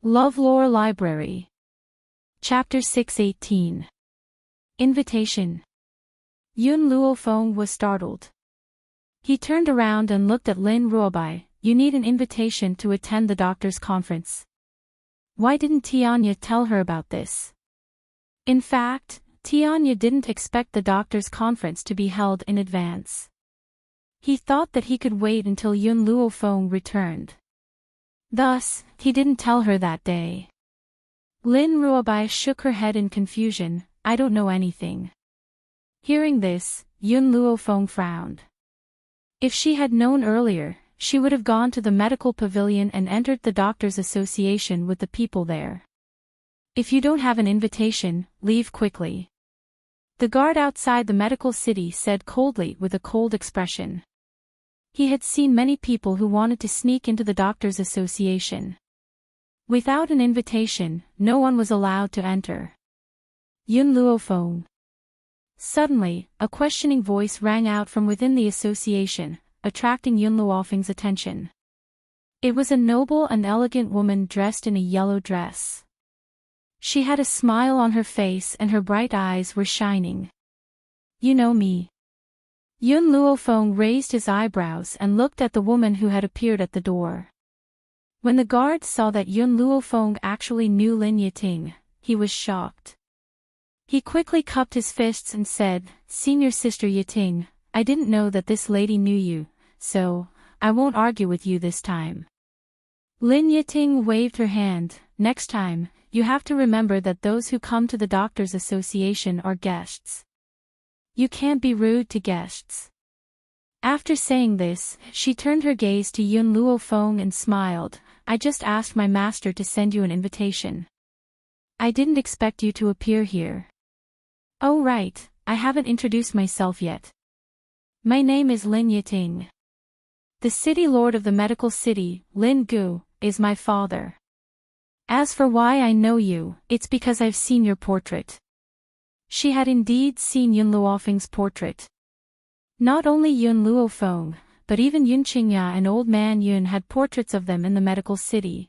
LoveLore Library. Chapter 618. Invitation. Yun Luofeng was startled. He turned around and looked at Lin Ruobai. You need an invitation to attend the doctor's conference. Why didn't Tianya tell her about this? In fact, Tianya didn't expect the doctor's conference to be held in advance. He thought that he could wait until Yun Luofeng returned. Thus, he didn't tell her that day. Lin Ruobai shook her head in confusion. I don't know anything. Hearing this, Yun Luofeng frowned. If she had known earlier, she would have gone to the medical pavilion and entered the doctors' association with the people there. If you don't have an invitation, leave quickly. The guard outside the medical city said coldly with a cold expression. He had seen many people who wanted to sneak into the doctors' association. Without an invitation, no one was allowed to enter. Yun Luofeng. Suddenly, a questioning voice rang out from within the association, attracting Yun Luofeng's attention. It was a noble and elegant woman dressed in a yellow dress. She had a smile on her face and her bright eyes were shining. You know me. Yun Luofeng raised his eyebrows and looked at the woman who had appeared at the door. When the guard saw that Yun Luofeng actually knew Lin Yiting, he was shocked. He quickly cupped his fists and said, Senior Sister Yiting, I didn't know that this lady knew you, so, I won't argue with you this time. Lin Yiting waved her hand. Next time, you have to remember that those who come to the Doctors' Association are guests. You can't be rude to guests. After saying this, she turned her gaze to Yun Luofeng and smiled. I just asked my master to send you an invitation. I didn't expect you to appear here. Oh right, I haven't introduced myself yet. My name is Lin Yiting. The city lord of the medical city, Lin Gu, is my father. As for why I know you, it's because I've seen your portrait. She had indeed seen Yun Luofeng's portrait. Not only Yun Luofeng, but even Yun Qingya and Old Man Yun had portraits of them in the medical city.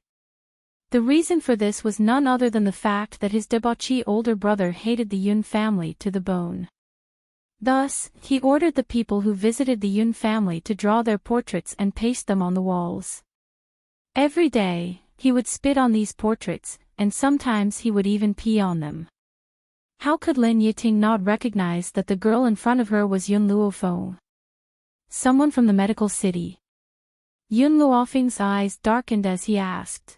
The reason for this was none other than the fact that his debauchee older brother hated the Yun family to the bone. Thus, he ordered the people who visited the Yun family to draw their portraits and paste them on the walls. Every day, he would spit on these portraits, and sometimes he would even pee on them. How could Lin Yiting not recognize that the girl in front of her was Yun Luofeng? Someone from the medical city. Yun Luofeng's eyes darkened as he asked.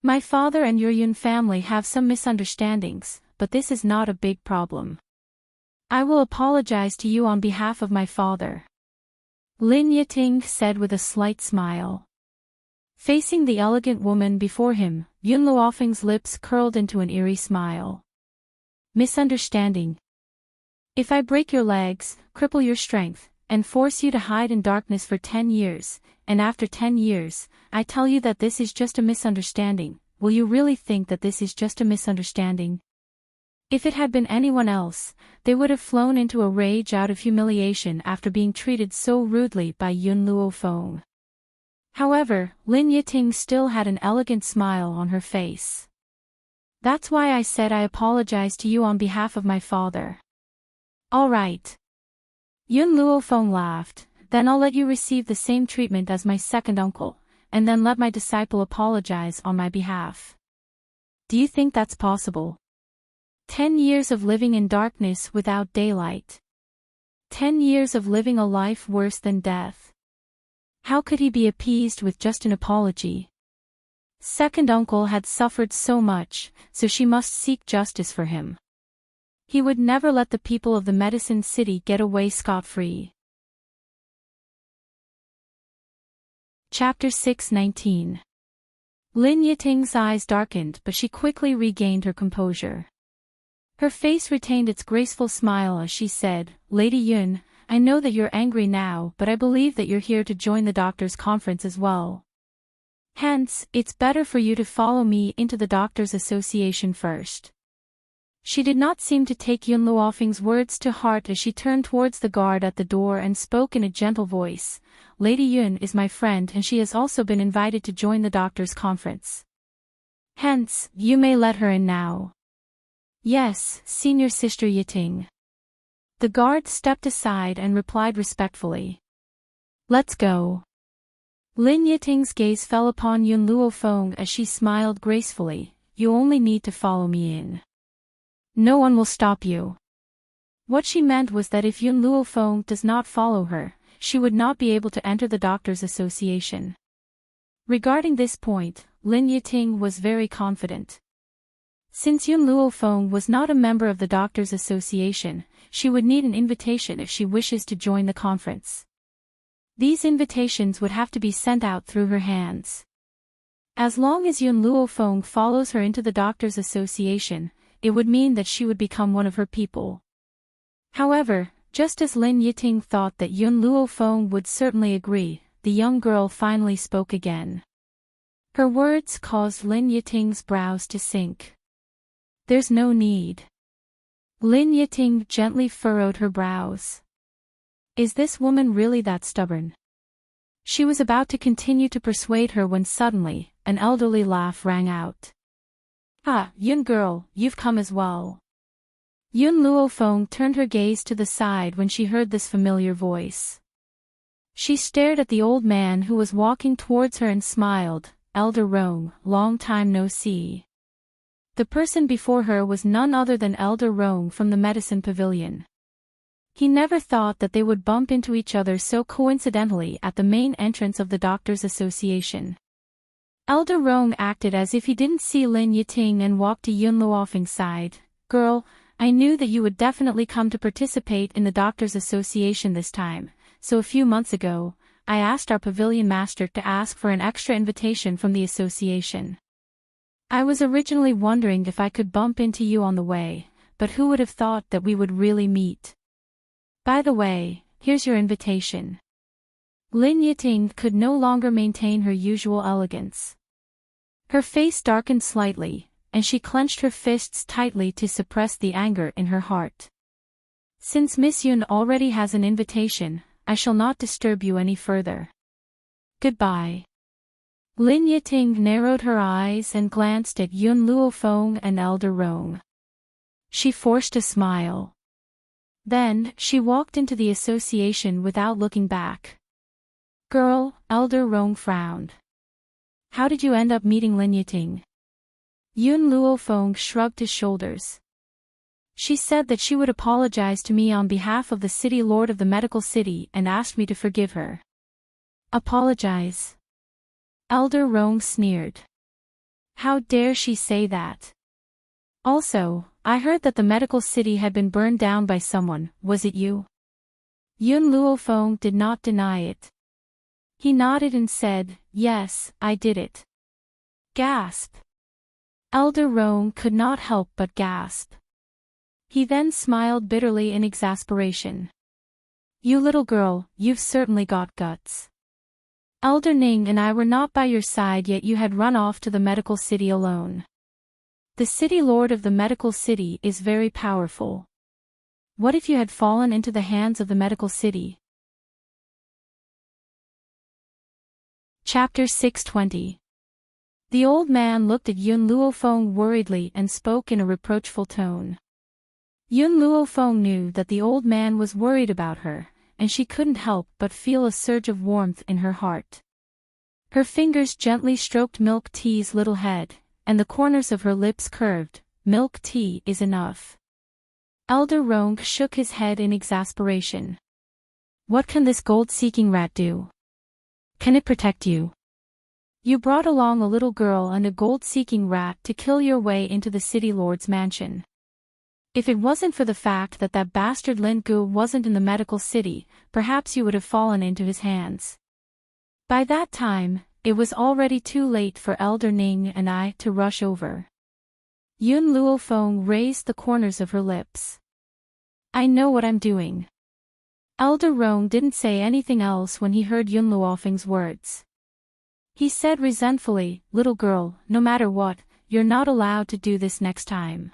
My father and your Yun family have some misunderstandings, but this is not a big problem. I will apologize to you on behalf of my father. Lin Yiting said with a slight smile. Facing the elegant woman before him, Yun Luofeng's lips curled into an eerie smile. Misunderstanding. If I break your legs, cripple your strength, and force you to hide in darkness for 10 years, and after 10 years, I tell you that this is just a misunderstanding, will you really think that this is just a misunderstanding? If it had been anyone else, they would have flown into a rage out of humiliation after being treated so rudely by Yun Luofeng. However, Lin Yiting still had an elegant smile on her face. That's why I said I apologize to you on behalf of my father. All right. Yun Luofeng laughed, then I'll let you receive the same treatment as my second uncle, and then let my disciple apologize on my behalf. Do you think that's possible? 10 years of living in darkness without daylight. 10 years of living a life worse than death. How could he be appeased with just an apology? Second uncle had suffered so much, so she must seek justice for him. He would never let the people of the medicine city get away scot-free. Chapter 619. Lin Yiting's eyes darkened but she quickly regained her composure. Her face retained its graceful smile as she said, Lady Yun, I know that you're angry now but I believe that you're here to join the doctor's conference as well. Hence, it's better for you to follow me into the Doctors' Association first. She did not seem to take Yun Luofeng's words to heart as she turned towards the guard at the door and spoke in a gentle voice. Lady Yun is my friend and she has also been invited to join the doctor's conference. Hence, you may let her in now. Yes, Senior Sister Yiting. The guard stepped aside and replied respectfully. Let's go. Lin Yiting's gaze fell upon Yun Luofeng as she smiled gracefully. You only need to follow me in. No one will stop you. What she meant was that if Yun Luofeng does not follow her, she would not be able to enter the Doctors' Association. Regarding this point, Lin Yiting was very confident. Since Yun Luofeng was not a member of the Doctors' Association, she would need an invitation if she wishes to join the conference. These invitations would have to be sent out through her hands. As long as Yun Luofeng follows her into the Doctors' Association, it would mean that she would become one of her people. However, just as Lin Yiting thought that Yun Luofeng would certainly agree, the young girl finally spoke again. Her words caused Lin Yiting's brows to sink. There's no need. Lin Yiting gently furrowed her brows. Is this woman really that stubborn? She was about to continue to persuade her when suddenly, an elderly laugh rang out. Ah, Yun girl, you've come as well. Yun Luofeng turned her gaze to the side when she heard this familiar voice. She stared at the old man who was walking towards her and smiled. Elder Rong, long time no see. The person before her was none other than Elder Rong from the Medicine Pavilion. He never thought that they would bump into each other so coincidentally at the main entrance of the Doctors' Association. Elder Rong acted as if he didn't see Lin Yiting and walked to Yun Luofeng's side. Girl, I knew that you would definitely come to participate in the Doctors' Association this time, so a few months ago, I asked our pavilion master to ask for an extra invitation from the association. I was originally wondering if I could bump into you on the way, but who would have thought that we would really meet? By the way, here's your invitation. Lin Yiting could no longer maintain her usual elegance. Her face darkened slightly, and she clenched her fists tightly to suppress the anger in her heart. Since Miss Yun already has an invitation, I shall not disturb you any further. Goodbye. Lin Yiting narrowed her eyes and glanced at Yun Luofeng and Elder Rong. She forced a smile. Then, she walked into the association without looking back. Girl, Elder Rong frowned. How did you end up meeting Lin Yiting? Yun Luofeng shrugged his shoulders. She said that she would apologize to me on behalf of the city lord of the medical city and asked me to forgive her. Apologize? Elder Rong sneered. How dare she say that? Also, I heard that the medical city had been burned down by someone. Was it you? Yun Luofeng did not deny it. He nodded and said, yes, I did it. Gasp. Elder Rong could not help but gasp. He then smiled bitterly in exasperation. You little girl, you've certainly got guts. Elder Ning and I were not by your side, yet you had run off to the medical city alone. The city lord of the medical city is very powerful. What if you had fallen into the hands of the medical city? Chapter 620. The old man looked at Yun Luofeng worriedly and spoke in a reproachful tone. Yun Luofeng knew that the old man was worried about her, and she couldn't help but feel a surge of warmth in her heart. Her fingers gently stroked Milk Tea's little head, and the corners of her lips curved. Milk Tea is enough. Elder Rong shook his head in exasperation. What can this gold-seeking rat do? Can it protect you? You brought along a little girl and a gold-seeking rat to kill your way into the city lord's mansion. If it wasn't for the fact that that bastard Lin Gu wasn't in the medical city, perhaps you would have fallen into his hands. By that time, it was already too late for Elder Ning and I to rush over. Yun Luofeng raised the corners of her lips. I know what I'm doing. Elder Rong didn't say anything else when he heard Yun Luofeng's words. He said resentfully, little girl, no matter what, you're not allowed to do this next time.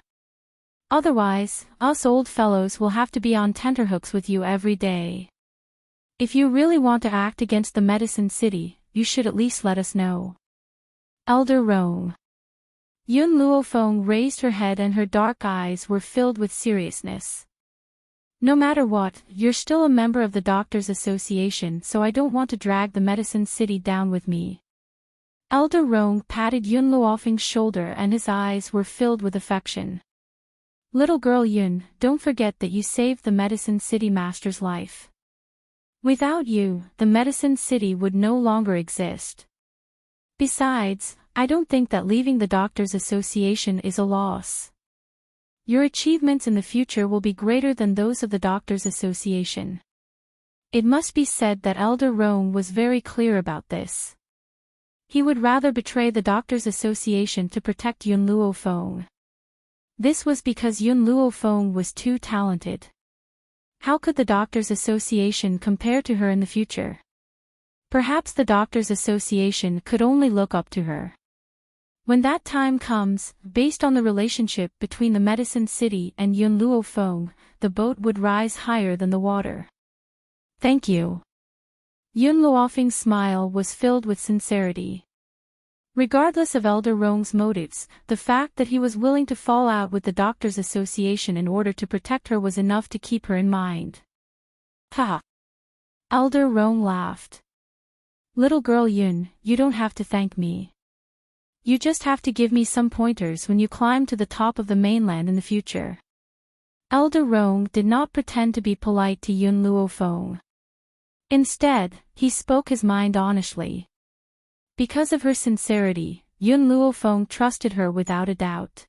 Otherwise, us old fellows will have to be on tenterhooks with you every day. If you really want to act against the medicine city, you should at least let us know. Elder Rong. Yun Luofeng raised her head and her dark eyes were filled with seriousness. No matter what, you're still a member of the Doctors' Association, so I don't want to drag the Medicine City down with me. Elder Rong patted Yun Luofeng's shoulder and his eyes were filled with affection. Little girl Yun, don't forget that you saved the Medicine City Master's life. Without you, the Medicine City would no longer exist. Besides, I don't think that leaving the Doctors' Association is a loss. Your achievements in the future will be greater than those of the Doctors' Association. It must be said that Elder Rong was very clear about this. He would rather betray the Doctors' Association to protect Yun Luofeng. This was because Yun Luofeng was too talented. How could the Doctors' Association compare to her in the future? Perhaps the Doctors' Association could only look up to her. When that time comes, based on the relationship between the Medicine City and Yun Luofeng, the boat would rise higher than the water. Thank you. Yun Luofeng's smile was filled with sincerity. Regardless of Elder Rong's motives, the fact that he was willing to fall out with the Doctors' Association in order to protect her was enough to keep her in mind. Ha! Elder Rong laughed. Little girl Yun, you don't have to thank me. You just have to give me some pointers when you climb to the top of the mainland in the future. Elder Rong did not pretend to be polite to Yun Luofeng. Instead, he spoke his mind honestly. Because of her sincerity, Yun Luofeng trusted her without a doubt.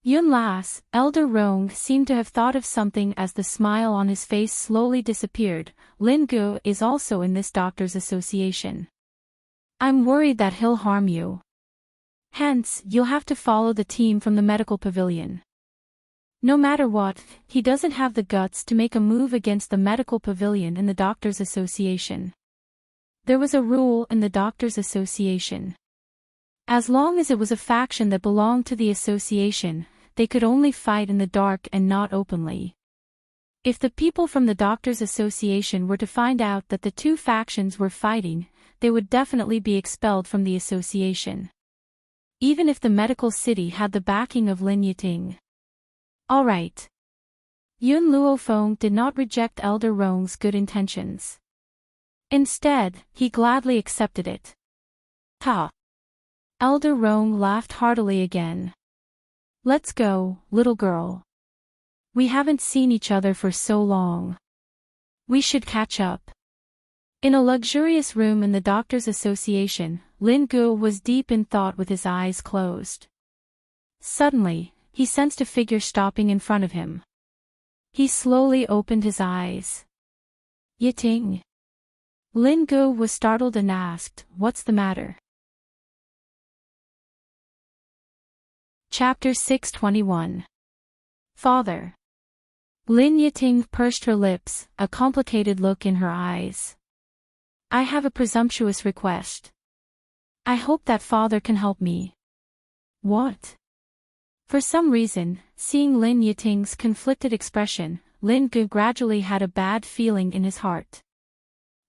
Yun Las, Elder Rong seemed to have thought of something as the smile on his face slowly disappeared. Lin Gu is also in this Doctors' Association. I'm worried that he'll harm you. Hence, you'll have to follow the team from the medical pavilion. No matter what, he doesn't have the guts to make a move against the medical pavilion in the Doctors' Association. There was a rule in the Doctors' Association. As long as it was a faction that belonged to the association, they could only fight in the dark and not openly. If the people from the Doctors' Association were to find out that the two factions were fighting, they would definitely be expelled from the association. Even if the medical city had the backing of Lin Yiting. Alright. Yun Luofeng did not reject Elder Rong's good intentions. Instead, he gladly accepted it. Ha! Elder Rong laughed heartily again. Let's go, little girl. We haven't seen each other for so long. We should catch up. In a luxurious room in the Doctors' Association, Lin Gu was deep in thought with his eyes closed. Suddenly, he sensed a figure stopping in front of him. He slowly opened his eyes. Yiting. Lin Gu was startled and asked, "What's the matter?" Chapter 621. Father. Lin Yiting pursed her lips, a complicated look in her eyes. I have a presumptuous request. I hope that father can help me. What? For some reason, seeing Lin Yiting's conflicted expression, Lin Gu gradually had a bad feeling in his heart.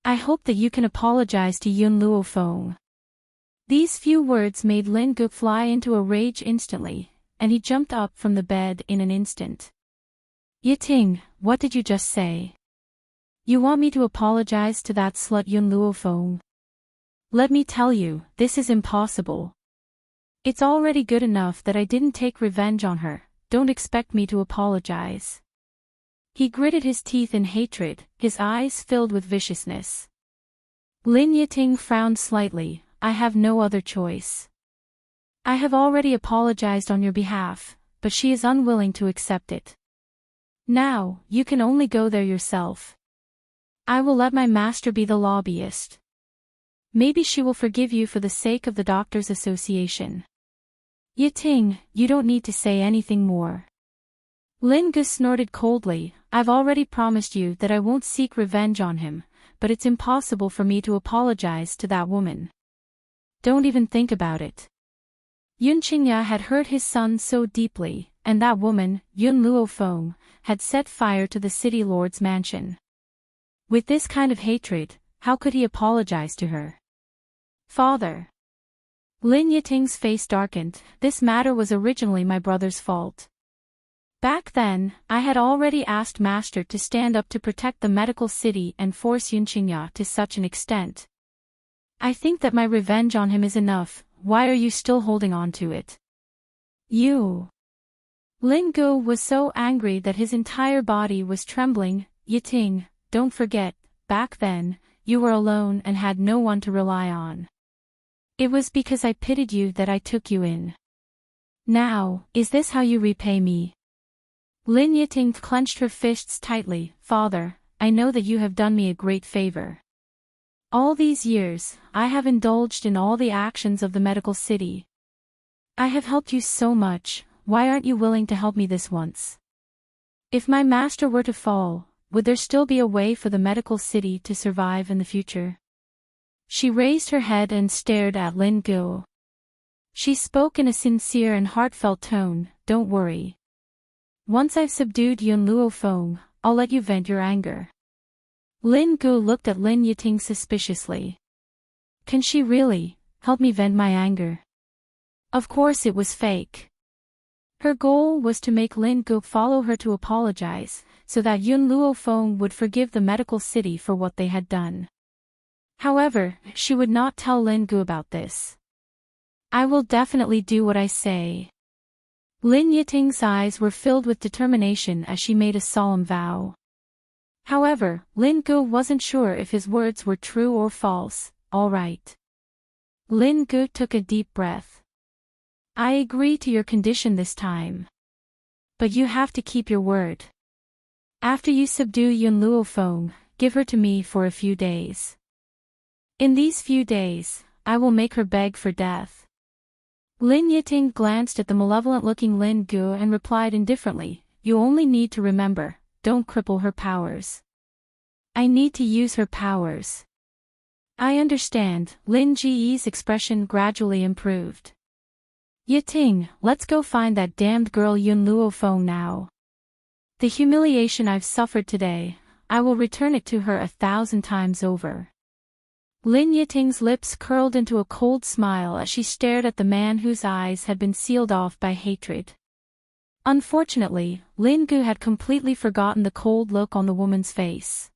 I hope that you can apologize to Yun Luofeng. These few words made Lin Gu fly into a rage instantly, and he jumped up from the bed in an instant. Yiting, what did you just say? You want me to apologize to that slut Yun Luofeng? Let me tell you, this is impossible. It's already good enough that I didn't take revenge on her, don't expect me to apologize. He gritted his teeth in hatred, his eyes filled with viciousness. Lin Yiting frowned slightly, I have no other choice. I have already apologized on your behalf, but she is unwilling to accept it. Now, you can only go there yourself. I will let my master be the lobbyist. Maybe she will forgive you for the sake of the Doctors' Association. Yiting, you don't need to say anything more. Lin Gu snorted coldly, I've already promised you that I won't seek revenge on him, but it's impossible for me to apologize to that woman. Don't even think about it. Yun Qingya had hurt his son so deeply, and that woman, Yun Luofeng, had set fire to the city lord's mansion. With this kind of hatred, how could he apologize to her? Father. Lin Yiting's face darkened. This matter was originally my brother's fault. Back then, I had already asked Master to stand up to protect the medical city and force Yunqingya to such an extent. I think that my revenge on him is enough. Why are you still holding on to it? You. Lin Gu was so angry that his entire body was trembling. Yiting, don't forget, back then, you were alone and had no one to rely on. It was because I pitied you that I took you in. Now, is this how you repay me? Lin Yiting clenched her fists tightly. Father, I know that you have done me a great favor. All these years, I have indulged in all the actions of the medical city. I have helped you so much, why aren't you willing to help me this once? If my master were to fall, would there still be a way for the medical city to survive in the future? She raised her head and stared at Lin Gu. She spoke in a sincere and heartfelt tone. Don't worry. Once I've subdued Yun Luofeng, I'll let you vent your anger. Lin Gu looked at Lin Yiting suspiciously. Can she really help me vent my anger? Of course it was fake. Her goal was to make Lin Gu follow her to apologize, so that Yun Luofeng would forgive the medical city for what they had done. However, she would not tell Lin Gu about this. I will definitely do what I say. Lin Yiting's eyes were filled with determination as she made a solemn vow. However, Lin Gu wasn't sure if his words were true or false. All right. Lin Gu took a deep breath. I agree to your condition this time. But you have to keep your word. After you subdue Yun Luofeng, give her to me for a few days. In these few days, I will make her beg for death. Lin Yiting glanced at the malevolent-looking Lin Gu and replied indifferently, you only need to remember, don't cripple her powers. I need to use her powers. I understand. Lin Ji's expression gradually improved. Yiting, let's go find that damned girl Yun Luofeng now. The humiliation I've suffered today, I will return it to her 1,000 times over. Lin Yiting's lips curled into a cold smile as she stared at the man whose eyes had been sealed off by hatred. Unfortunately, Lin Gu had completely forgotten the cold look on the woman's face.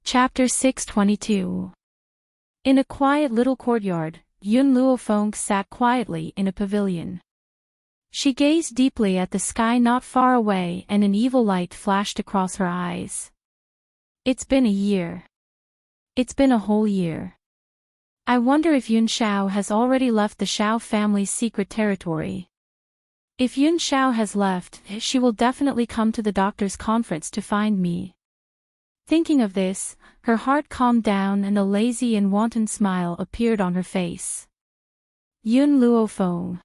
Chapter 622. In a quiet little courtyard, Yun Luofeng sat quietly in a pavilion. She gazed deeply at the sky not far away and an evil light flashed across her eyes. It's been a year. It's been a whole year. I wonder if Yun Shao has already left the Shao family's secret territory. If Yun Shao has left, she will definitely come to the doctor's conference to find me. Thinking of this, her heart calmed down and a lazy and wanton smile appeared on her face. Yun Luofeng.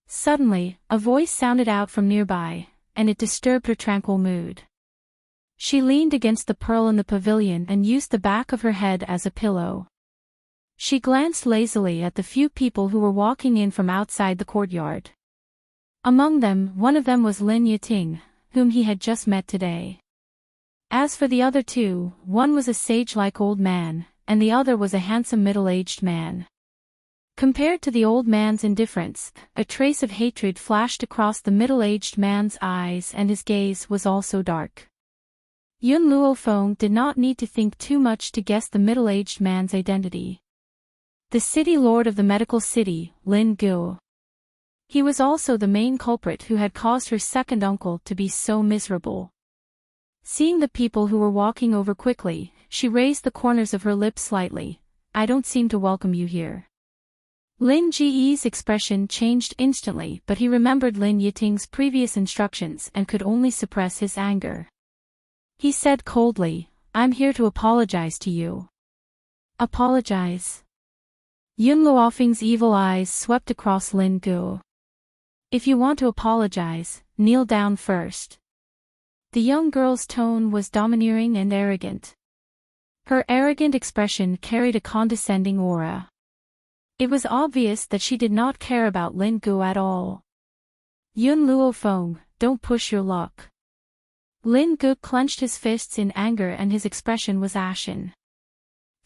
Suddenly, a voice sounded out from nearby, and it disturbed her tranquil mood. She leaned against the pearl in the pavilion and used the back of her head as a pillow. She glanced lazily at the few people who were walking in from outside the courtyard. Among them, one of them was Lin Yiting, whom he had just met today. As for the other two, one was a sage-like old man, and the other was a handsome middle-aged man. Compared to the old man's indifference, a trace of hatred flashed across the middle-aged man's eyes and his gaze was also dark. Yun Luofeng did not need to think too much to guess the middle-aged man's identity. The city lord of the medical city, Lin Gu. He was also the main culprit who had caused her second uncle to be so miserable. Seeing the people who were walking over quickly, she raised the corners of her lips slightly. I don't seem to welcome you here. Lin Ji's expression changed instantly, but he remembered Lin Yiting's previous instructions and could only suppress his anger. He said coldly, I'm here to apologize to you. Apologize? Yun Luofeng's evil eyes swept across Lin Gu. If you want to apologize, kneel down first. The young girl's tone was domineering and arrogant. Her arrogant expression carried a condescending aura. It was obvious that she did not care about Lin Gu at all. Yun Luofeng, don't push your luck. Lin Gu clenched his fists in anger and his expression was ashen.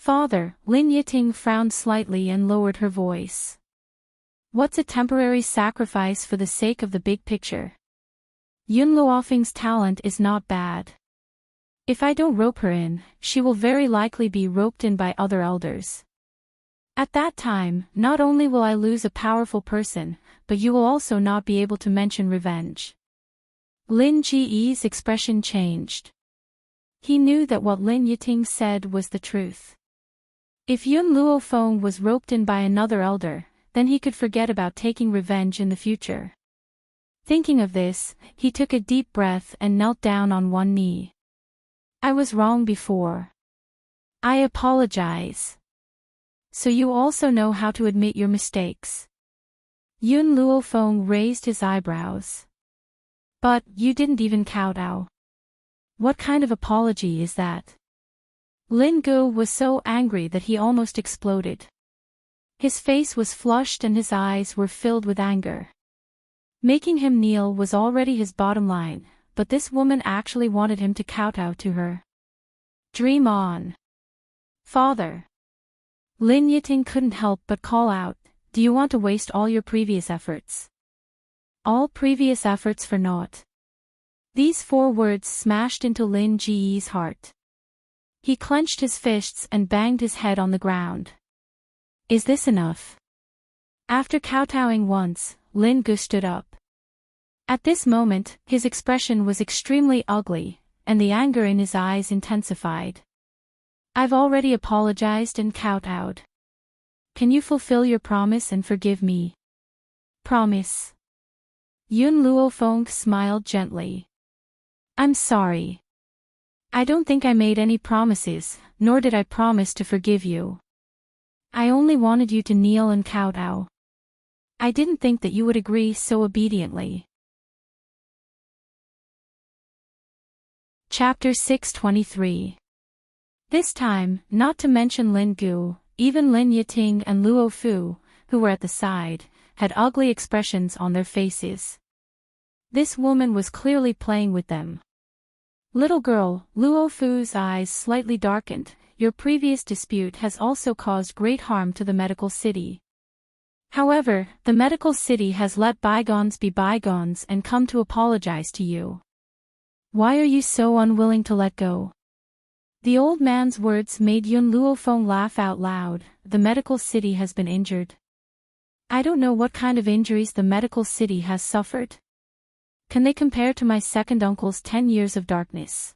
Father, Lin Yiting frowned slightly and lowered her voice. What's a temporary sacrifice for the sake of the big picture? Yun Luofeng's talent is not bad. If I don't rope her in, she will very likely be roped in by other elders. At that time, not only will I lose a powerful person, but you will also not be able to mention revenge. Lin Ji's expression changed. He knew that what Lin Yiting said was the truth. If Yun Luofeng was roped in by another elder, then he could forget about taking revenge in the future. Thinking of this, he took a deep breath and knelt down on one knee. I was wrong before. I apologize. So you also know how to admit your mistakes. Yun Luofeng raised his eyebrows. But, you didn't even kowtow. What kind of apology is that? Lin Gu was so angry that he almost exploded. His face was flushed and his eyes were filled with anger. Making him kneel was already his bottom line, but this woman actually wanted him to kowtow to her. Dream on. Father. Lin Yiting couldn't help but call out, do you want to waste all your previous efforts? All previous efforts for naught. These 4 words smashed into Lin Ji's heart. He clenched his fists and banged his head on the ground. Is this enough? After kowtowing once, Lin Gu stood up. At this moment, his expression was extremely ugly, and the anger in his eyes intensified. I've already apologized and kowtowed. Can you fulfill your promise and forgive me? Promise. Yun Luofeng smiled gently. I'm sorry. I don't think I made any promises, nor did I promise to forgive you. I only wanted you to kneel and kowtow. I didn't think that you would agree so obediently. Chapter 623. This time, not to mention Lin Gu, even Lin Yiting and Luo Fu, who were at the side, had ugly expressions on their faces. This woman was clearly playing with them. Little girl, Luo Fu's eyes slightly darkened. Your previous dispute has also caused great harm to the medical city. However, the medical city has let bygones be bygones and come to apologize to you. Why are you so unwilling to let go? The old man's words made Yun Luofeng laugh out loud. The medical city has been injured. I don't know what kind of injuries the medical city has suffered. Can they compare to my second uncle's 10 years of darkness?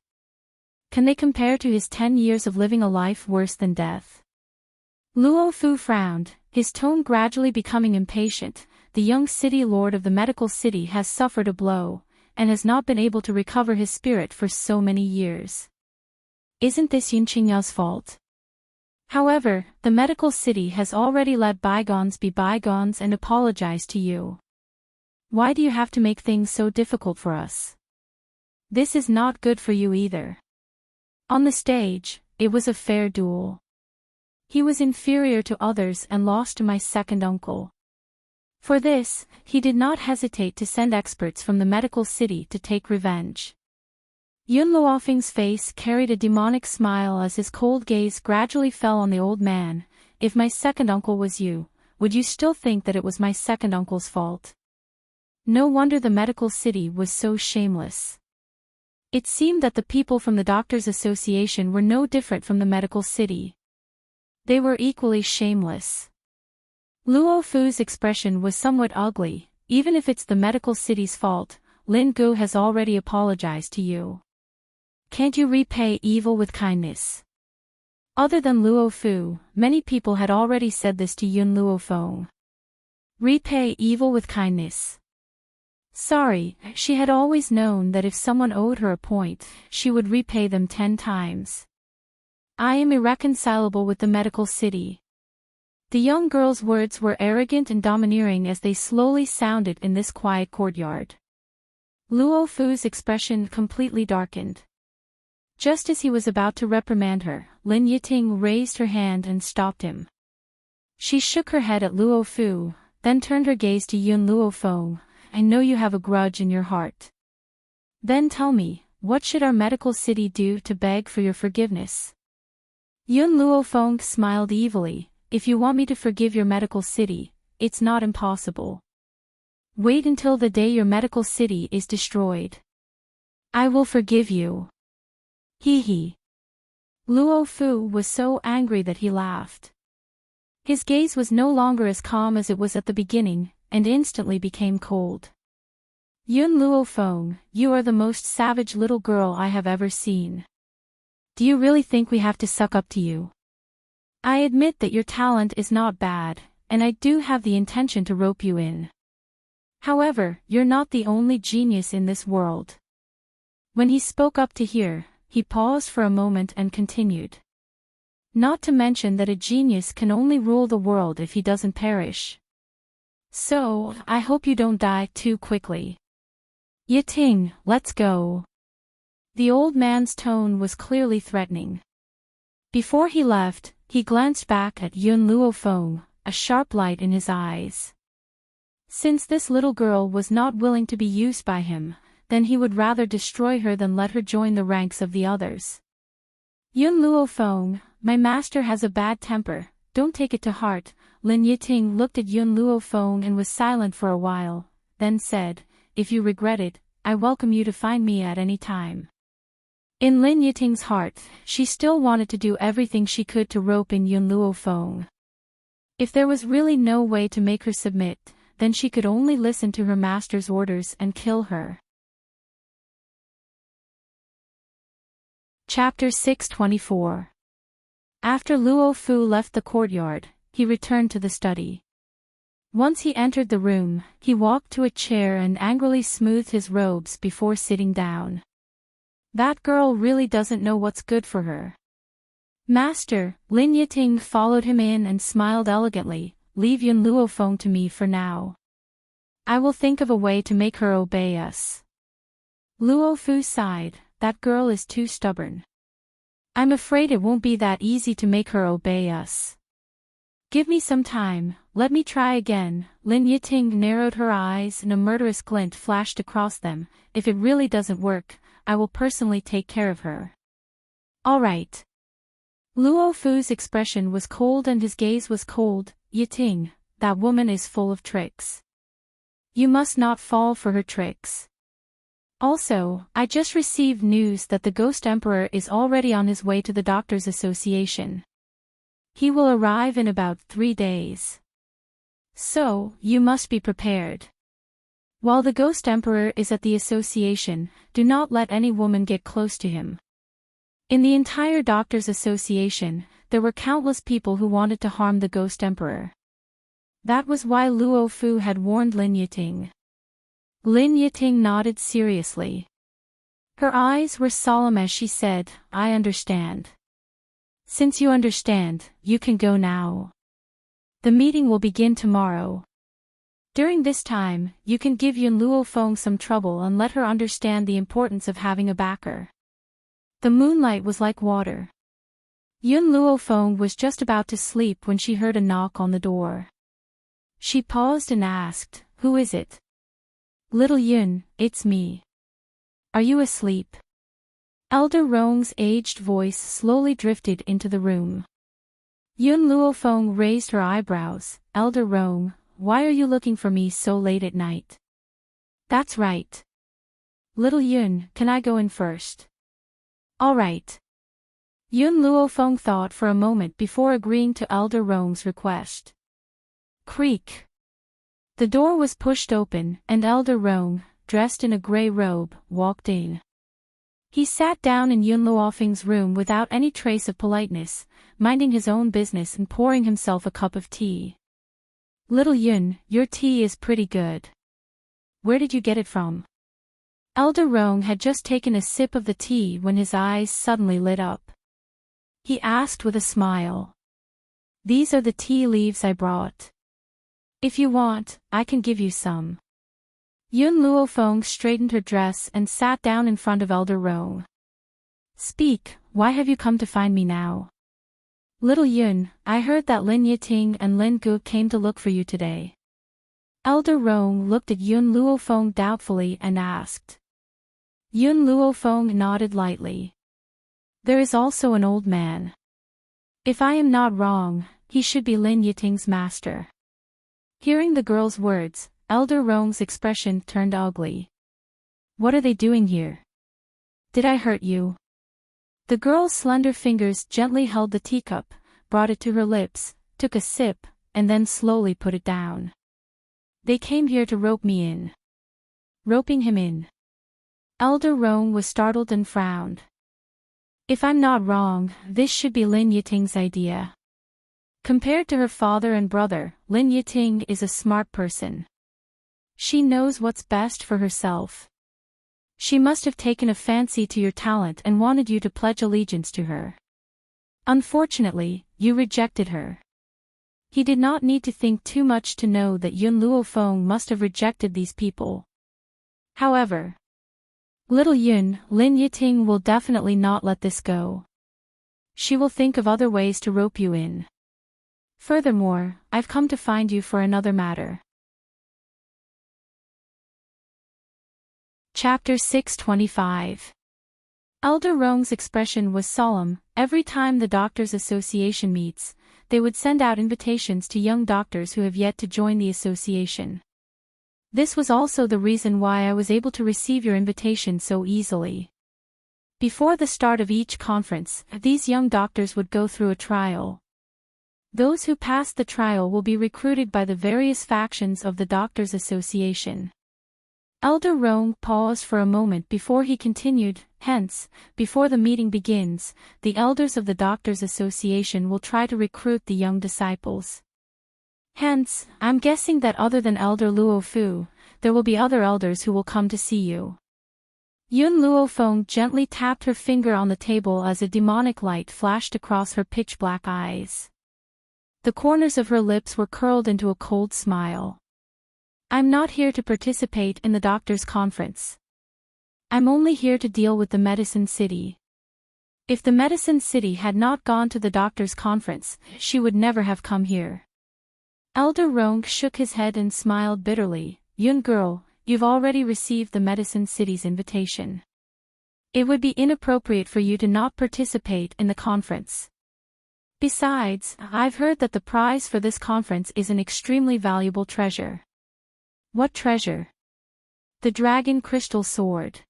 Can they compare to his 10 years of living a life worse than death? Luo Fu frowned, his tone gradually becoming impatient. The young city lord of the medical city has suffered a blow, and has not been able to recover his spirit for so many years. Isn't this Yun Qingyao's fault? However, the medical city has already let bygones be bygones and apologized to you. Why do you have to make things so difficult for us? This is not good for you either. On the stage, it was a fair duel. He was inferior to others and lost to my second uncle. For this, he did not hesitate to send experts from the medical city to take revenge. Yun Luofeng's face carried a demonic smile as his cold gaze gradually fell on the old man. If my second uncle was you, would you still think that it was my second uncle's fault? No wonder the medical city was so shameless. It seemed that the people from the Doctors' Association were no different from the medical city. They were equally shameless. Luo Fu's expression was somewhat ugly. Even if it's the medical city's fault, Lin Gu has already apologized to you. Can't you repay evil with kindness? Other than Luo Fu, many people had already said this to Yun Luofeng. Repay evil with kindness. Sorry, she had always known that if someone owed her a point, she would repay them 10 times. I am irreconcilable with the medical city. The young girl's words were arrogant and domineering as they slowly sounded in this quiet courtyard. Luo Fu's expression completely darkened. Just as he was about to reprimand her, Lin Yiting raised her hand and stopped him. She shook her head at Luo Fu, then turned her gaze to Yun Luofeng. I know you have a grudge in your heart. Then tell me, what should our medical city do to beg for your forgiveness? Yun Luofeng smiled evilly. If you want me to forgive your medical city, it's not impossible. Wait until the day your medical city is destroyed. I will forgive you. Hee hee. Luo Fu was so angry that he laughed. His gaze was no longer as calm as it was at the beginning, and instantly became cold. Yun Luofeng, you are the most savage little girl I have ever seen. Do you really think we have to suck up to you? I admit that your talent is not bad, and I do have the intention to rope you in. However, you're not the only genius in this world. When he spoke up to here, he paused for a moment and continued. Not to mention that a genius can only rule the world if he doesn't perish. So, I hope you don't die too quickly. Yiting, let's go. The old man's tone was clearly threatening. Before he left, he glanced back at Yun Luofeng, a sharp light in his eyes. Since this little girl was not willing to be used by him, then he would rather destroy her than let her join the ranks of the others. Yun Luofeng, my master has a bad temper, don't take it to heart. Lin Yiting looked at Yun Luofeng and was silent for a while, then said, if you regret it, I welcome you to find me at any time. In Lin Yiting's heart, she still wanted to do everything she could to rope in Yun Luofeng. If there was really no way to make her submit, then she could only listen to her master's orders and kill her. Chapter 624. After Luo Fu left the courtyard, he returned to the study. Once he entered the room, he walked to a chair and angrily smoothed his robes before sitting down. That girl really doesn't know what's good for her. Master, Lin Yiting followed him in and smiled elegantly, leave Yun Luofeng to me for now. I will think of a way to make her obey us. Luo Fu sighed, that girl is too stubborn. I'm afraid it won't be that easy to make her obey us. Give me some time, let me try again. Lin Yiting narrowed her eyes and a murderous glint flashed across them. If it really doesn't work, I will personally take care of her. All right. Luo Fu's expression was cold and his gaze was cold. Yiting, that woman is full of tricks. You must not fall for her tricks. Also, I just received news that the Ghost Emperor is already on his way to the Doctors' Association. He will arrive in about 3 days. So, you must be prepared. While the Ghost Emperor is at the association, do not let any woman get close to him. In the entire Doctors' Association, there were countless people who wanted to harm the Ghost Emperor. That was why Luo Fu had warned Lin Yiting. Lin Yiting nodded seriously. Her eyes were solemn as she said, I understand. Since you understand, you can go now. The meeting will begin tomorrow. During this time, you can give Yun Luofeng some trouble and let her understand the importance of having a backer. The moonlight was like water. Yun Luofeng was just about to sleep when she heard a knock on the door. She paused and asked, who is it? Little Yun, it's me. Are you asleep? Elder Rong's aged voice slowly drifted into the room. Yun Luofeng raised her eyebrows. Elder Rong, why are you looking for me so late at night? That's right. Little Yun, can I go in first? All right. Yun Luofeng thought for a moment before agreeing to Elder Rong's request. Creak. The door was pushed open, and Elder Rong, dressed in a gray robe, walked in. He sat down in Yun Luofeng's room without any trace of politeness, minding his own business and pouring himself a cup of tea. Little Yun, your tea is pretty good. Where did you get it from? Elder Rong had just taken a sip of the tea when his eyes suddenly lit up. He asked with a smile. These are the tea leaves I brought. If you want, I can give you some. Yun Luofeng straightened her dress and sat down in front of Elder Rong. Speak, why have you come to find me now? Little Yun, I heard that Lin Yiting and Lin Gu came to look for you today. Elder Rong looked at Yun Luofeng doubtfully and asked. Yun Luofeng nodded lightly. There is also an old man. If I am not wrong, he should be Lin Yiting's master. Hearing the girl's words, Elder Rong's expression turned ugly. What are they doing here? Did I hurt you? The girl's slender fingers gently held the teacup, brought it to her lips, took a sip, and then slowly put it down. They came here to rope me in. Roping him in. Elder Rong was startled and frowned. If I'm not wrong, this should be Lin Yiting's idea. Compared to her father and brother, Lin Yiting is a smart person. She knows what's best for herself. She must have taken a fancy to your talent and wanted you to pledge allegiance to her. Unfortunately, you rejected her. He did not need to think too much to know that Yun Luofeng must have rejected these people. However, little Yun, Lin Yiting will definitely not let this go. She will think of other ways to rope you in. Furthermore, I've come to find you for another matter. Chapter 625. Elder Rong's expression was solemn. Every time the Doctors' Association meets, they would send out invitations to young doctors who have yet to join the association. This was also the reason why I was able to receive your invitation so easily. Before the start of each conference, these young doctors would go through a trial. Those who passed the trial will be recruited by the various factions of the Doctors' Association. Elder Rong paused for a moment before he continued. Hence, before the meeting begins, the elders of the Doctors' Association will try to recruit the young disciples. Hence, I'm guessing that other than Elder Luofu, there will be other elders who will come to see you. Yun Luofeng gently tapped her finger on the table as a demonic light flashed across her pitch-black eyes. The corners of her lips were curled into a cold smile. I'm not here to participate in the doctor's conference. I'm only here to deal with the Medicine City. If the Medicine City had not gone to the doctor's conference, she would never have come here. Elder Rong shook his head and smiled bitterly. Yun girl, you've already received the Medicine City's invitation. It would be inappropriate for you to not participate in the conference. Besides, I've heard that the prize for this conference is an extremely valuable treasure. What treasure? The Dragon Crystal Sword.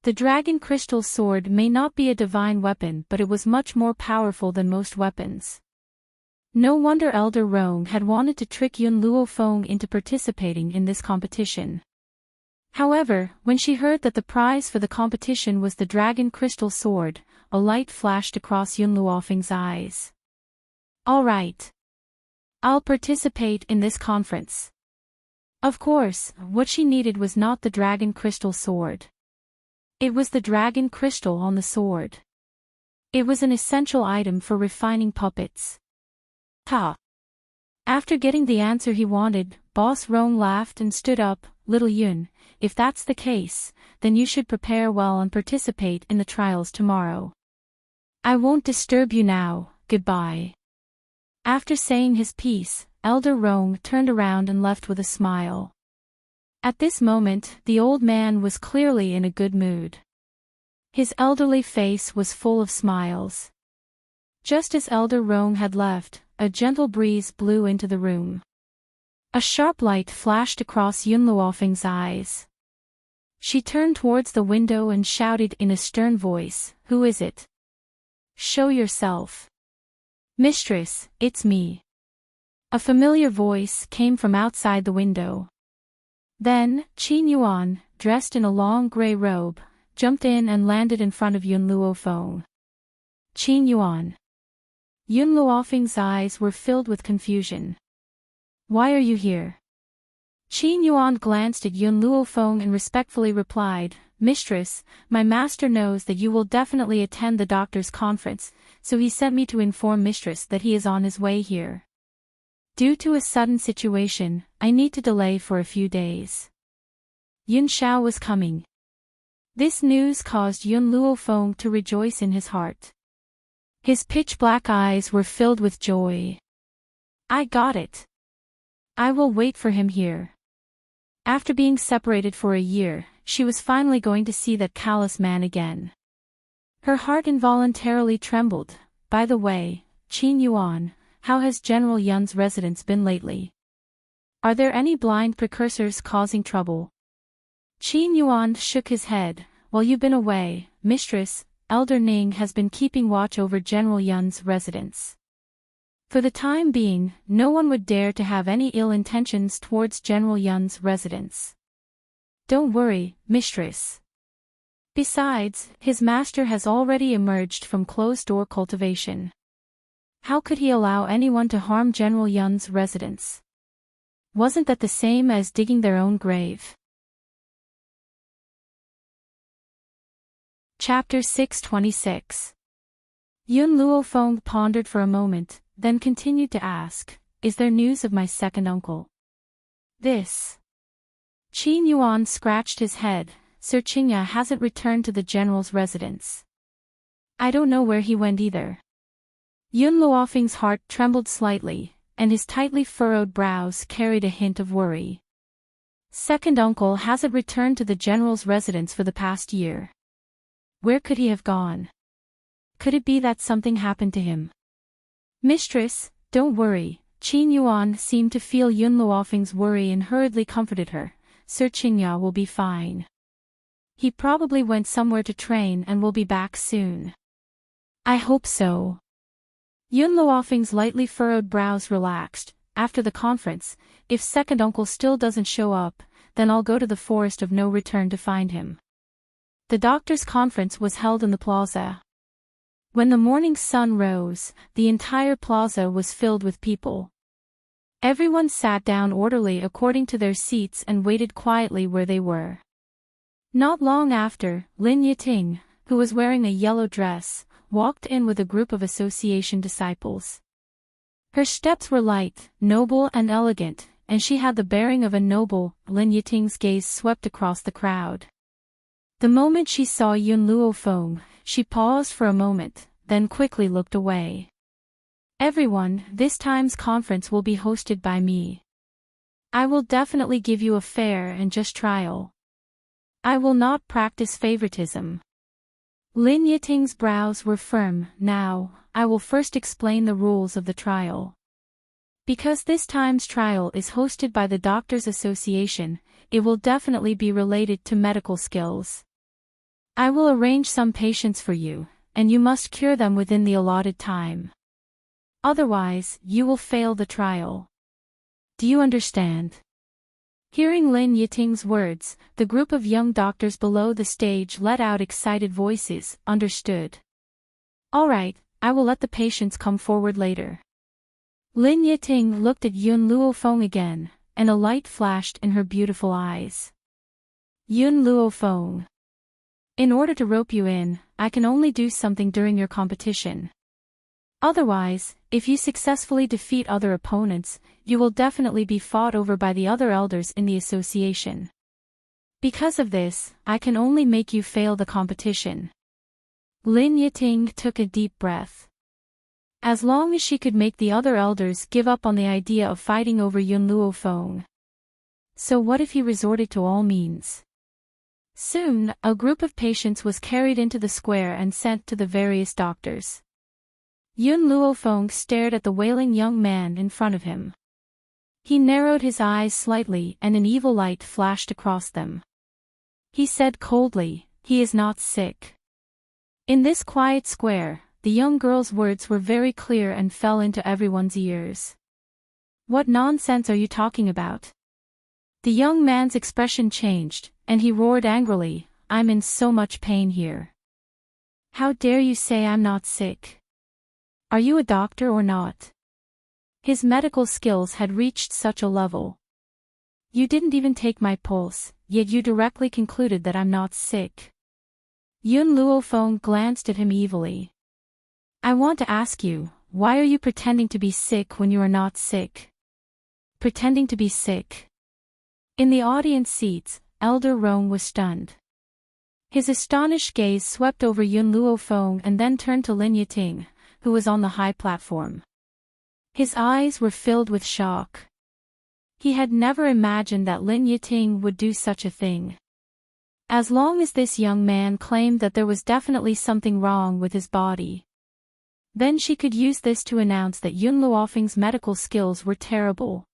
The Dragon Crystal Sword may not be a divine weapon, but it was much more powerful than most weapons. No wonder Elder Rong had wanted to trick Yun Luofeng into participating in this competition. However, when she heard that the prize for the competition was the Dragon Crystal Sword, a light flashed across Yun Luofeng's eyes. All right. I'll participate in this conference. Of course, what she needed was not the Dragon Crystal Sword. It was the Dragon Crystal on the sword. It was an essential item for refining puppets. Ha! After getting the answer he wanted, Boss Rong laughed and stood up. Little Yun, if that's the case, then you should prepare well and participate in the trials tomorrow. I won't disturb you now, goodbye. After saying his piece, Elder Rong turned around and left with a smile. At this moment, the old man was clearly in a good mood. His elderly face was full of smiles. Just as Elder Rong had left, a gentle breeze blew into the room. A sharp light flashed across Yun Luofeng's eyes. She turned towards the window and shouted in a stern voice, "Who is it? Show yourself." "Mistress, it's me." A familiar voice came from outside the window. Then, Qin Yuan, dressed in a long gray robe, jumped in and landed in front of Yun Luofeng. Qin Yuan. Yun Luofeng's eyes were filled with confusion. Why are you here? Qin Yuan glanced at Yun Luofeng and respectfully replied, Mistress, my master knows that you will definitely attend the doctor's conference, so he sent me to inform Mistress that he is on his way here. Due to a sudden situation, I need to delay for a few days. Yun Xiao was coming. This news caused Yun Luofeng to rejoice in his heart. His pitch-black eyes were filled with joy. I got it. I will wait for him here. After being separated for a year, she was finally going to see that callous man again. Her heart involuntarily trembled. By the way, Qin Yuan, how has General Yun's residence been lately? Are there any blind precursors causing trouble? Qin Yuan shook his head. While you've been away, Mistress, Elder Ning has been keeping watch over General Yun's residence. For the time being, no one would dare to have any ill intentions towards General Yun's residence. Don't worry, Mistress. Besides, his master has already emerged from closed-door cultivation. How could he allow anyone to harm General Yun's residence? Wasn't that the same as digging their own grave? Chapter 626. Yun Luofeng pondered for a moment, then continued to ask, "Is there news of my second uncle?" This. Qin Yuan scratched his head. Sir Qingya hasn't returned to the general's residence. I don't know where he went either. Yun Luofeng's heart trembled slightly, and his tightly furrowed brows carried a hint of worry. Second uncle hasn't returned to the general's residence for the past year. Where could he have gone? Could it be that something happened to him? Mistress, don't worry. Qin Yuan seemed to feel Yun Luofeng's worry and hurriedly comforted her. Sir Qingya will be fine. He probably went somewhere to train and will be back soon. I hope so. Yun Luofeng's lightly furrowed brows relaxed. After the conference, if second uncle still doesn't show up, then I'll go to the forest of no return to find him. The doctor's conference was held in the plaza. When the morning sun rose, the entire plaza was filled with people. Everyone sat down orderly according to their seats and waited quietly where they were. Not long after, Lin Yiting, who was wearing a yellow dress, walked in with a group of association disciples. Her steps were light, noble and elegant, and she had the bearing of a noble. Lin Yiting's gaze swept across the crowd. The moment she saw Yun Luofeng, she paused for a moment, then quickly looked away. Everyone, this time's conference will be hosted by me. I will definitely give you a fair and just trial. I will not practice favoritism. Lin Yiting's brows were firm. Now, I will first explain the rules of the trial. Because this time's trial is hosted by the Doctors Association, it will definitely be related to medical skills. I will arrange some patients for you, and you must cure them within the allotted time. Otherwise, you will fail the trial. Do you understand? Hearing Lin Yiting's words, the group of young doctors below the stage let out excited voices. Understood. All right, I will let the patients come forward later. Lin Yiting looked at Yun Luofeng again, and a light flashed in her beautiful eyes. Yun Luofeng. In order to rope you in, I can only do something during your competition. Otherwise, if you successfully defeat other opponents, you will definitely be fought over by the other elders in the association. Because of this, I can only make you fail the competition. Lin Yiting took a deep breath. As long as she could make the other elders give up on the idea of fighting over Yun Luofeng. So what if he resorted to all means? Soon, a group of patients was carried into the square and sent to the various doctors. Yun Luofeng stared at the wailing young man in front of him. He narrowed his eyes slightly and an evil light flashed across them. He said coldly, "He is not sick." In this quiet square, the young girl's words were very clear and fell into everyone's ears. What nonsense are you talking about? The young man's expression changed, and he roared angrily, "I'm in so much pain here. How dare you say I'm not sick? Are you a doctor or not?" His medical skills had reached such a level. "You didn't even take my pulse, yet you directly concluded that I'm not sick." Yun Luofeng glanced at him evilly. "I want to ask you, why are you pretending to be sick when you are not sick?" Pretending to be sick. In the audience seats, Elder Rong was stunned. His astonished gaze swept over Yun Luofeng and then turned to Lin Yiting, who was on the high platform. His eyes were filled with shock. He had never imagined that Lin Yiting would do such a thing. As long as this young man claimed that there was definitely something wrong with his body. Then she could use this to announce that Yun Luofeng's medical skills were terrible.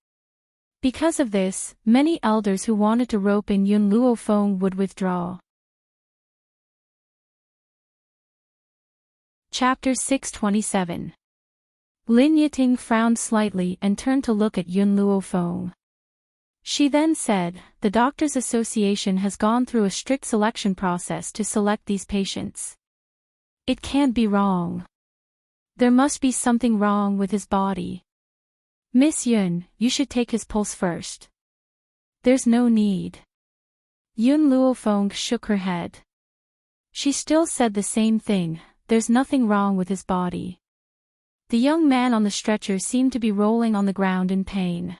Because of this, many elders who wanted to rope in Yun Luofeng would withdraw. Chapter 627. Lin Yiting frowned slightly and turned to look at Yun Luofeng. She then said, "The Doctors' Association has gone through a strict selection process to select these patients. It can't be wrong. There must be something wrong with his body. Miss Yun, you should take his pulse first." "There's no need." Yun Luofeng shook her head. She still said the same thing, "There's nothing wrong with his body." The young man on the stretcher seemed to be rolling on the ground in pain.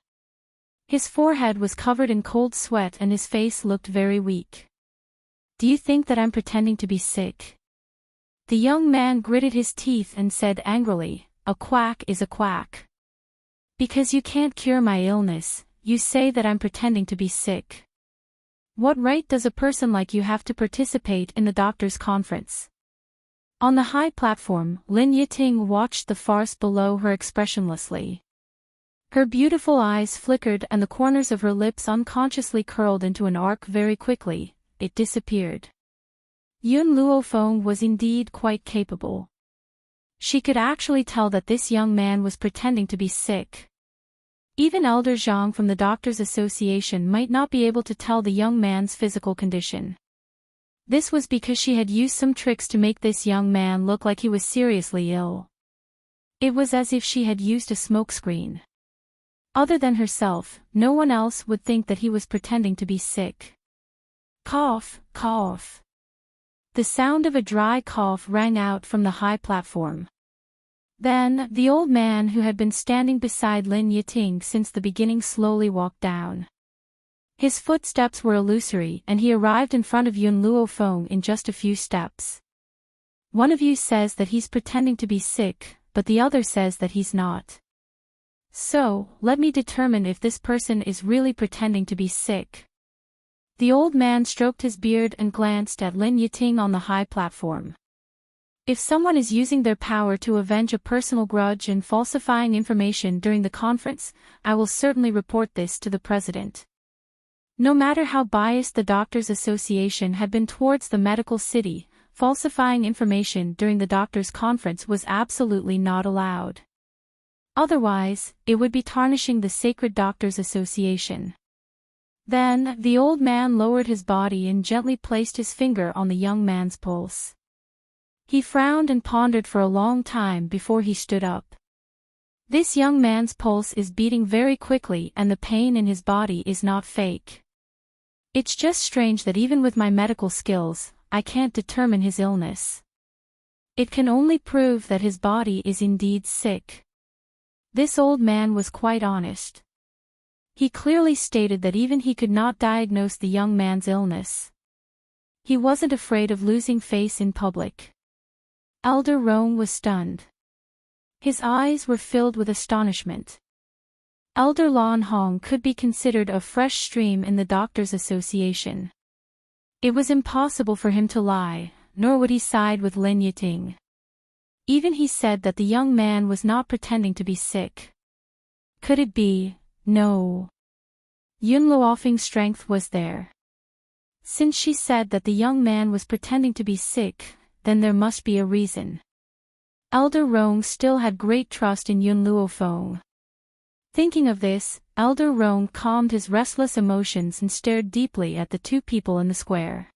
His forehead was covered in cold sweat and his face looked very weak. "Do you think that I'm pretending to be sick?" The young man gritted his teeth and said angrily, "A quack is a quack. Because you can't cure my illness, you say that I'm pretending to be sick. What right does a person like you have to participate in the doctor's conference?" On the high platform, Lin Yiting watched the farce below her expressionlessly. Her beautiful eyes flickered and the corners of her lips unconsciously curled into an arc very quickly. It disappeared. Yun Luofeng was indeed quite capable. She could actually tell that this young man was pretending to be sick. Even Elder Zhang from the Doctors' Association might not be able to tell the young man's physical condition. This was because she had used some tricks to make this young man look like he was seriously ill. It was as if she had used a smokescreen. Other than herself, no one else would think that he was pretending to be sick. Cough, cough. The sound of a dry cough rang out from the high platform. Then, the old man who had been standing beside Lin Yiting since the beginning slowly walked down. His footsteps were illusory and he arrived in front of Yun Luofeng in just a few steps. "One of you says that he's pretending to be sick, but the other says that he's not. So, let me determine if this person is really pretending to be sick." The old man stroked his beard and glanced at Lin Yiting on the high platform. "If someone is using their power to avenge a personal grudge and falsifying information during the conference, I will certainly report this to the president." No matter how biased the Doctors' Association had been towards the medical city, falsifying information during the doctors' conference was absolutely not allowed. Otherwise, it would be tarnishing the sacred Doctors' Association. Then, the old man lowered his body and gently placed his finger on the young man's pulse. He frowned and pondered for a long time before he stood up. "This young man's pulse is beating very quickly and the pain in his body is not fake. It's just strange that even with my medical skills, I can't determine his illness. It can only prove that his body is indeed sick." This old man was quite honest. He clearly stated that even he could not diagnose the young man's illness. He wasn't afraid of losing face in public. Elder Rome was stunned. His eyes were filled with astonishment. Elder Lan Hong could be considered a fresh stream in the Doctors' Association. It was impossible for him to lie, nor would he side with Lin Yiting. Even he said that the young man was not pretending to be sick. Could it be? No. Yun Luofeng's strength was there. Since she said that the young man was pretending to be sick, then there must be a reason. Elder Rong still had great trust in Yun Luofeng. Thinking of this, Elder Rong calmed his restless emotions and stared deeply at the two people in the square.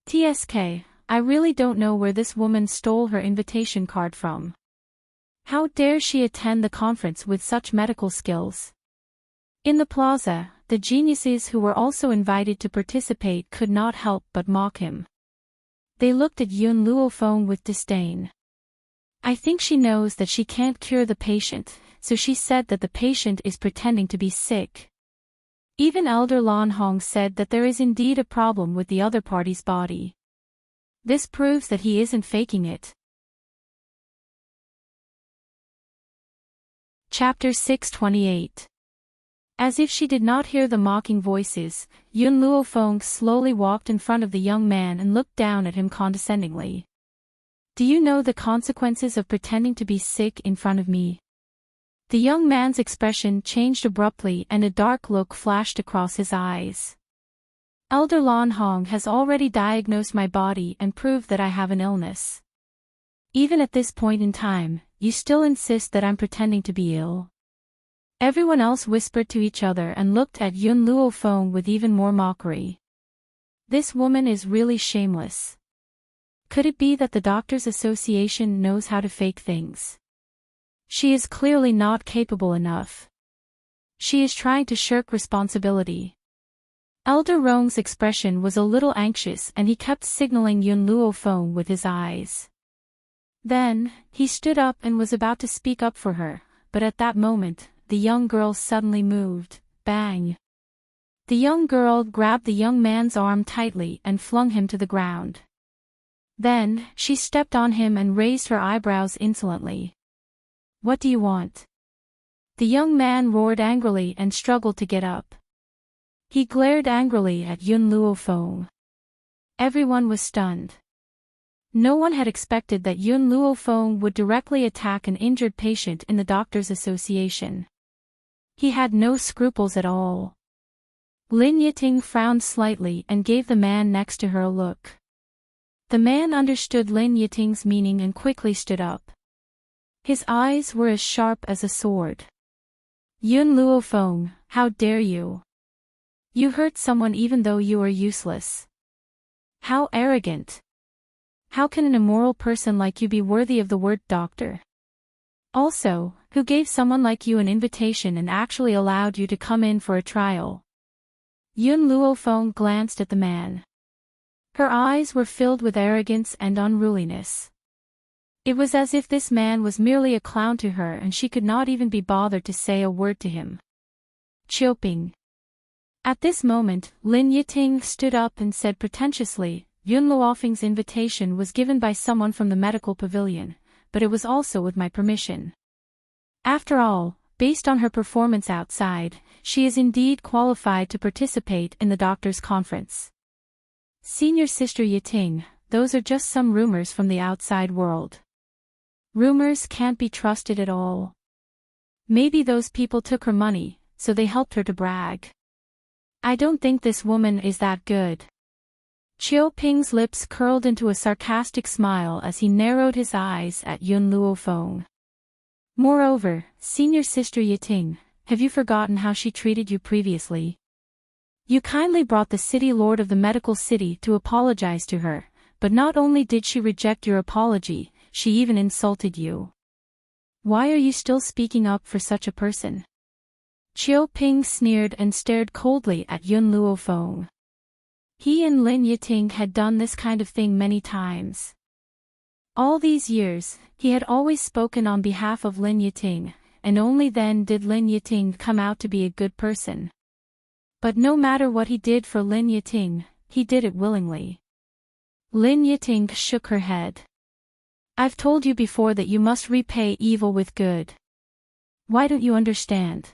"TSK, I really don't know where this woman stole her invitation card from. How dare she attend the conference with such medical skills?" In the plaza, the geniuses who were also invited to participate could not help but mock him. They looked at Yun Luofeng with disdain. "I think she knows that she can't cure the patient, so she said that the patient is pretending to be sick." Even Elder Lan Hong said that there is indeed a problem with the other party's body. This proves that he isn't faking it. Chapter 628. As if she did not hear the mocking voices, Yun Luofeng slowly walked in front of the young man and looked down at him condescendingly. Do you know the consequences of pretending to be sick in front of me? The young man's expression changed abruptly and a dark look flashed across his eyes. Elder Lan Hong has already diagnosed my body and proved that I have an illness. Even at this point in time, you still insist that I'm pretending to be ill. Everyone else whispered to each other and looked at Yun Luo Feng with even more mockery. This woman is really shameless. Could it be that the Doctors Association knows how to fake things? She is clearly not capable enough. She is trying to shirk responsibility. Elder Rong's expression was a little anxious and he kept signaling Yun Luo Feng with his eyes. Then, he stood up and was about to speak up for her, but at that moment, the young girl suddenly moved. Bang! The young girl grabbed the young man's arm tightly and flung him to the ground. Then, she stepped on him and raised her eyebrows insolently. What do you want? The young man roared angrily and struggled to get up. He glared angrily at Yun Luo Feng. Everyone was stunned. No one had expected that Yun Luo Feng would directly attack an injured patient in the Doctors Association. He had no scruples at all. Lin Yiting frowned slightly and gave the man next to her a look. The man understood Lin Yiting's meaning and quickly stood up. His eyes were as sharp as a sword. Yun Luo Feng, how dare you? You hurt someone even though you are useless. How arrogant! How can an immoral person like you be worthy of the word doctor? Also, who gave someone like you an invitation and actually allowed you to come in for a trial? Yun Luo Feng glanced at the man. Her eyes were filled with arrogance and unruliness. It was as if this man was merely a clown to her and she could not even be bothered to say a word to him. Choping. At this moment, Lin Yiting stood up and said pretentiously, Yun Luofeng's invitation was given by someone from the medical pavilion, but it was also with my permission. After all, based on her performance outside, she is indeed qualified to participate in the doctor's conference. Senior Sister Yiting, those are just some rumors from the outside world. Rumors can't be trusted at all. Maybe those people took her money, so they helped her to brag. I don't think this woman is that good. Chiu Ping's lips curled into a sarcastic smile as he narrowed his eyes at Yun Luo Feng. Moreover, Senior Sister Yiting, have you forgotten how she treated you previously? You kindly brought the city lord of the medical city to apologize to her, but not only did she reject your apology, she even insulted you. Why are you still speaking up for such a person? Chiu Ping sneered and stared coldly at Yun Luo Feng. He and Lin Yiting had done this kind of thing many times. All these years, he had always spoken on behalf of Lin Yiting, and only then did Lin Yiting come out to be a good person. But no matter what he did for Lin Yiting, he did it willingly. Lin Yiting shook her head. I've told you before that you must repay evil with good. Why don't you understand?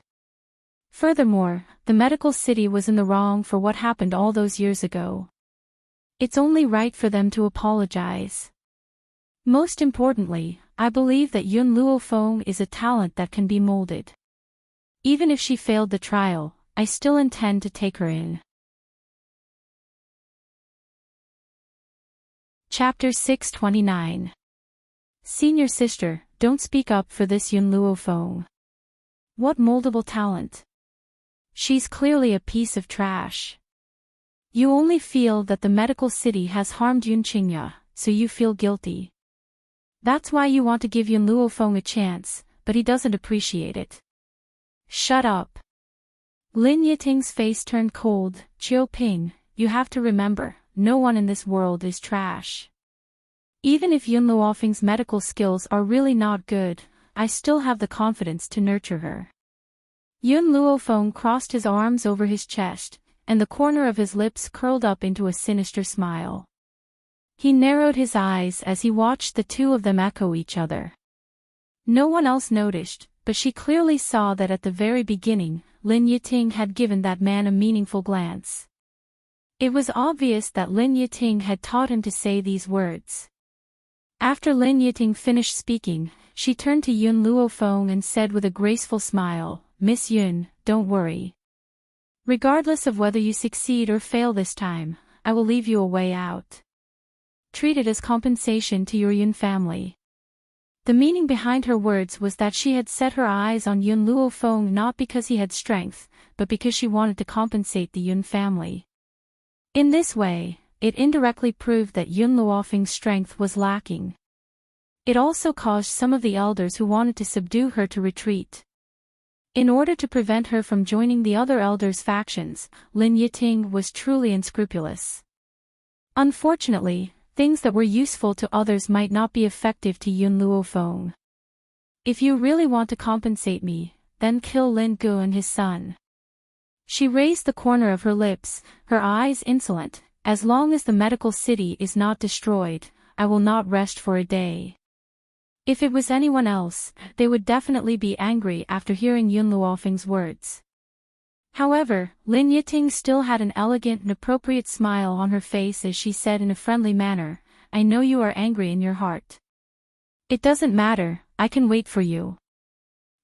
Furthermore, the medical city was in the wrong for what happened all those years ago. It's only right for them to apologize. Most importantly, I believe that Yun Luo Feng is a talent that can be molded. Even if she failed the trial, I still intend to take her in. Chapter 629. Senior Sister, don't speak up for this Yun Luo Feng. What moldable talent? She's clearly a piece of trash. You only feel that the medical city has harmed Yun Qingya, so you feel guilty. That's why you want to give Yun Luo Feng a chance, but he doesn't appreciate it. Shut up. Lin Yiting's face turned cold. Chiu Ping, you have to remember, no one in this world is trash. Even if Yun Luofeng's medical skills are really not good, I still have the confidence to nurture her. Yun Luo Feng crossed his arms over his chest, and the corner of his lips curled up into a sinister smile. He narrowed his eyes as he watched the two of them echo each other. No one else noticed, but she clearly saw that at the very beginning, Lin Yiting had given that man a meaningful glance. It was obvious that Lin Yiting had taught him to say these words. After Lin Yiting finished speaking, she turned to Yun Luofeng and said with a graceful smile, "Miss Yun, don't worry. Regardless of whether you succeed or fail this time, I will leave you a way out. Treat it as compensation to your Yun family." The meaning behind her words was that she had set her eyes on Yun Luofeng not because he had strength, but because she wanted to compensate the Yun family. In this way, it indirectly proved that Yun Luofeng's strength was lacking. It also caused some of the elders who wanted to subdue her to retreat. In order to prevent her from joining the other elders' factions, Lin Yiting was truly unscrupulous. Unfortunately, things that were useful to others might not be effective to Yun Luofeng. "If you really want to compensate me, then kill Lin Gu and his son." She raised the corner of her lips, her eyes insolent. "As long as the medical city is not destroyed, I will not rest for a day." If it was anyone else, they would definitely be angry after hearing Yun Luofeng's words. However, Lin Yiting still had an elegant and appropriate smile on her face as she said in a friendly manner, "I know you are angry in your heart. It doesn't matter, I can wait for you.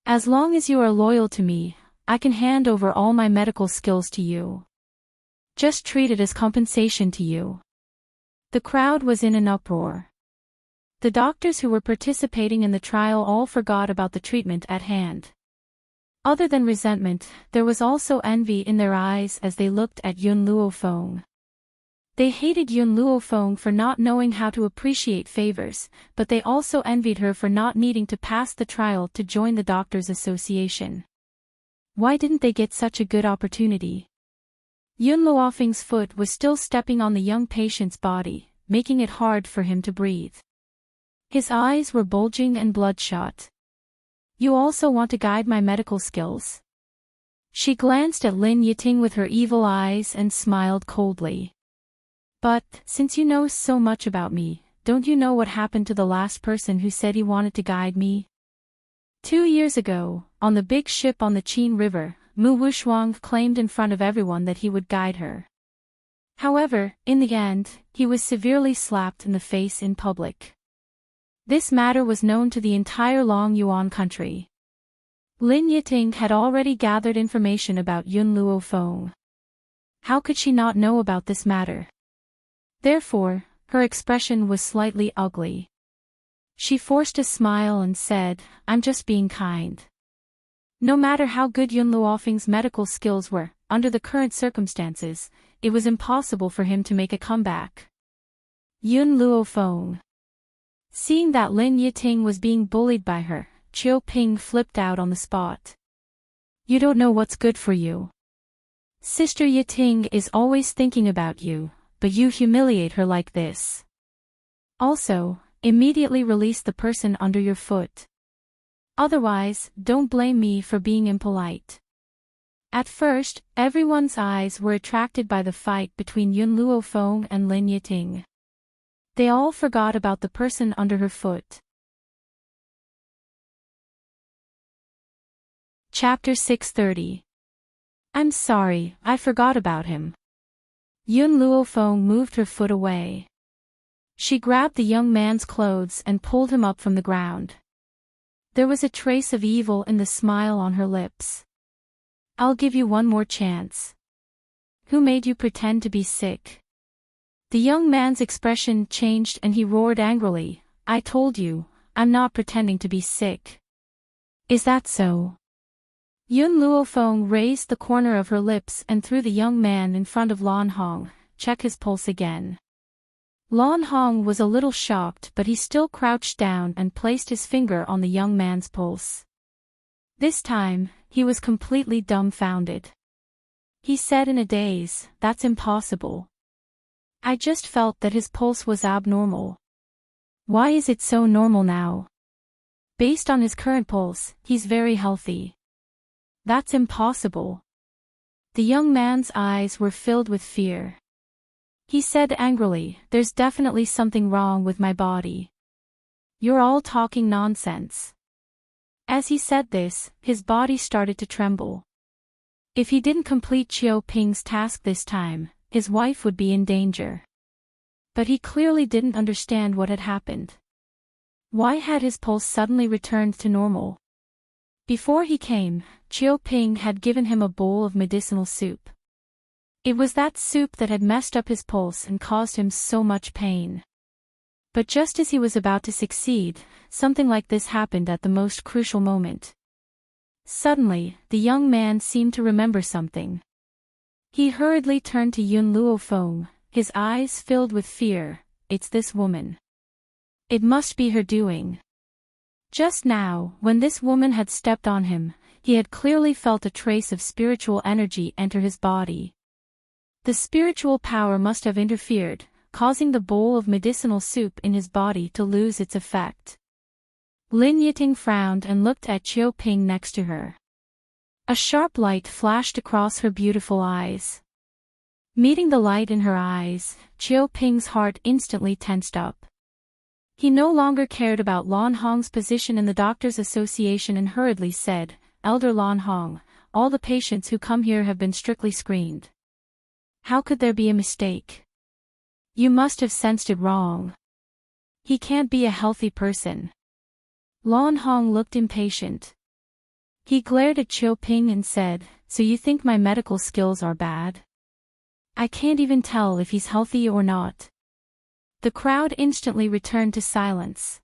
As long as you are loyal to me, I can hand over all my medical skills to you. Just treat it as compensation to you." The crowd was in an uproar. The doctors who were participating in the trial all forgot about the treatment at hand. Other than resentment, there was also envy in their eyes as they looked at Yun Luofeng. They hated Yun Luofeng for not knowing how to appreciate favors, but they also envied her for not needing to pass the trial to join the Doctors' Association. Why didn't they get such a good opportunity? Yun Luofeng's foot was still stepping on the young patient's body, making it hard for him to breathe. His eyes were bulging and bloodshot. "You also want to guide my medical skills?" She glanced at Lin Yiting with her evil eyes and smiled coldly. "But, since you know so much about me, don't you know what happened to the last person who said he wanted to guide me? 2 years ago, on the big ship on the Qin River, Mu Wushuang claimed in front of everyone that he would guide her. However, in the end, he was severely slapped in the face in public. This matter was known to the entire Long Yuan country. Lin Yiting had already gathered information about Yun Luofeng. How could she not know about this matter? Therefore, her expression was slightly ugly. She forced a smile and said, "I'm just being kind." No matter how good Yun Luofeng's medical skills were, under the current circumstances, it was impossible for him to make a comeback. Yun Luofeng. Seeing that Lin Yiting was being bullied by her, Chiu Ping flipped out on the spot. "You don't know what's good for you. Sister Yiting is always thinking about you, but you humiliate her like this. Also, immediately release the person under your foot. Otherwise, don't blame me for being impolite." At first, everyone's eyes were attracted by the fight between Yun Luofeng and Lin Yiting. They all forgot about the person under her foot. Chapter 630. "I'm sorry, I forgot about him." Yun Luofeng moved her foot away. She grabbed the young man's clothes and pulled him up from the ground. There was a trace of evil in the smile on her lips. "I'll give you one more chance. Who made you pretend to be sick?" The young man's expression changed and he roared angrily, "I told you, I'm not pretending to be sick. Is that so?" Yun Luofeng raised the corner of her lips and threw the young man in front of Lan Hong. "Check his pulse again." Lan Hong was a little shocked, but he still crouched down and placed his finger on the young man's pulse. This time, he was completely dumbfounded. He said in a daze, "That's impossible. I just felt that his pulse was abnormal. Why is it so normal now? Based on his current pulse, he's very healthy. That's impossible." The young man's eyes were filled with fear. He said angrily, "There's definitely something wrong with my body. You're all talking nonsense." As he said this, his body started to tremble. If he didn't complete Chiu Ping's task this time, his wife would be in danger. But he clearly didn't understand what had happened. Why had his pulse suddenly returned to normal? Before he came, Chiu Ping had given him a bowl of medicinal soup. It was that soup that had messed up his pulse and caused him so much pain. But just as he was about to succeed, something like this happened at the most crucial moment. Suddenly, the young man seemed to remember something. He hurriedly turned to Yun Luo Feng, his eyes filled with fear. It's this woman. It must be her doing. Just now, when this woman had stepped on him, he had clearly felt a trace of spiritual energy enter his body. The spiritual power must have interfered, causing the bowl of medicinal soup in his body to lose its effect. Lin Yiting frowned and looked at Chiu Ping next to her. A sharp light flashed across her beautiful eyes. Meeting the light in her eyes, Chiu Ping's heart instantly tensed up. He no longer cared about Lan Hong's position in the Doctors' Association and hurriedly said, "Elder Lan Hong, all the patients who come here have been strictly screened. How could there be a mistake? You must have sensed it wrong. He can't be a healthy person." Lan Hong looked impatient. He glared at Chiu Ping and said, "So you think my medical skills are bad? I can't even tell if he's healthy or not." The crowd instantly returned to silence.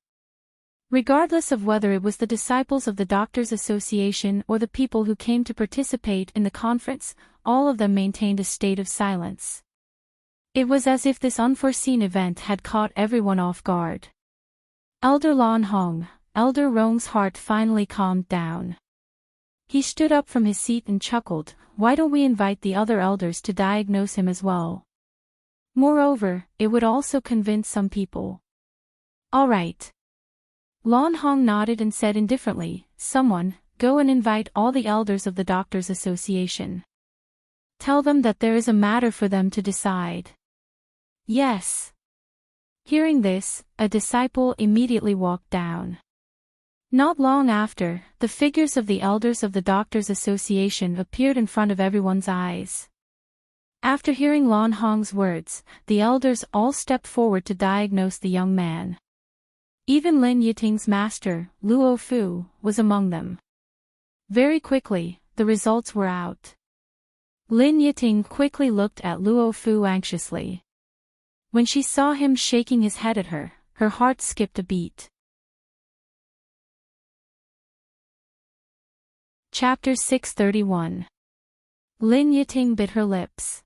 Regardless of whether it was the disciples of the Doctors' Association or the people who came to participate in the conference, all of them maintained a state of silence. It was as if this unforeseen event had caught everyone off guard. Elder Lan Hong, Elder Rong's heart finally calmed down. He stood up from his seat and chuckled, "Why don't we invite the other elders to diagnose him as well? Moreover, it would also convince some people." "All right." Lan Hong nodded and said indifferently, "Someone, go and invite all the elders of the Doctors' Association. Tell them that there is a matter for them to decide." "Yes." Hearing this, a disciple immediately walked down. Not long after, the figures of the elders of the Doctors' Association appeared in front of everyone's eyes. After hearing Lan Hong's words, the elders all stepped forward to diagnose the young man. Even Lin Yiting's master, Luo Fu, was among them. Very quickly, the results were out. Lin Yiting quickly looked at Luo Fu anxiously. When she saw him shaking his head at her, her heart skipped a beat. Chapter 631. Lin Yiting bit her lips.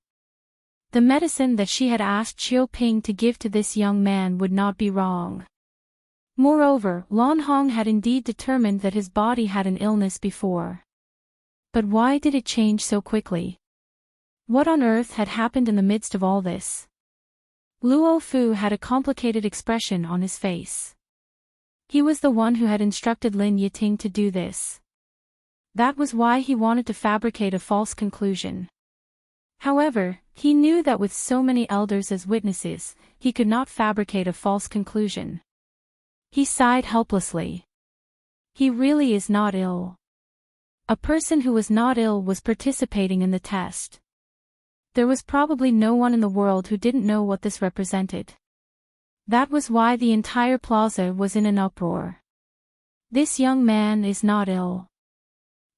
The medicine that she had asked Chiu Ping to give to this young man would not be wrong. Moreover, Lan Hong had indeed determined that his body had an illness before. But why did it change so quickly? What on earth had happened in the midst of all this? Luo Fu had a complicated expression on his face. He was the one who had instructed Lin Yiting to do this. That was why he wanted to fabricate a false conclusion. However, he knew that with so many elders as witnesses, he could not fabricate a false conclusion. He sighed helplessly. He really is not ill. A person who was not ill was participating in the test. There was probably no one in the world who didn't know what this represented. That was why the entire plaza was in an uproar. This young man is not ill.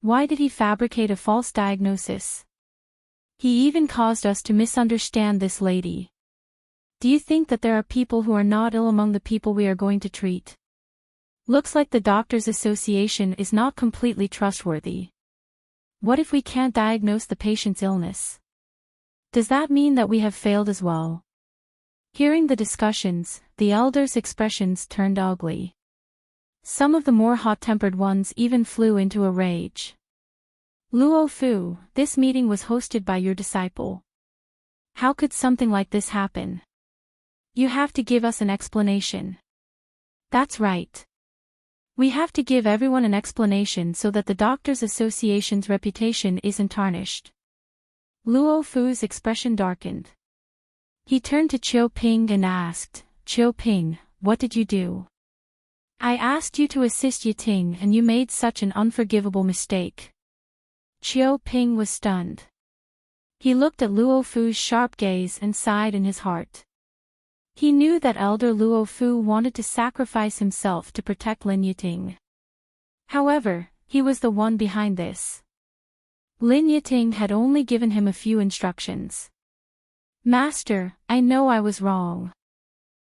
Why did he fabricate a false diagnosis? He even caused us to misunderstand this lady. Do you think that there are people who are not ill among the people we are going to treat? Looks like the Doctors' Association is not completely trustworthy. What if we can't diagnose the patient's illness? Does that mean that we have failed as well? Hearing the discussions, the elders' expressions turned ugly. Some of the more hot-tempered ones even flew into a rage. Luo Fu, this meeting was hosted by your disciple. How could something like this happen? You have to give us an explanation. That's right. We have to give everyone an explanation so that the Doctors' Association's reputation isn't tarnished. Luo Fu's expression darkened. He turned to Chiu Ping and asked, "Chiu Ping, what did you do? I asked you to assist Yiting and you made such an unforgivable mistake." Chiu Ping was stunned. He looked at Luo Fu's sharp gaze and sighed in his heart. He knew that Elder Luo Fu wanted to sacrifice himself to protect Lin Yiting. However, he was the one behind this. Lin Yiting had only given him a few instructions. "Master, I know I was wrong."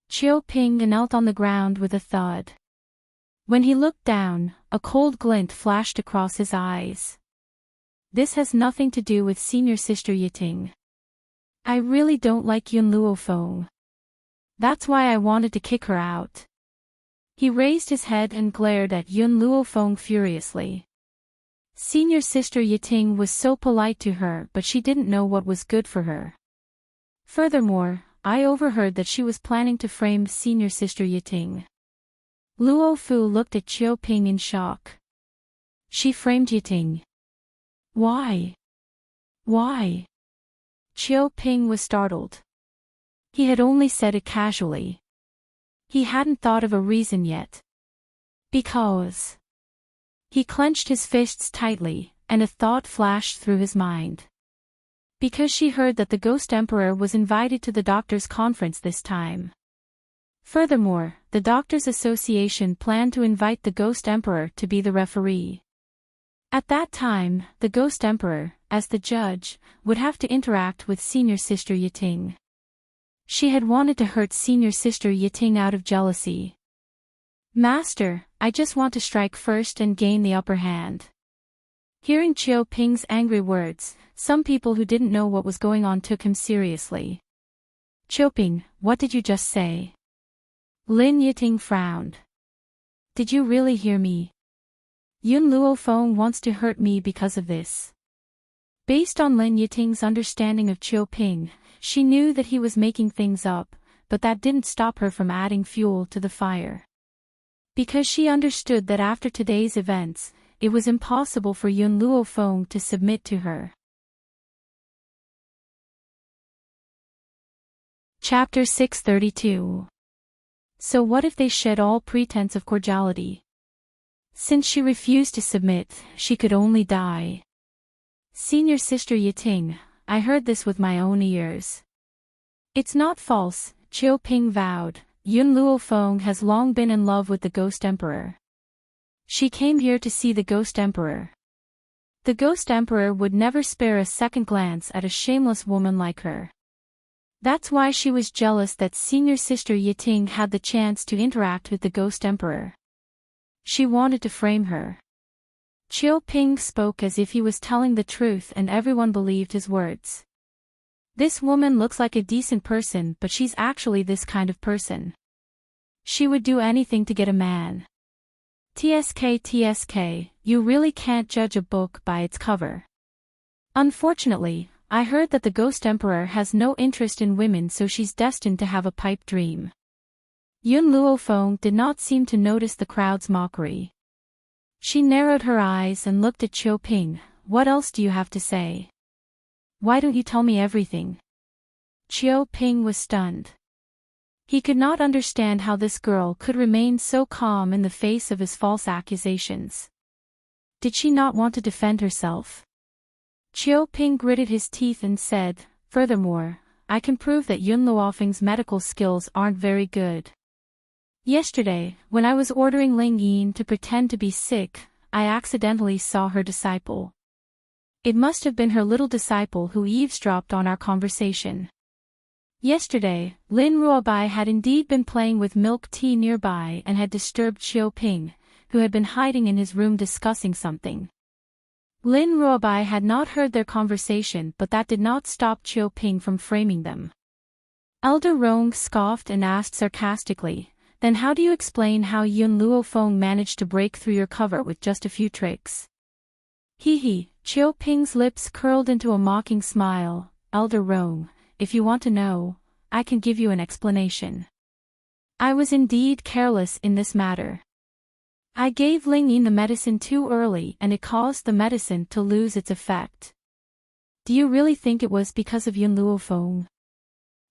Chiu Ping knelt on the ground with a thud. When he looked down, a cold glint flashed across his eyes. "This has nothing to do with senior sister Yiting. I really don't like Yun Luo Feng. That's why I wanted to kick her out." He raised his head and glared at Yun Luo Feng furiously. Senior sister Yiting was so polite to her, but she didn't know what was good for her. Furthermore, I overheard that she was planning to frame senior sister Yiting. Luo Fu looked at Chiu Ping in shock. "She framed Yiting. Why? Why?" Chiu Ping was startled. He had only said it casually. He hadn't thought of a reason yet. Because. He clenched his fists tightly, and a thought flashed through his mind. Because she heard that the Ghost Emperor was invited to the Doctors' Conference this time. Furthermore, the Doctors' Association planned to invite the Ghost Emperor to be the referee. At that time, the Ghost Emperor, as the judge, would have to interact with senior sister Yiting. She had wanted to hurt senior sister Yiting out of jealousy. "Master, I just want to strike first and gain the upper hand." Hearing Chiu Ping's angry words, some people who didn't know what was going on took him seriously. "Chiu Ping, what did you just say?" Lin Yiting frowned. "Did you really hear me? Yun Luo Feng wants to hurt me because of this." Based on Lin Yiting's understanding of Chiu Ping, she knew that he was making things up, but that didn't stop her from adding fuel to the fire. Because she understood that after today's events, it was impossible for Yun Luo Feng to submit to her. Chapter 632. So what if they shed all pretense of cordiality? Since she refused to submit, she could only die. "Senior sister Yiting, I heard this with my own ears." "It's not false," Chiu Ping vowed. "Yun Luo Feng has long been in love with the Ghost Emperor. She came here to see the Ghost Emperor. The Ghost Emperor would never spare a second glance at a shameless woman like her. That's why she was jealous that senior sister Yiting had the chance to interact with the Ghost Emperor. She wanted to frame her." Chiu Ping spoke as if he was telling the truth, and everyone believed his words. "This woman looks like a decent person, but she's actually this kind of person. She would do anything to get a man. TSK, you really can't judge a book by its cover. Unfortunately, I heard that the Ghost Emperor has no interest in women, so she's destined to have a pipe dream." Yun Luo Feng did not seem to notice the crowd's mockery. She narrowed her eyes and looked at Chiu Ping. "What else do you have to say? Why don't you tell me everything?" Chiu Ping was stunned. He could not understand how this girl could remain so calm in the face of his false accusations. Did she not want to defend herself? Chiu Ping gritted his teeth and said, "Furthermore, I can prove that Yun Luofeng's medical skills aren't very good. Yesterday, when I was ordering Ling Yin to pretend to be sick, I accidentally saw her disciple. It must have been her little disciple who eavesdropped on our conversation. Yesterday, Lin Ruobai had indeed been playing with milk tea nearby and had disturbed Chiu Ping, who had been hiding in his room discussing something. Lin Ruobai had not heard their conversation, but that did not stop Chiu Ping from framing them." Elder Rong scoffed and asked sarcastically, "Then how do you explain how Yun Luo Feng managed to break through your cover with just a few tricks?" Hee. Chiu Ping's lips curled into a mocking smile. "Elder Rong, if you want to know, I can give you an explanation. I was indeed careless in this matter. I gave Ling Yin the medicine too early and it caused the medicine to lose its effect." "Do you really think it was because of Yun Luo Feng?"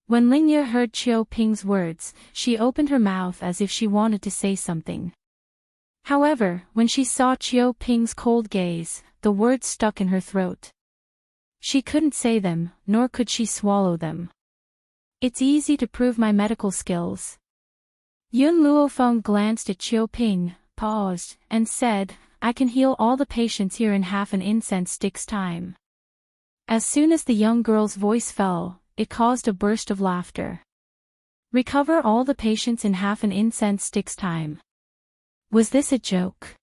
When Ling Yi heard Chiu Ping's words, she opened her mouth as if she wanted to say something. However, when she saw Chiu Ping's cold gaze, the words stuck in her throat. She couldn't say them, nor could she swallow them. It's easy to prove my medical skills. Yun Luofeng glanced at Chiu Ping, paused, and said, I can heal all the patients here in half an incense stick's time. As soon as the young girl's voice fell, it caused a burst of laughter. Recover all the patients in half an incense stick's time. Was this a joke?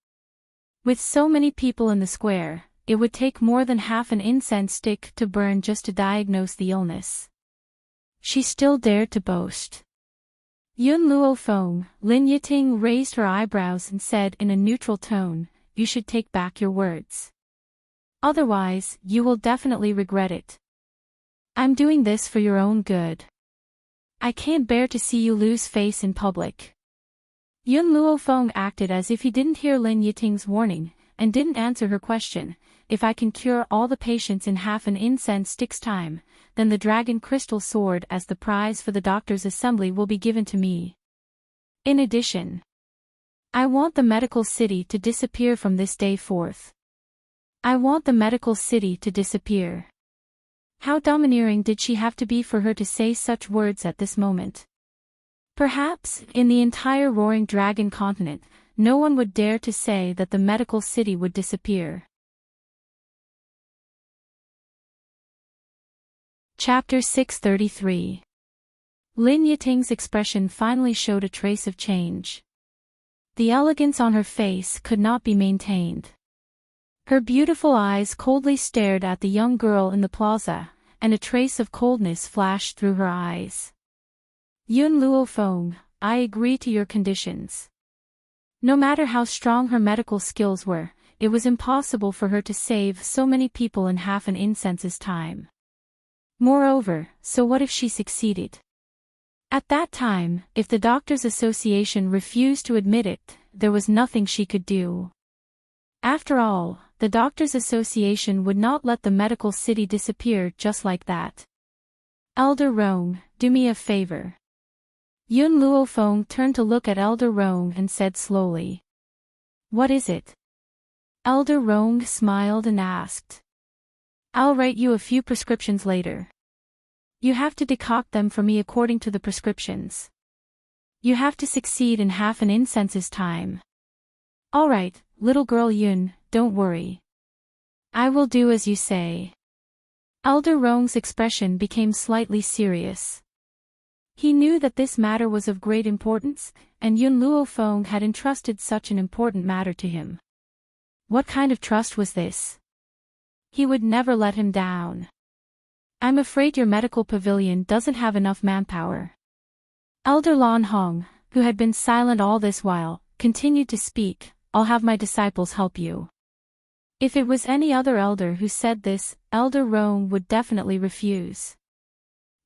With so many people in the square, it would take more than half an incense stick to burn just to diagnose the illness. She still dared to boast. Yun Luofeng, Lin Yiting raised her eyebrows and said in a neutral tone, you should take back your words. Otherwise, you will definitely regret it. I'm doing this for your own good. I can't bear to see you lose face in public. Yun Luofeng acted as if he didn't hear Lin Yiting's warning, and didn't answer her question. If I can cure all the patients in half an incense stick's time, then the dragon crystal sword as the prize for the doctor's assembly will be given to me. In addition, I want the medical city to disappear from this day forth. I want the medical city to disappear. How domineering did she have to be for her to say such words at this moment? Perhaps, in the entire Roaring Dragon continent, no one would dare to say that the medical city would disappear. Chapter 633. Lin Yiting's expression finally showed a trace of change. The elegance on her face could not be maintained. Her beautiful eyes coldly stared at the young girl in the plaza, and a trace of coldness flashed through her eyes. Yun Luofeng, I agree to your conditions. No matter how strong her medical skills were, it was impossible for her to save so many people in half an incense's time. Moreover, so what if she succeeded? At that time, if the Doctors' Association refused to admit it, there was nothing she could do. After all, the Doctors' Association would not let the medical city disappear just like that. Elder Rong, do me a favor. Yun Luofeng turned to look at Elder Rong and said slowly. What is it? Elder Rong smiled and asked. I'll write you a few prescriptions later. You have to decoct them for me according to the prescriptions. You have to succeed in half an incense's time. All right, little girl Yun, don't worry. I will do as you say. Elder Rong's expression became slightly serious. He knew that this matter was of great importance, and Yun Luofeng had entrusted such an important matter to him. What kind of trust was this? He would never let him down. I'm afraid your medical pavilion doesn't have enough manpower. Elder Lan Hong, who had been silent all this while, continued to speak. I'll have my disciples help you. If it was any other elder who said this, Elder Rong would definitely refuse.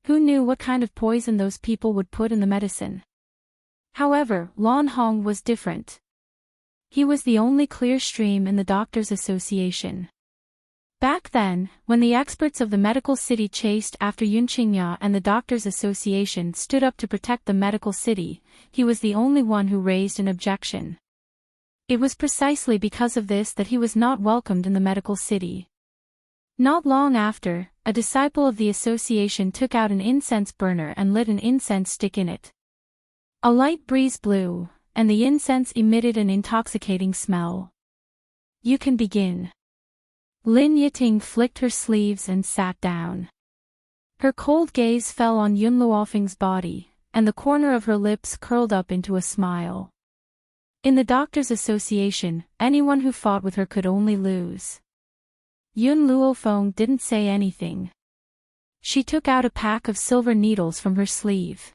Who knew what kind of poison those people would put in the medicine? However, Lan Hong was different. He was the only clear stream in the Doctors' Association. Back then, when the experts of the medical city chased after Yun Qingya and the Doctors' Association stood up to protect the medical city, he was the only one who raised an objection. It was precisely because of this that he was not welcomed in the medical city. Not long after, a disciple of the association took out an incense burner and lit an incense stick in it. A light breeze blew, and the incense emitted an intoxicating smell. You can begin. Lin Yiting flicked her sleeves and sat down. Her cold gaze fell on Yun Luofeng's body, and the corner of her lips curled up into a smile. In the Doctors' Association, anyone who fought with her could only lose. Yun Luofeng didn't say anything. She took out a pack of silver needles from her sleeve.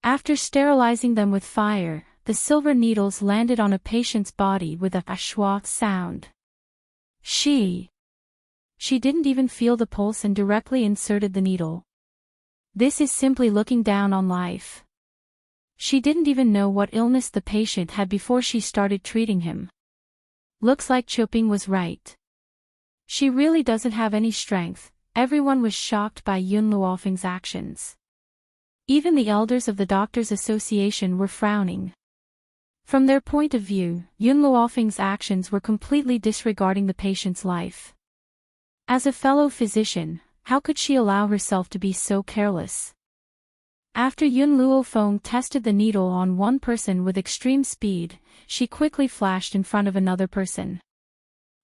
After sterilizing them with fire, the silver needles landed on a patient's body with a schwa sound. She didn't even feel the pulse and directly inserted the needle. This is simply looking down on life. She didn't even know what illness the patient had before she started treating him. Looks like Choping was right. She really doesn't have any strength. Everyone was shocked by Yun Luofeng's actions. Even the elders of the Doctors' Association were frowning. From their point of view, Yun Luofeng's actions were completely disregarding the patient's life. As a fellow physician, how could she allow herself to be so careless? After Yun Luofeng tested the needle on one person with extreme speed, she quickly flashed in front of another person.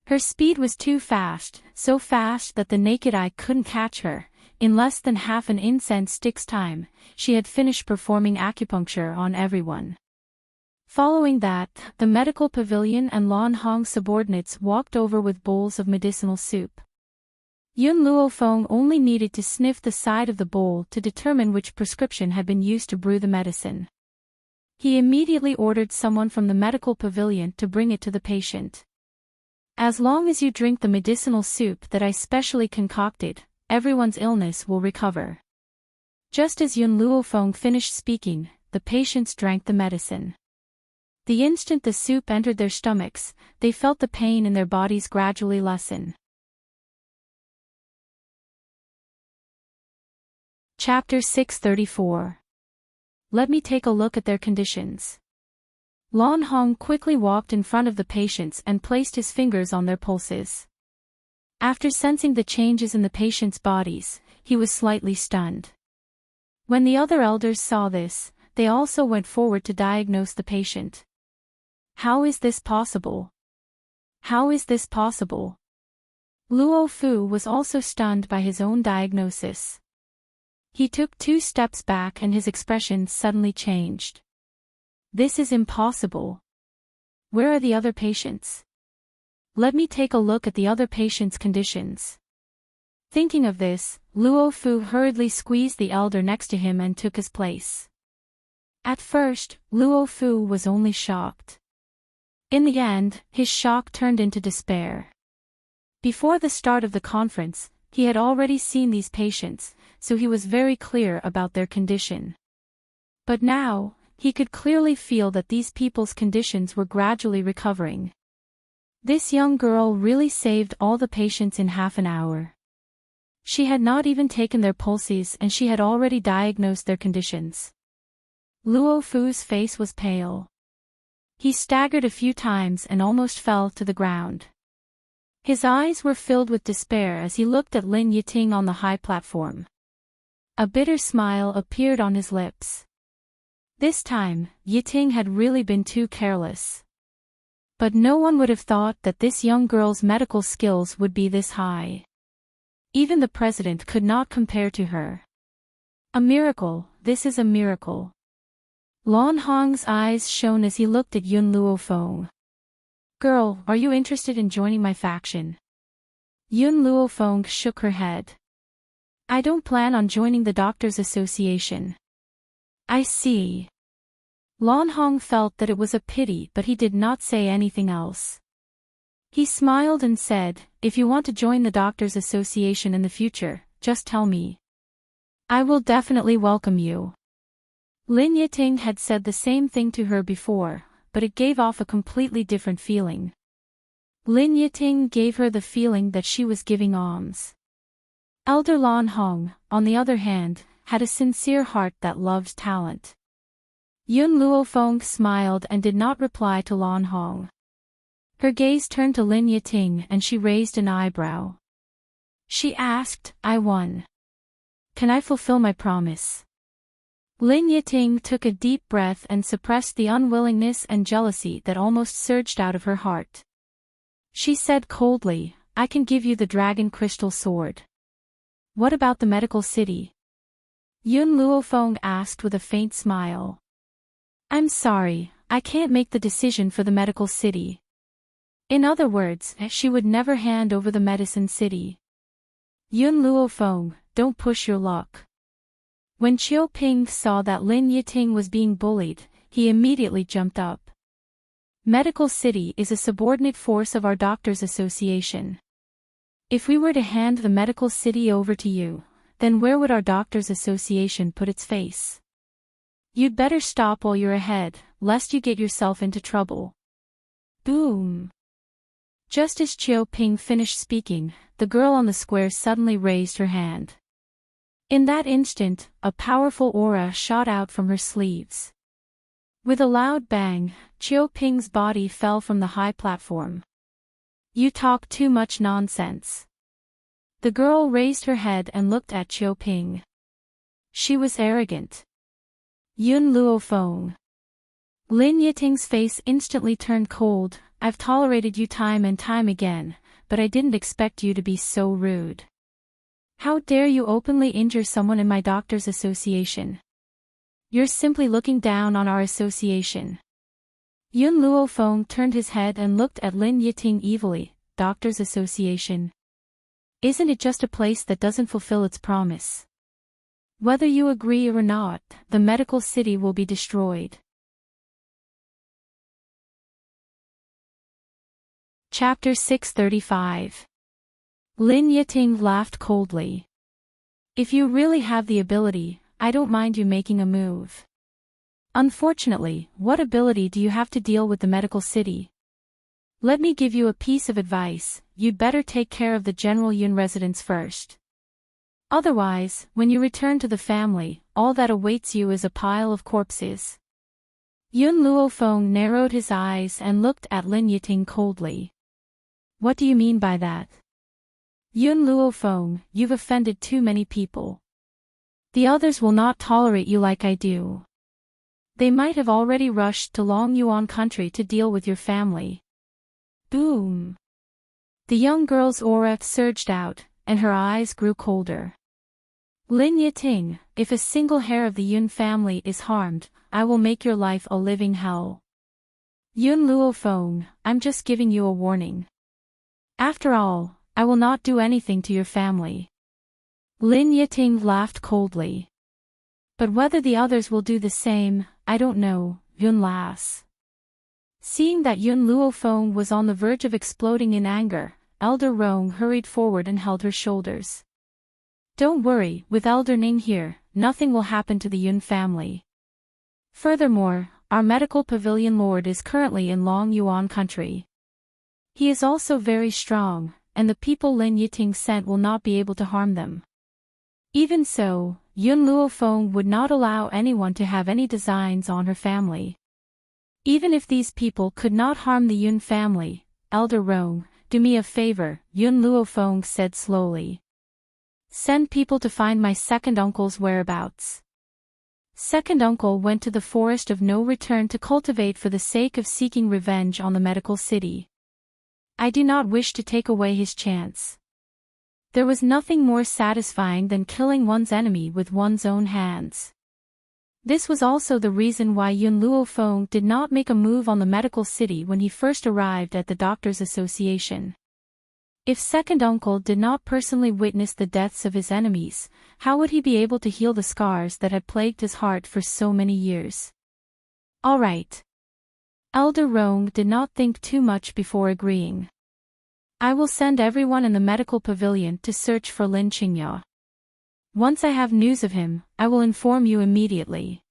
Her speed was too fast, so fast that the naked eye couldn't catch her. In less than half an incense stick's time, she had finished performing acupuncture on everyone. Following that, the medical pavilion and Lan Hong's subordinates walked over with bowls of medicinal soup. Yun Luofeng only needed to sniff the side of the bowl to determine which prescription had been used to brew the medicine. He immediately ordered someone from the medical pavilion to bring it to the patient. As long as you drink the medicinal soup that I specially concocted, everyone's illness will recover. Just as Yun Luofeng finished speaking, the patients drank the medicine. The instant the soup entered their stomachs, they felt the pain in their bodies gradually lessen. Chapter 634. Let me take a look at their conditions. Lan Hong quickly walked in front of the patients and placed his fingers on their pulses. After sensing the changes in the patients' bodies, he was slightly stunned. When the other elders saw this, they also went forward to diagnose the patient. How is this possible? How is this possible? Luo Fu was also stunned by his own diagnosis. He took 2 steps back and his expression suddenly changed. This is impossible. Where are the other patients? Let me take a look at the other patients' conditions. Thinking of this, Luo Fu hurriedly squeezed the elder next to him and took his place. At first, Luo Fu was only shocked. In the end, his shock turned into despair. Before the start of the conference, he had already seen these patients, so he was very clear about their condition. But now, he could clearly feel that these people's conditions were gradually recovering. This young girl really saved all the patients in half an hour. She had not even taken their pulses and she had already diagnosed their conditions. Luo Fu's face was pale. He staggered a few times and almost fell to the ground. His eyes were filled with despair as he looked at Lin Yiting on the high platform. A bitter smile appeared on his lips. This time, Yiting had really been too careless. But no one would have thought that this young girl's medical skills would be this high. Even the president could not compare to her. A miracle, this is a miracle. Lan Hong's eyes shone as he looked at Yun Luofeng. Girl, are you interested in joining my faction? Yun Luofeng shook her head. I don't plan on joining the Doctors' Association. I see. Lan Hong felt that it was a pity but he did not say anything else. He smiled and said, if you want to join the Doctors' Association in the future, just tell me. I will definitely welcome you. Lin Yiting had said the same thing to her before, but it gave off a completely different feeling. Lin Yiting gave her the feeling that she was giving alms. Elder Lan Hong, on the other hand, had a sincere heart that loved talent. Yun Luofeng smiled and did not reply to Lan Hong. Her gaze turned to Lin Yiting and she raised an eyebrow. She asked, I won. Can I fulfill my promise? Lin Yiting took a deep breath and suppressed the unwillingness and jealousy that almost surged out of her heart. She said coldly, I can give you the dragon crystal sword. What about the medical city? Yun Luofeng asked with a faint smile. I'm sorry, I can't make the decision for the medical city. In other words, she would never hand over the medicine city. Yun Luofeng, don't push your luck. When Chiu Ping saw that Lin Yiting was being bullied, he immediately jumped up. Medical City is a subordinate force of our Doctors' Association. If we were to hand the Medical City over to you, then where would our Doctors' Association put its face? You'd better stop while you're ahead, lest you get yourself into trouble. Boom! Just as Chiu Ping finished speaking, the girl on the square suddenly raised her hand. In that instant, a powerful aura shot out from her sleeves. With a loud bang, Chiu Ping's body fell from the high platform. You talk too much nonsense. The girl raised her head and looked at Chiu Ping. She was arrogant. Yun Luo Feng. Lin Yiting's face instantly turned cold. I've tolerated you time and time again, but I didn't expect you to be so rude. How dare you openly injure someone in my doctor's association? You're simply looking down on our association. Yun Luo Feng turned his head and looked at Lin Yiting evilly. Doctor's association. Isn't it just a place that doesn't fulfill its promise? Whether you agree or not, the medical city will be destroyed. Chapter 635. Lin Yiting laughed coldly. If you really have the ability, I don't mind you making a move. Unfortunately, what ability do you have to deal with the medical city? Let me give you a piece of advice, you'd better take care of the General Yun residence first. Otherwise, when you return to the family, all that awaits you is a pile of corpses. Yun Luo Feng narrowed his eyes and looked at Lin Yiting coldly. What do you mean by that? Yun Luo Feng, you've offended too many people. The others will not tolerate you like I do. They might have already rushed to Long Yuan country to deal with your family. Boom! The young girl's aura surged out, and her eyes grew colder. Lin Yiting, if a single hair of the Yun family is harmed, I will make your life a living hell. Yun Luo Feng, I'm just giving you a warning. After all, I will not do anything to your family. Lin Yiting laughed coldly. But whether the others will do the same, I don't know, Yun laughs. Seeing that Yun Luo Feng was on the verge of exploding in anger, Elder Rong hurried forward and held her shoulders. Don't worry, with Elder Ning here, nothing will happen to the Yun family. Furthermore, our medical pavilion lord is currently in Long Yuan country. He is also very strong, and the people Lin Yiting sent will not be able to harm them. Even so, Yun Luo Feng would not allow anyone to have any designs on her family. Even if these people could not harm the Yun family, Elder Rong, do me a favor, Yun Luo Feng said slowly. Send people to find my second uncle's whereabouts. Second uncle went to the forest of no return to cultivate for the sake of seeking revenge on the medical city. I do not wish to take away his chance. There was nothing more satisfying than killing one's enemy with one's own hands. This was also the reason why Yun Luo Feng did not make a move on the medical city when he first arrived at the Doctors' Association. If second uncle did not personally witness the deaths of his enemies, how would he be able to heal the scars that had plagued his heart for so many years? All right. Elder Rong did not think too much before agreeing. I will send everyone in the medical pavilion to search for Lin Qingya. Once I have news of him, I will inform you immediately.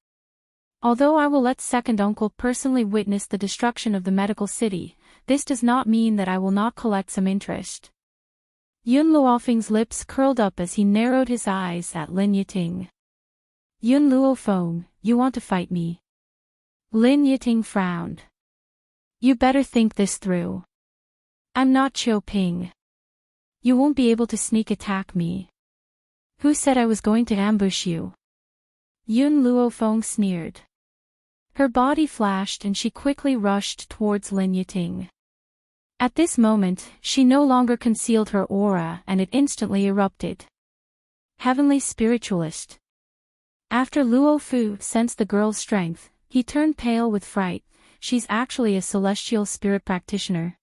Although I will let second uncle personally witness the destruction of the medical city, this does not mean that I will not collect some interest. Yun Luofeng's lips curled up as he narrowed his eyes at Lin Yiting. Yun Luofeng, you want to fight me? Lin Yiting frowned. You better think this through. I'm not Qiu Ping. You won't be able to sneak attack me. Who said I was going to ambush you? Yun Luofeng sneered. Her body flashed and she quickly rushed towards Lin Yiting. At this moment, she no longer concealed her aura and it instantly erupted. Heavenly Spiritualist. After Luo Fu sensed the girl's strength, he turned pale with fright. She's actually a celestial spirit practitioner.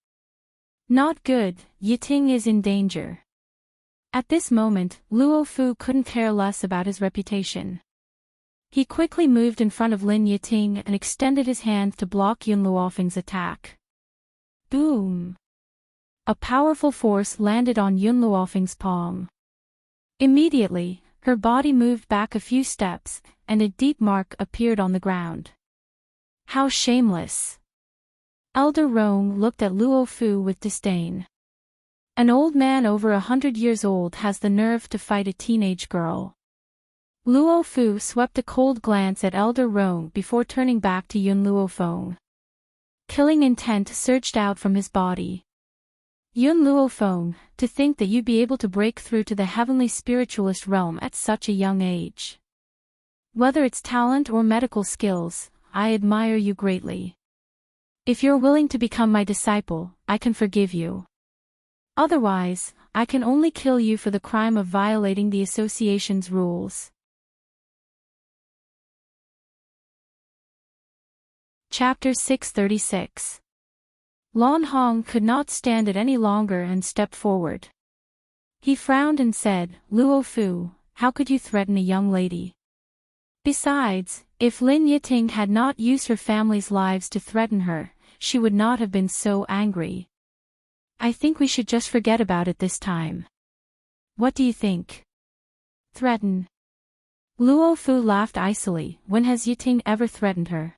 Not good, Yiting is in danger. At this moment, Luo Fu couldn't care less about his reputation. He quickly moved in front of Lin Yiting and extended his hand to block Yun Luofeng's attack. Boom! A powerful force landed on Yun Luofeng's palm. Immediately, her body moved back a few steps, and a deep mark appeared on the ground. How shameless! Elder Rong looked at Luo Fu with disdain. An old man over 100 years old has the nerve to fight a teenage girl. Luo Fu swept a cold glance at Elder Rong before turning back to Yun Luofeng. Killing intent surged out from his body. Yun Luofeng, to think that you'd be able to break through to the heavenly spiritualist realm at such a young age. Whether it's talent or medical skills, I admire you greatly. If you're willing to become my disciple, I can forgive you. Otherwise, I can only kill you for the crime of violating the association's rules. Chapter 636. Lan Hong could not stand it any longer and stepped forward. He frowned and said, Luo Fu, how could you threaten a young lady? Besides, if Lin Yiting had not used her family's lives to threaten her, she would not have been so angry. I think we should just forget about it this time. What do you think? Threaten? Luo Fu laughed icily. When has Yiting ever threatened her?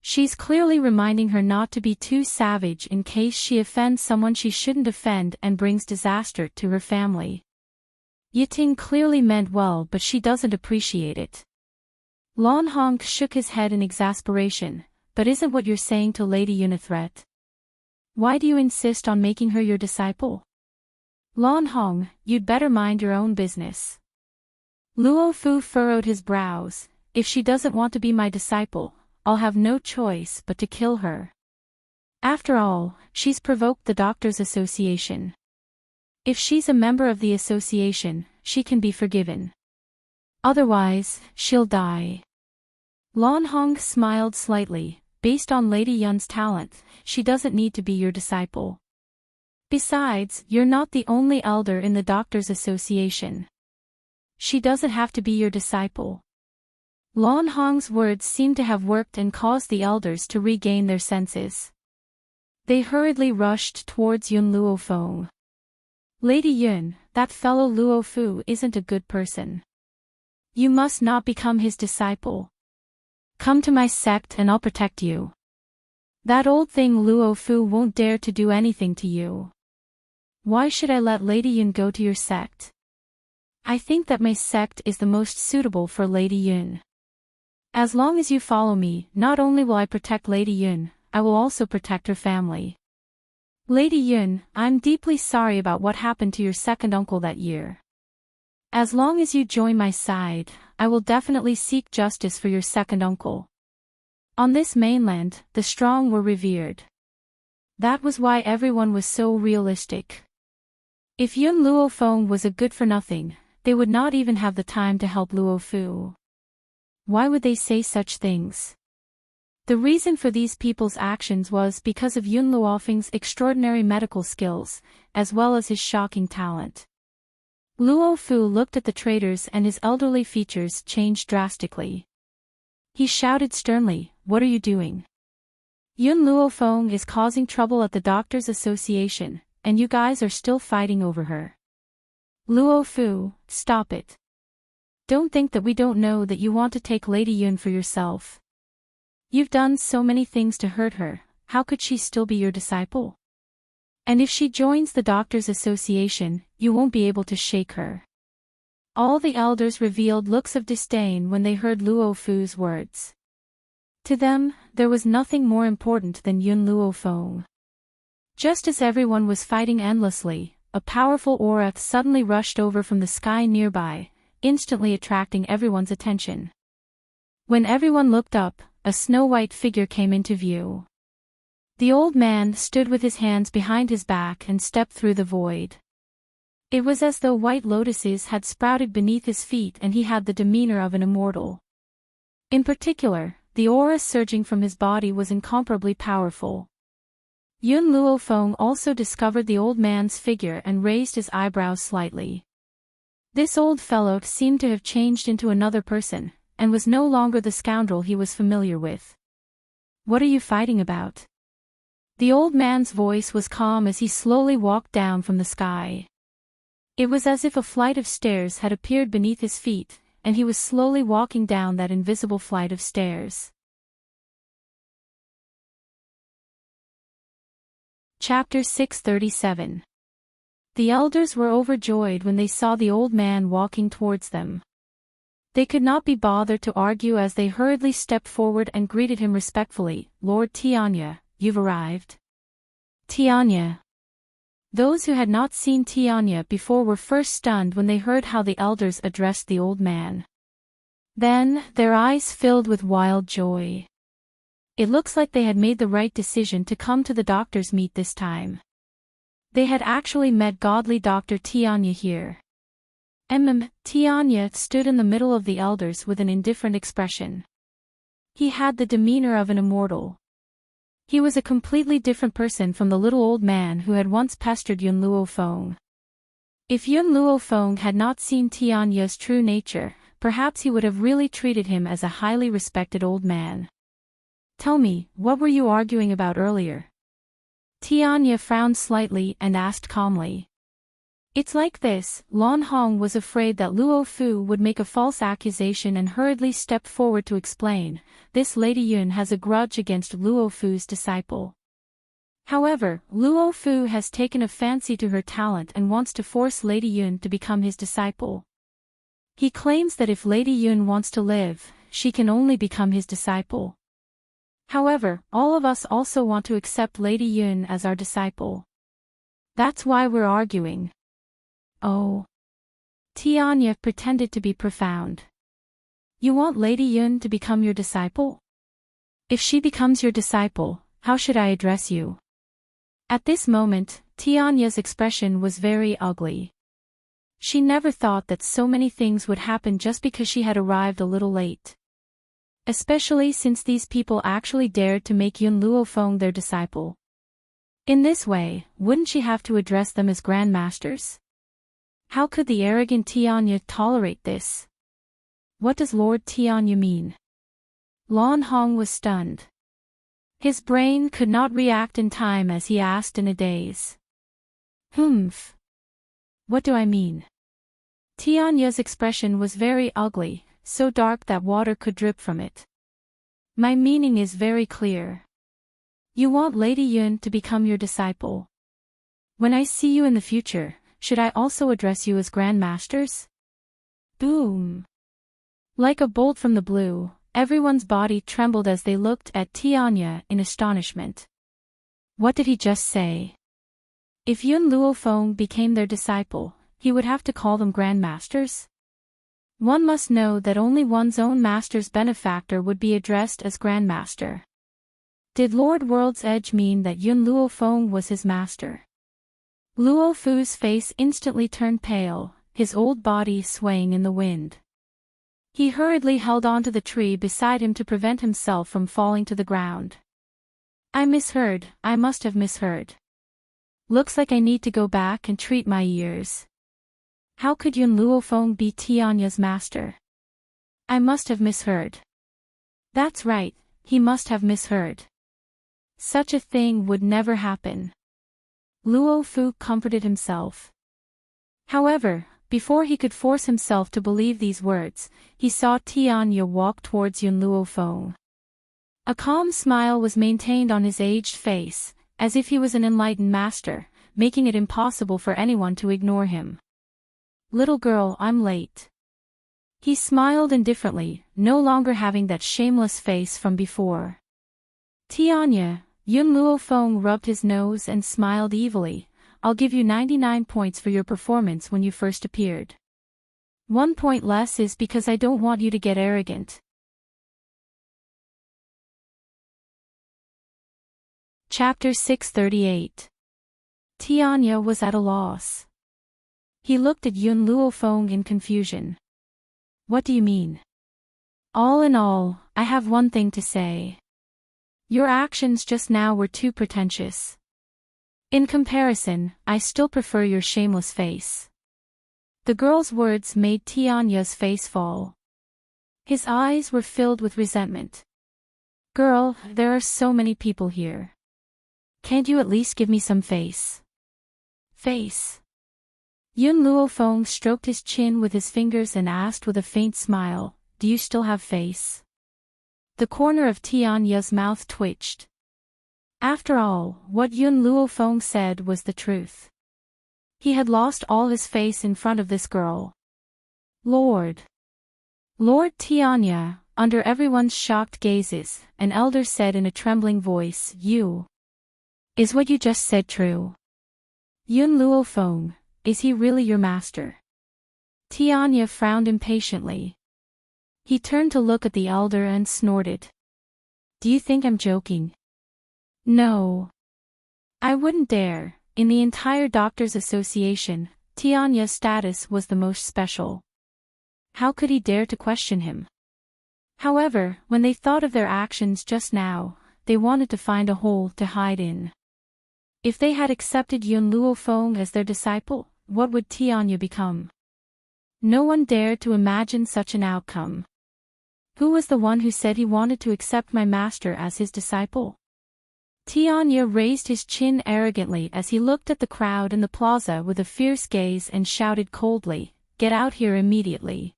She's clearly reminding her not to be too savage in case she offends someone she shouldn't offend and brings disaster to her family. Yiting clearly meant well, but she doesn't appreciate it. Lan Hong shook his head in exasperation. But isn't what you're saying to Lady Yun a threat? Why do you insist on making her your disciple? Lan Hong, you'd better mind your own business. Luo Fu furrowed his brows. If she doesn't want to be my disciple, I'll have no choice but to kill her. After all, she's provoked the Doctors' Association. If she's a member of the association, she can be forgiven. Otherwise, she'll die. Lan Hong smiled slightly. Based on Lady Yun's talent, she doesn't need to be your disciple. Besides, you're not the only elder in the Doctors' Association. She doesn't have to be your disciple. Lan Hong's words seemed to have worked and caused the elders to regain their senses. They hurriedly rushed towards Yun Luo Feng. Lady Yun, that fellow Luo Fu isn't a good person. You must not become his disciple. Come to my sect and I'll protect you. That old thing Luo Fu won't dare to do anything to you. Why should I let Lady Yun go to your sect? I think that my sect is the most suitable for Lady Yun. As long as you follow me, not only will I protect Lady Yun, I will also protect her family. Lady Yun, I'm deeply sorry about what happened to your second uncle that year. As long as you join my side, I will definitely seek justice for your second uncle. On this mainland, the strong were revered. That was why everyone was so realistic. If Yun Luo Feng was a good-for-nothing, they would not even have the time to help Luo Fu. Why would they say such things? The reason for these people's actions was because of Yun Luofeng's extraordinary medical skills, as well as his shocking talent. Luo Fu looked at the traders and his elderly features changed drastically. He shouted sternly, "What are you doing? Yun Luo Feng is causing trouble at the Doctors' Association, and you guys are still fighting over her. Luo Fu, stop it. Don't think that we don't know that you want to take Lady Yun for yourself. You've done so many things to hurt her, how could she still be your disciple? And if she joins the Doctors' Association, you won't be able to shake her." All the elders revealed looks of disdain when they heard Luo Fu's words. To them, there was nothing more important than Yun Luo Feng. Just as everyone was fighting endlessly, a powerful aura suddenly rushed over from the sky nearby, instantly attracting everyone's attention. When everyone looked up, a snow-white figure came into view. The old man stood with his hands behind his back and stepped through the void. It was as though white lotuses had sprouted beneath his feet and he had the demeanor of an immortal. In particular, the aura surging from his body was incomparably powerful. Yun Luo Feng also discovered the old man's figure and raised his eyebrows slightly. This old fellow seemed to have changed into another person, and was no longer the scoundrel he was familiar with. "What are you fighting about?" The old man's voice was calm as he slowly walked down from the sky. It was as if a flight of stairs had appeared beneath his feet, and he was slowly walking down that invisible flight of stairs. Chapter 637. The elders were overjoyed when they saw the old man walking towards them. They could not be bothered to argue as they hurriedly stepped forward and greeted him respectfully. "Lord Tianya, you've arrived." Tianya. Those who had not seen Tianya before were first stunned when they heard how the elders addressed the old man. Then, their eyes filled with wild joy. It looks like they had made the right decision to come to the doctor's meet this time. They had actually met godly Dr. Tianya here. Tianya stood in the middle of the elders with an indifferent expression. He had the demeanor of an immortal. He was a completely different person from the little old man who had once pestered Yun Luo Feng. If Yun Luo Feng had not seen Tianya's true nature, perhaps he would have really treated him as a highly respected old man. Tell me, what were you arguing about earlier? Tianya frowned slightly and asked calmly. It's like this. Lan Hong was afraid that Luo Fu would make a false accusation and hurriedly stepped forward to explain. This Lady Yun has a grudge against Luo Fu's disciple. However, Luo Fu has taken a fancy to her talent and wants to force Lady Yun to become his disciple. He claims that if Lady Yun wants to live, she can only become his disciple. However, all of us also want to accept Lady Yun as our disciple. That's why we're arguing. Oh. Tianya pretended to be profound. You want Lady Yun to become your disciple? If she becomes your disciple, how should I address you? At this moment, Tianya's expression was very ugly. She never thought that so many things would happen just because she had arrived a little late. Especially since these people actually dared to make Yun Luo Feng their disciple. In this way, wouldn't she have to address them as grandmasters? How could the arrogant Tianya tolerate this? What does Lord Tianya mean? Lan Hong was stunned. His brain could not react in time as he asked in a daze. Humph. What do I mean? Tianya's expression was very ugly, so dark that water could drip from it. My meaning is very clear. You want Lady Yun to become your disciple. When I see you in the future, should I also address you as grandmasters? Boom. Like a bolt from the blue, everyone's body trembled as they looked at Tianya in astonishment. What did he just say? If Yun Luo Feng became their disciple, he would have to call them grandmasters? One must know that only one's own master's benefactor would be addressed as grandmaster. Did Lord World's Edge mean that Yun Luo Feng was his master? Luo Fu's face instantly turned pale, his old body swaying in the wind. He hurriedly held onto the tree beside him to prevent himself from falling to the ground. I misheard, I must have misheard. Looks like I need to go back and treat my ears. How could Yun Luo Feng be Tianya's master? I must have misheard. That's right, he must have misheard. Such a thing would never happen. Luo Fu comforted himself. However, before he could force himself to believe these words, he saw Tianya walk towards Yun Luo Feng. A calm smile was maintained on his aged face, as if he was an enlightened master, making it impossible for anyone to ignore him. Little girl, I'm late. He smiled indifferently, no longer having that shameless face from before. Tianya, Yun Luo Feng rubbed his nose and smiled evilly. I'll give you 99 points for your performance when you first appeared. 1 point less is because I don't want you to get arrogant. Chapter 638. Tianya was at a loss. He looked at Yun Luo Feng in confusion. What do you mean? All in all, I have one thing to say. Your actions just now were too pretentious. In comparison, I still prefer your shameless face. The girl's words made Tianya's face fall. His eyes were filled with resentment. Girl, there are so many people here. Can't you at least give me some face? Face. Yun Luo Feng stroked his chin with his fingers and asked with a faint smile, do you still have face? The corner of Tianya's mouth twitched. After all, what Yun Luo Feng said was the truth. He had lost all his face in front of this girl. Lord Tianya, under everyone's shocked gazes, an elder said in a trembling voice, Is what you just said true? Yun Luo Feng, is he really your master? Tianya frowned impatiently. He turned to look at the elder and snorted. Do you think I'm joking? No. I wouldn't dare. In the entire Doctors Association, Tianya's status was the most special. How could he dare to question him? However, when they thought of their actions just now, they wanted to find a hole to hide in. If they had accepted Yun Luofeng as their disciple, what would Tianya become? No one dared to imagine such an outcome. Who was the one who said he wanted to accept my master as his disciple? Tianya raised his chin arrogantly as he looked at the crowd in the plaza with a fierce gaze and shouted coldly, "Get out here immediately."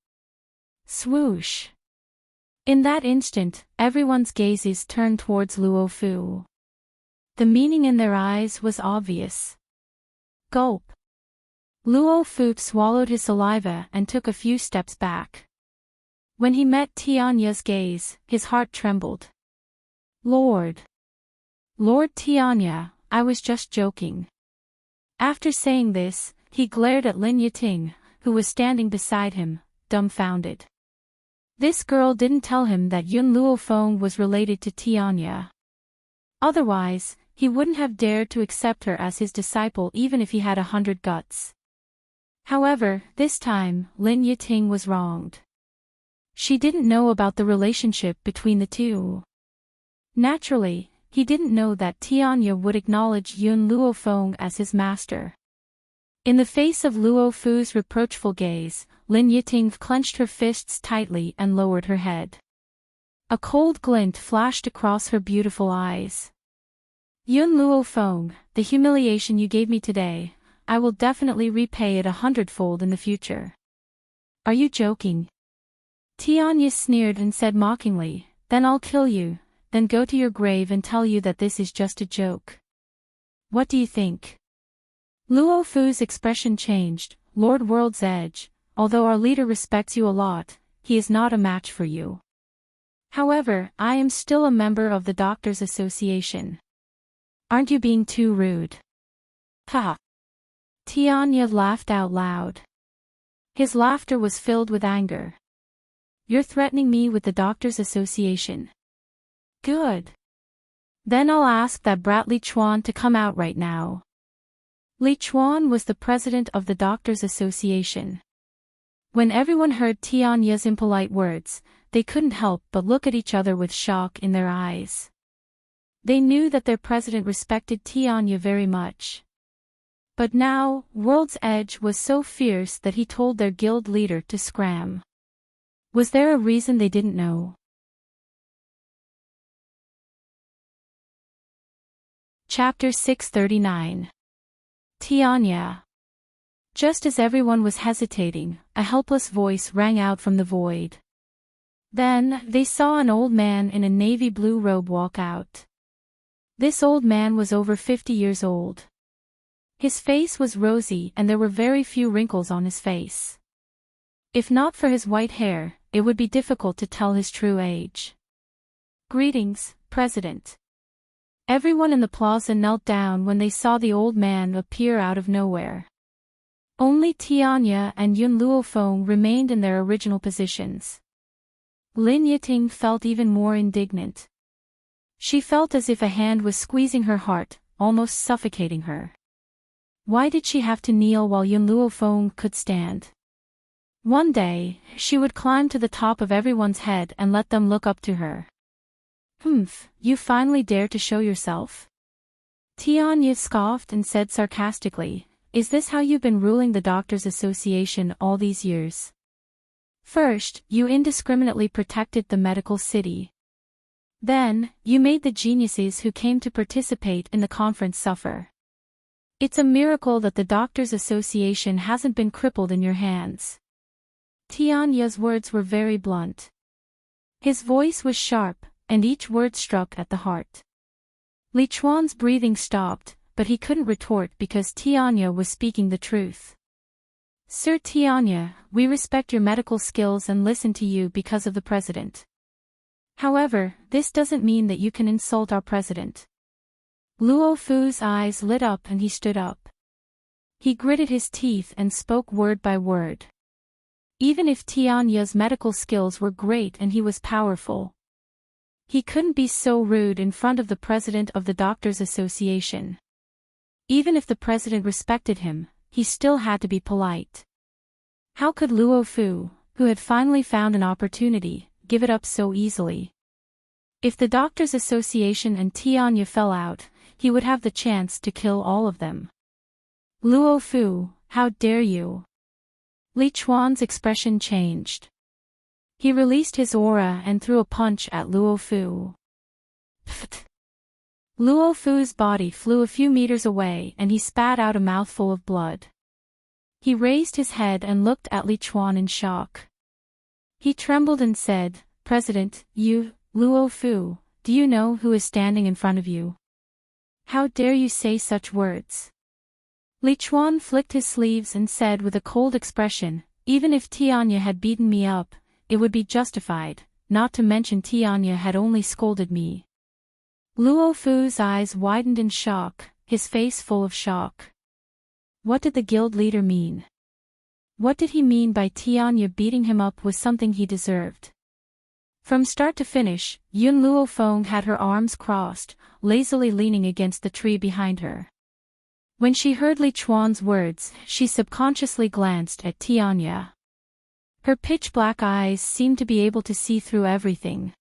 Swoosh! In that instant, everyone's gazes turned towards Luo Fu. The meaning in their eyes was obvious. Gulp. Luo Fu swallowed his saliva and took a few steps back. When he met Tianya's gaze, his heart trembled. Lord Tianya, I was just joking. After saying this, he glared at Lin Yiting, who was standing beside him, dumbfounded. This girl didn't tell him that Yun Luofeng was related to Tianya. Otherwise, he wouldn't have dared to accept her as his disciple even if he had 100 guts. However, this time, Lin Yiting was wronged. She didn't know about the relationship between the two. Naturally, he didn't know that Tianya would acknowledge Yun Luofeng as his master. In the face of Luo Fu's reproachful gaze, Lin Yiting clenched her fists tightly and lowered her head. A cold glint flashed across her beautiful eyes. Yun Luofeng, the humiliation you gave me today, I will definitely repay it 100-fold in the future. Are you joking? Tianya sneered and said mockingly, Then I'll kill you, then go to your grave and tell you that this is just a joke. What do you think? Luo Fu's expression changed. Lord World's Edge, although our leader respects you a lot, he is not a match for you. However, I am still a member of the Doctors Association. Aren't you being too rude? Ha! Tianya laughed out loud. His laughter was filled with anger. You're threatening me with the Doctors Association. Good. Then I'll ask that brat Li Chuan to come out right now. Li Chuan was the president of the Doctors Association. When everyone heard Tianya's impolite words, they couldn't help but look at each other with shock in their eyes. They knew that their president respected Tianya very much. But now, World's Edge was so fierce that he told their guild leader to scram. Was there a reason they didn't know? Chapter 639. Tianya. Just as everyone was hesitating, a helpless voice rang out from the void. Then, they saw an old man in a navy blue robe walk out. This old man was over 50 years old. His face was rosy and there were very few wrinkles on his face. If not for his white hair, it would be difficult to tell his true age. Greetings, President. Everyone in the plaza knelt down when they saw the old man appear out of nowhere. Only Tianya and Yun Luofeng remained in their original positions. Lin Yiting felt even more indignant. She felt as if a hand was squeezing her heart, almost suffocating her. Why did she have to kneel while Yun Luofeng could stand? One day, she would climb to the top of everyone's head and let them look up to her. You finally dare to show yourself? Tianya scoffed and said sarcastically, Is this how you've been ruling the Doctors Association all these years? First, you indiscriminately protected the medical city. Then, you made the geniuses who came to participate in the conference suffer. It's a miracle that the Doctors Association hasn't been crippled in your hands. Tianya's words were very blunt. His voice was sharp, and each word struck at the heart. Li Chuan's breathing stopped, but he couldn't retort because Tianya was speaking the truth. Sir Tianya, we respect your medical skills and listen to you because of the president. However, this doesn't mean that you can insult our president. Luo Fu's eyes lit up and he stood up. He gritted his teeth and spoke word by word. Even if Tianya's medical skills were great and he was powerful, he couldn't be so rude in front of the president of the Doctors' Association. Even if the president respected him, he still had to be polite. How could Luo Fu, who had finally found an opportunity, give it up so easily? If the Doctors' Association and Tianya fell out, he would have the chance to kill all of them. Luo Fu, how dare you? Li Chuan's expression changed. He released his aura and threw a punch at Luo Fu. Pfft. Luo Fu's body flew a few meters away and he spat out a mouthful of blood. He raised his head and looked at Li Chuan in shock. He trembled and said, "President, you, Luo Fu, do you know who is standing in front of you? How dare you say such words?" Li Chuan flicked his sleeves and said with a cold expression, "Even if Tianya had beaten me up, it would be justified, not to mention Tianya had only scolded me." Luo Fu's eyes widened in shock, his face full of shock. What did the guild leader mean? What did he mean by Tianya beating him up was something he deserved? From start to finish, Yun Luofeng had her arms crossed, lazily leaning against the tree behind her. When she heard Li Chuan's words, she subconsciously glanced at Tianya. Her pitch-black eyes seemed to be able to see through everything.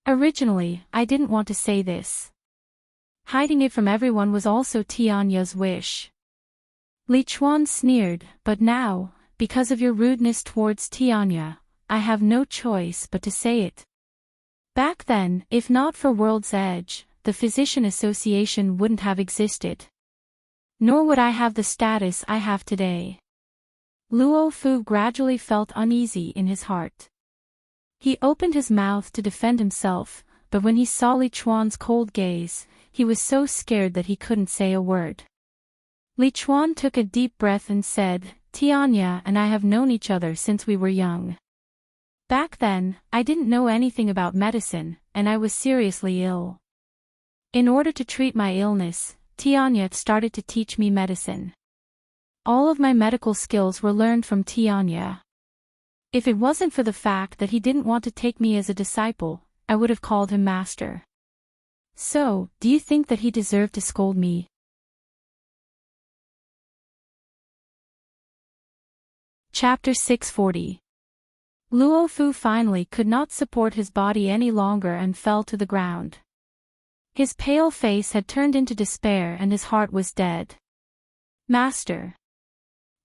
Originally, I didn't want to say this. Hiding it from everyone was also Tianya's wish. Li Chuan sneered, but now, because of your rudeness towards Tianya, I have no choice but to say it. Back then, if not for World's Edge, the Physician Association wouldn't have existed. Nor would I have the status I have today. Luo Fu gradually felt uneasy in his heart. He opened his mouth to defend himself, but when he saw Li Chuan's cold gaze, he was so scared that he couldn't say a word. Li Chuan took a deep breath and said, "Tianya and I have known each other since we were young. Back then, I didn't know anything about medicine, and I was seriously ill. In order to treat my illness, Tianya started to teach me medicine. All of my medical skills were learned from Tianya. If it wasn't for the fact that he didn't want to take me as a disciple, I would have called him master. So, do you think that he deserved to scold me?" Chapter 640. Luo Fu finally could not support his body any longer and fell to the ground. His pale face had turned into despair and his heart was dead. "Master."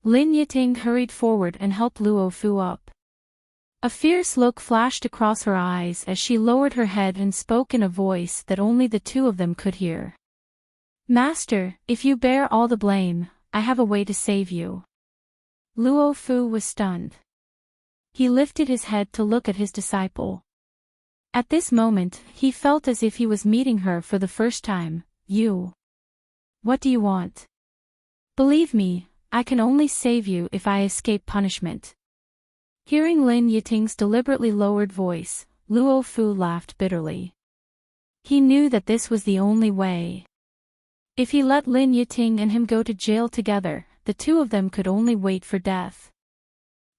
Lin Yiting hurried forward and helped Luo Fu up. A fierce look flashed across her eyes as she lowered her head and spoke in a voice that only the two of them could hear. "Master, if you bear all the blame, I have a way to save you." Luo Fu was stunned. He lifted his head to look at his disciple. At this moment, he felt as if he was meeting her for the first time. "You. What do you want?" "Believe me, I can only save you if I escape punishment." Hearing Lin Yiting's deliberately lowered voice, Luo Fu laughed bitterly. He knew that this was the only way. If he let Lin Yiting and him go to jail together, the two of them could only wait for death.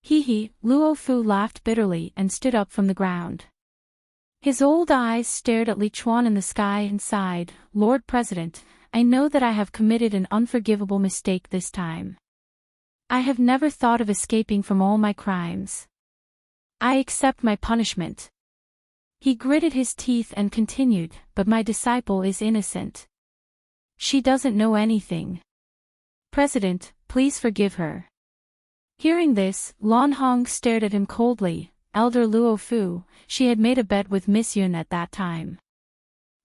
Hee, Luo Fu laughed bitterly and stood up from the ground. His old eyes stared at Li Chuan in the sky and sighed, "Lord President, I know that I have committed an unforgivable mistake this time. I have never thought of escaping from all my crimes. I accept my punishment." He gritted his teeth and continued, "But my disciple is innocent. She doesn't know anything. President, please forgive her." Hearing this, Lan Hong stared at him coldly. Elder Luo Fu, she had made a bet with Miss Yun at that time.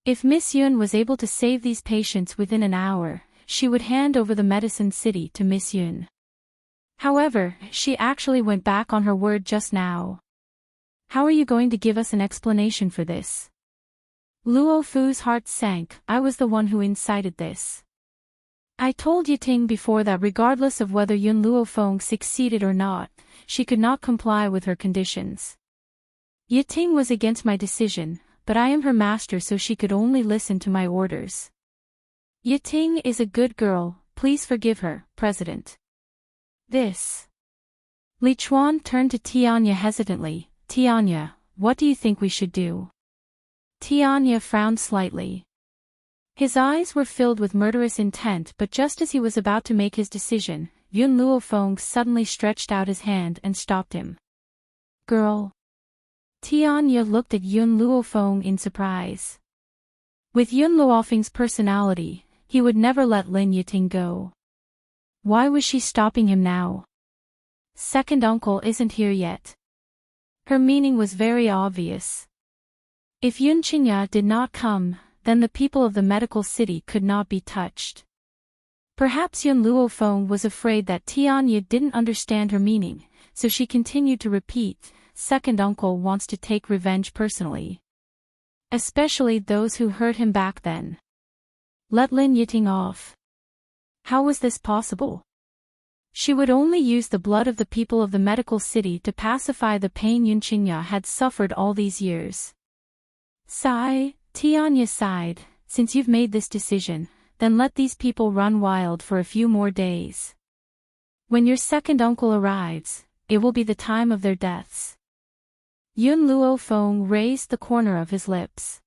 If Miss Yun was able to save these patients within an hour, she would hand over the medicine city to Miss Yun. However, she actually went back on her word just now. "How are you going to give us an explanation for this?" Luo Fu's heart sank. "I was the one who incited this. I told Yiting before that regardless of whether Yun Luofeng succeeded or not, she could not comply with her conditions. Yiting was against my decision, but I am her master so she could only listen to my orders. Yiting is a good girl, please forgive her, President." This. Li Chuan turned to Tianya hesitantly. Tianya, what do you think we should do? Tianya frowned slightly. His eyes were filled with murderous intent, but just as he was about to make his decision, Yun Luofeng suddenly stretched out his hand and stopped him. Girl. Tianya looked at Yun Luofeng in surprise. With Yun Luofeng's personality, he would never let Lin Yiting go. Why was she stopping him now? Second uncle isn't here yet. Her meaning was very obvious. If Yun Qingya did not come, then the people of the medical city could not be touched. Perhaps Yun Luofeng was afraid that Tianya didn't understand her meaning, so she continued to repeat, second uncle wants to take revenge personally. Especially those who hurt him back then. Let Lin Yiting off. How was this possible? She would only use the blood of the people of the medical city to pacify the pain Yun Qingya had suffered all these years. Sigh, Tianya sighed, since you've made this decision, then let these people run wild for a few more days. When your second uncle arrives, it will be the time of their deaths. Yun Luofeng raised the corner of his lips.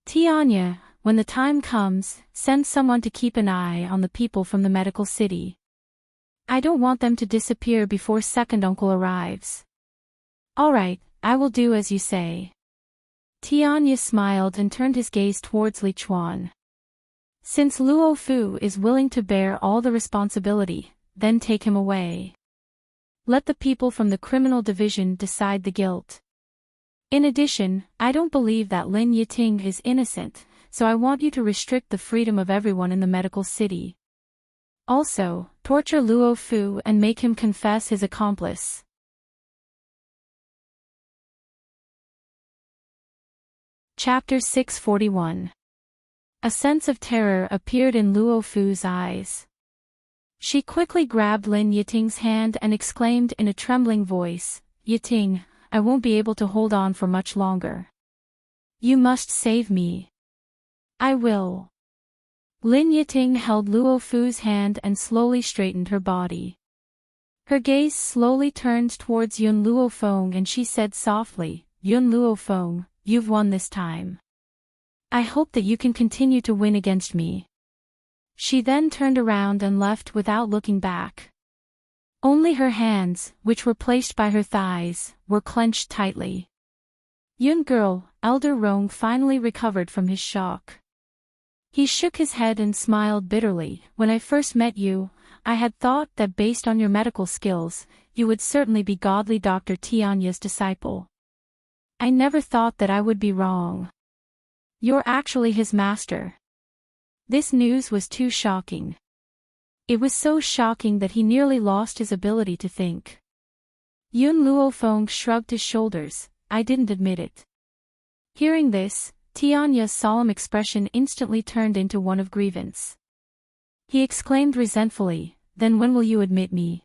Tianya, when the time comes, send someone to keep an eye on the people from the medical city. I don't want them to disappear before second uncle arrives. All right, I will do as you say. Tianya smiled and turned his gaze towards Li Chuan. Since Luo Fu is willing to bear all the responsibility, then take him away. Let the people from the criminal division decide the guilt. In addition, I don't believe that Lin Yiting is innocent, so I want you to restrict the freedom of everyone in the medical city. Also, torture Luo Fu and make him confess his accomplice. Chapter 641. A sense of terror appeared in Luo Fu's eyes. She quickly grabbed Lin Yiting's hand and exclaimed in a trembling voice, Yiting, I won't be able to hold on for much longer. You must save me. I will. Lin Yiting held Luo Fu's hand and slowly straightened her body. Her gaze slowly turned towards Yun Luofeng and she said softly, Yun Luofeng, you've won this time. I hope that you can continue to win against me. She then turned around and left without looking back. Only her hands, which were placed by her thighs, were clenched tightly. Yun girl, Elder Rong finally recovered from his shock. He shook his head and smiled bitterly. When I first met you, I had thought that based on your medical skills, you would certainly be godly Dr. Tianya's disciple. I never thought that I would be wrong. You're actually his master. This news was too shocking. It was so shocking that he nearly lost his ability to think. Yun Luofeng shrugged his shoulders. I didn't admit it. Hearing this, Tianya's solemn expression instantly turned into one of grievance. He exclaimed resentfully, then when will you admit me?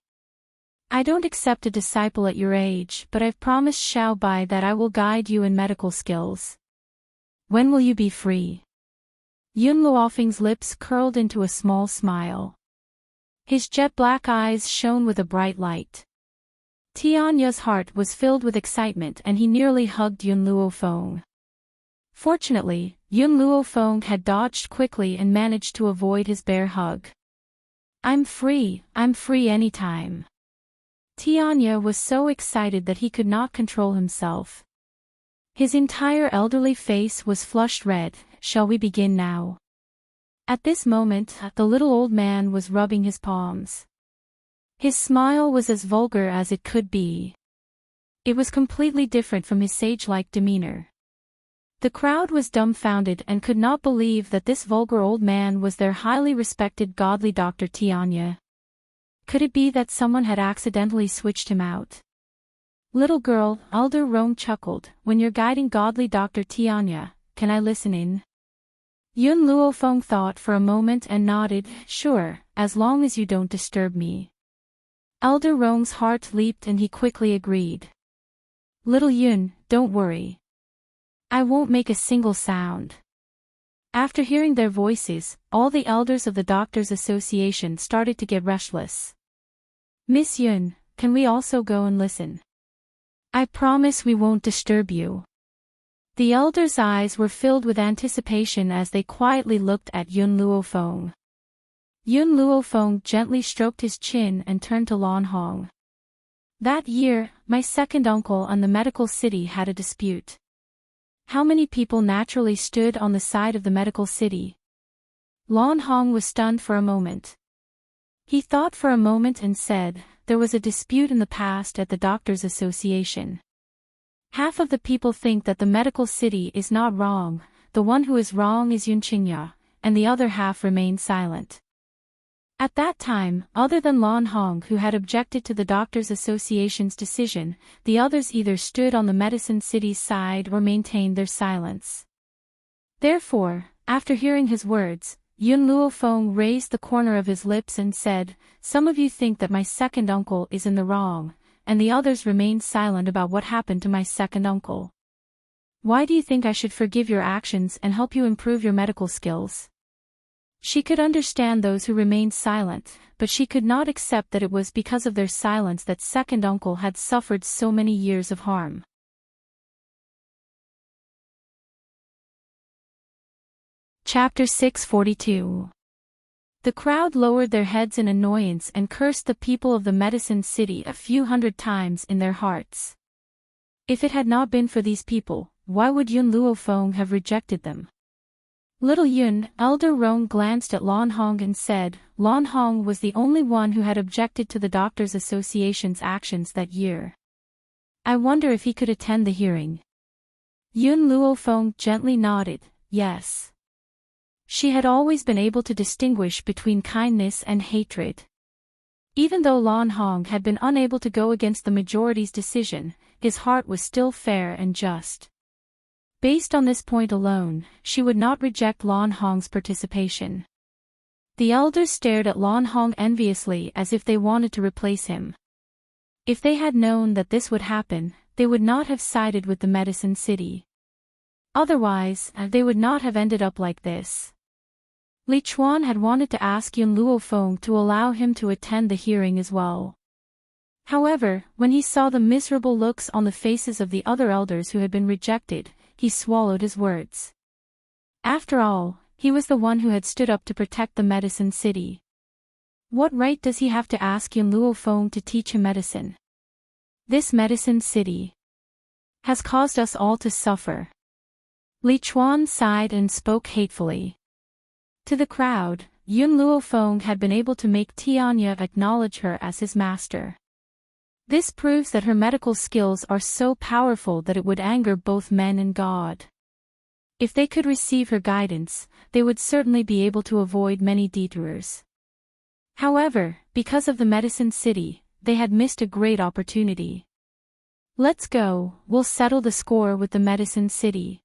I don't accept a disciple at your age, but I've promised Xiao Bai that I will guide you in medical skills. When will you be free? Yun Luofeng's lips curled into a small smile. His jet-black eyes shone with a bright light. Tianya's heart was filled with excitement and he nearly hugged Yun Luofeng. Fortunately, Yun Luofeng had dodged quickly and managed to avoid his bear hug. I'm free anytime. Tianya was so excited that he could not control himself. His entire elderly face was flushed red. Shall we begin now? At this moment, the little old man was rubbing his palms. His smile was as vulgar as it could be. It was completely different from his sage-like demeanor. The crowd was dumbfounded and could not believe that this vulgar old man was their highly respected godly Dr. Tianya. Could it be that someone had accidentally switched him out? Little girl, Elder Rong chuckled, when you're guiding godly Dr. Tianya, can I listen in? Yun Luofeng thought for a moment and nodded, sure, as long as you don't disturb me. Elder Rong's heart leaped and he quickly agreed. Little Yun, don't worry. I won't make a single sound. After hearing their voices, all the elders of the Doctors' Association started to get restless. Miss Yun, can we also go and listen? I promise we won't disturb you. The elders' eyes were filled with anticipation as they quietly looked at Yun Luofeng. Yun Luofeng gently stroked his chin and turned to Lan Hong. That year, my second uncle and the medical city had a dispute. How many people naturally stood on the side of the medical city? Lan Hong was stunned for a moment. He thought for a moment and said, there was a dispute in the past at the Doctors' Association. Half of the people think that the medical city is not wrong, the one who is wrong is Yun Qingya, and the other half remained silent. At that time, other than Lan Hong who had objected to the Doctors' Association's decision, the others either stood on the Medicine City's side or maintained their silence. Therefore, after hearing his words, Yun Luofeng raised the corner of his lips and said, some of you think that my second uncle is in the wrong, and the others remained silent about what happened to my second uncle. Why do you think I should forgive your actions and help you improve your medical skills? She could understand those who remained silent, but she could not accept that it was because of their silence that second uncle had suffered so many years of harm. Chapter 642. The crowd lowered their heads in annoyance and cursed the people of the Medicine City a few hundred times in their hearts. If it had not been for these people, why would Yun Luofeng have rejected them? Little Yun, Elder Rong glanced at Lan Hong and said, Lan Hong was the only one who had objected to the Doctors' Association's actions that year. I wonder if he could attend the hearing. Yun Luofeng gently nodded, yes. She had always been able to distinguish between kindness and hatred. Even though Lan Hong had been unable to go against the majority's decision, his heart was still fair and just. Based on this point alone, she would not reject Lan Hong's participation. The elders stared at Lan Hong enviously as if they wanted to replace him. If they had known that this would happen, they would not have sided with the Medicine City. Otherwise, they would not have ended up like this. Li Chuan had wanted to ask Yun Luofeng to allow him to attend the hearing as well. However, when he saw the miserable looks on the faces of the other elders who had been rejected, he swallowed his words. After all, he was the one who had stood up to protect the Medicine City. What right does he have to ask Yun Luofeng to teach him medicine? This Medicine City has caused us all to suffer. Li Chuan sighed and spoke hatefully. To the crowd, Yun Luofeng had been able to make Tianya acknowledge her as his master. This proves that her medical skills are so powerful that it would anger both men and God. If they could receive her guidance, they would certainly be able to avoid many detours. However, because of the Medicine City, they had missed a great opportunity. Let's go, we'll settle the score with the Medicine City.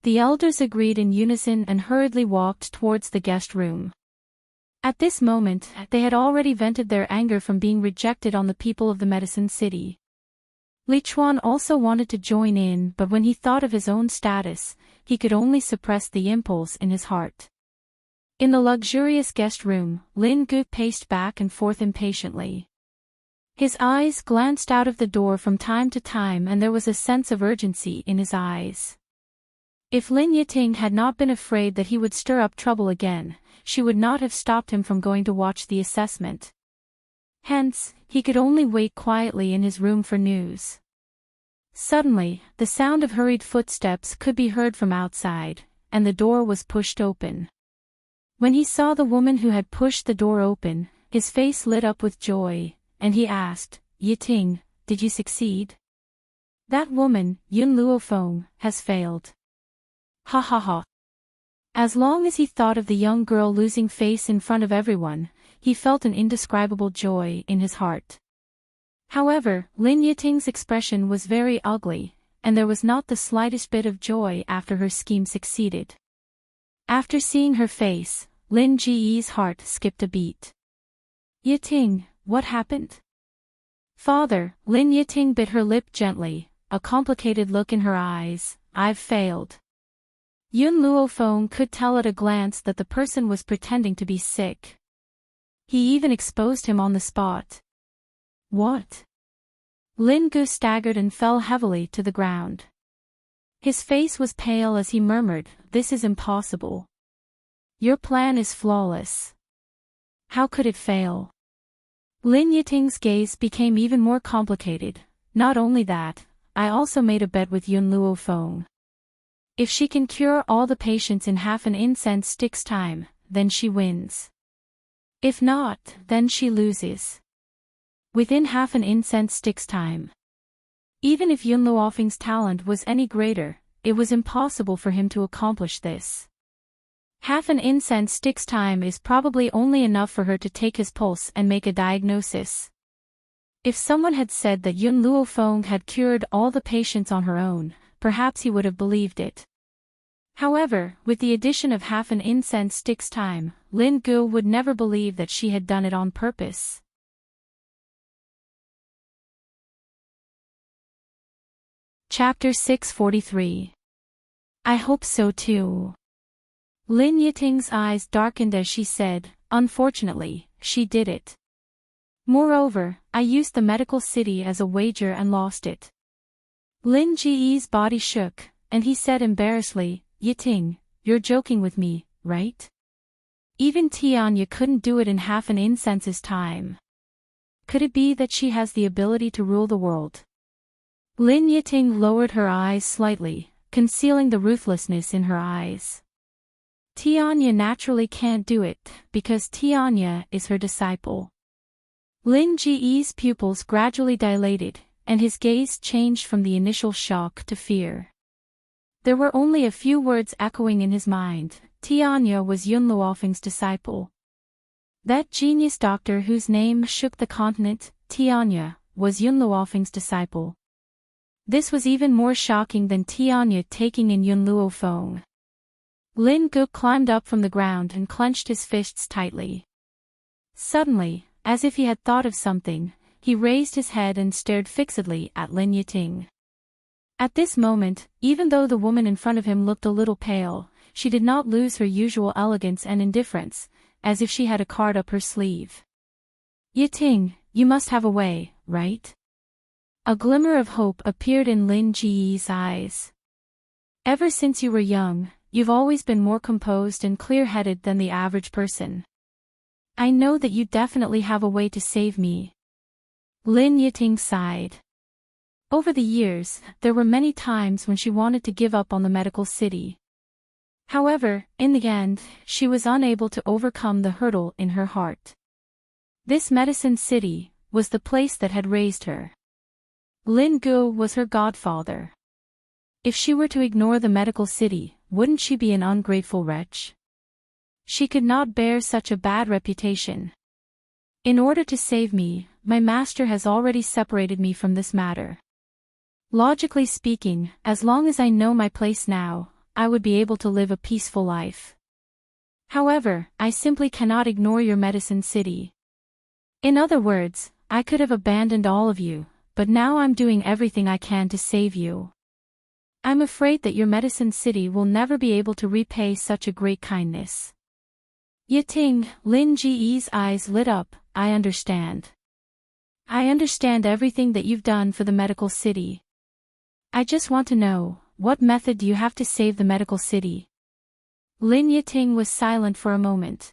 The elders agreed in unison and hurriedly walked towards the guest room. At this moment, they had already vented their anger from being rejected on the people of the Medicine City. Li Chuan also wanted to join in, but when he thought of his own status, he could only suppress the impulse in his heart. In the luxurious guest room, Lin Gu paced back and forth impatiently. His eyes glanced out of the door from time to time and there was a sense of urgency in his eyes. If Lin Yiting had not been afraid that he would stir up trouble again, she would not have stopped him from going to watch the assessment. Hence, he could only wait quietly in his room for news. Suddenly, the sound of hurried footsteps could be heard from outside, and the door was pushed open. When he saw the woman who had pushed the door open, his face lit up with joy, and he asked, Yiting, did you succeed? That woman, Yun Luofeng, has failed. Ha ha ha. As long as he thought of the young girl losing face in front of everyone, he felt an indescribable joy in his heart. However, Lin Yiting's expression was very ugly, and there was not the slightest bit of joy after her scheme succeeded. After seeing her face, Lin Ji's heart skipped a beat. Yiting, what happened? Father, Lin Yiting bit her lip gently, a complicated look in her eyes. I've failed. Yun Luofeng could tell at a glance that the person was pretending to be sick. He even exposed him on the spot. What? Lin Gu staggered and fell heavily to the ground. His face was pale as he murmured, "This is impossible. Your plan is flawless. How could it fail?" Lin Yiting's gaze became even more complicated. "Not only that, I also made a bet with Yun Luo Feng. If she can cure all the patients in half an incense stick's time, then she wins. If not, then she loses. Within half an incense stick's time." Even if Yun Luofeng's talent was any greater, it was impossible for him to accomplish this. Half an incense stick's time is probably only enough for her to take his pulse and make a diagnosis. If someone had said that Yun Luofeng had cured all the patients on her own, perhaps he would have believed it. However, with the addition of half an incense stick's time, Lin Gu would never believe that she had done it on purpose. Chapter 643. I hope so too. Lin Yiting's eyes darkened as she said, "Unfortunately, she did it. Moreover, I used the medical city as a wager and lost it." Lin Ji's body shook, and he said embarrassedly, "Yiting, you're joking with me, right? Even Tianya couldn't do it in half an incense's time. Could it be that she has the ability to rule the world?" Lin Yiting lowered her eyes slightly, concealing the ruthlessness in her eyes. "Tianya naturally can't do it, because Tianya is her disciple." Lin Ji's pupils gradually dilated, and his gaze changed from the initial shock to fear. There were only a few words echoing in his mind. Tianya was Yun Luofeng's disciple. That genius doctor whose name shook the continent, Tianya, was Yun Luofeng's disciple. This was even more shocking than Tianya taking in Yun Luofeng. Lin Gu climbed up from the ground and clenched his fists tightly. Suddenly, as if he had thought of something, he raised his head and stared fixedly at Lin Yiting. At this moment, even though the woman in front of him looked a little pale, she did not lose her usual elegance and indifference, as if she had a card up her sleeve. "Yiting, you must have a way, right?" A glimmer of hope appeared in Lin Ji's eyes. "Ever since you were young, you've always been more composed and clear-headed than the average person. I know that you definitely have a way to save me." Lin Yiting sighed. Over the years, there were many times when she wanted to give up on the medical city. However, in the end, she was unable to overcome the hurdle in her heart. This medicine city was the place that had raised her. Lin Gu was her godfather. If she were to ignore the medical city, wouldn't she be an ungrateful wretch? She could not bear such a bad reputation. "In order to save me, my master has already separated me from this matter. Logically speaking, as long as I know my place now, I would be able to live a peaceful life. However, I simply cannot ignore your medicine city. In other words, I could have abandoned all of you, but now I'm doing everything I can to save you. I'm afraid that your medicine city will never be able to repay such a great kindness." Yiting, Lin Ji's eyes lit up. "I understand. I understand everything that you've done for the medical city. I just want to know, what method do you have to save the medical city?" Lin Yiting was silent for a moment.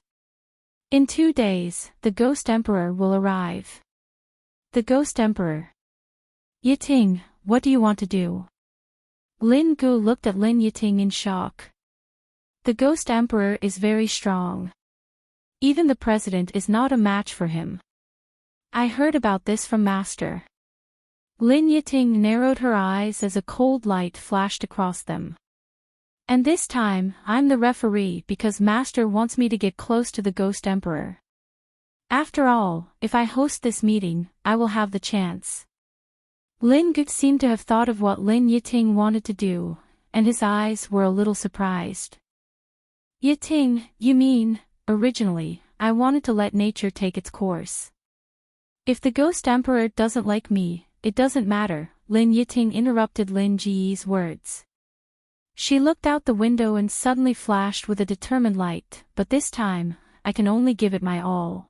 "In 2 days, the Ghost Emperor will arrive." "The Ghost Emperor? Yiting, what do you want to do?" Lin Gu looked at Lin Yiting in shock. "The Ghost Emperor is very strong. Even the president is not a match for him. I heard about this from Master." Lin Yiting narrowed her eyes as a cold light flashed across them. "And this time, I'm the referee because Master wants me to get close to the Ghost Emperor. After all, if I host this meeting, I will have the chance." Lin Gu seemed to have thought of what Lin Yiting wanted to do, and his eyes were a little surprised. "Yiting, you mean, originally, I wanted to let nature take its course. If the Ghost Emperor doesn't like me, it doesn't matter," Lin Yiting interrupted Lin Ji's words. She looked out the window and suddenly flashed with a determined light, "But this time, I can only give it my all."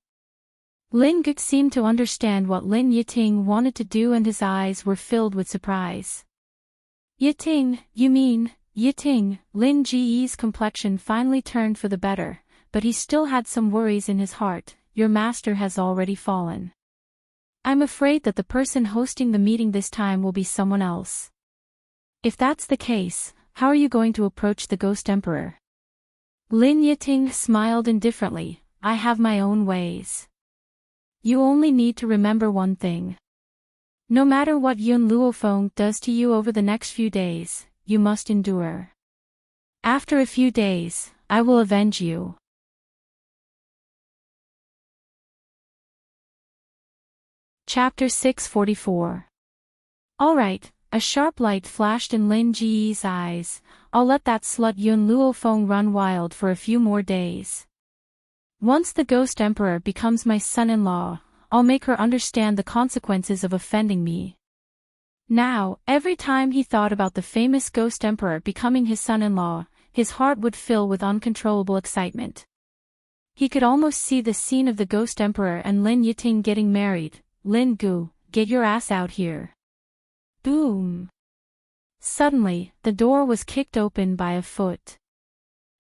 Lin Gu seemed to understand what Lin Yiting wanted to do and his eyes were filled with surprise. Yiting, you mean, Yiting? Lin Ji's complexion finally turned for the better, but he still had some worries in his heart. Your master has already fallen. I'm afraid that the person hosting the meeting this time will be someone else. If that's the case, how are you going to approach the Ghost Emperor? Lin Yiting smiled indifferently. I have my own ways. You only need to remember one thing. No matter what Yun Luofeng does to you over the next few days, you must endure. After a few days, I will avenge you. Chapter 644. Alright, a sharp light flashed in Lin Ji's eyes. I'll let that slut Yun Luofeng run wild for a few more days. Once the Ghost Emperor becomes my son-in-law, I'll make her understand the consequences of offending me. Now, every time he thought about the famous Ghost Emperor becoming his son-in-law, his heart would fill with uncontrollable excitement. He could almost see the scene of the Ghost Emperor and Lin Yiting getting married. Lin Gu, get your ass out here. Boom. Suddenly, the door was kicked open by a foot.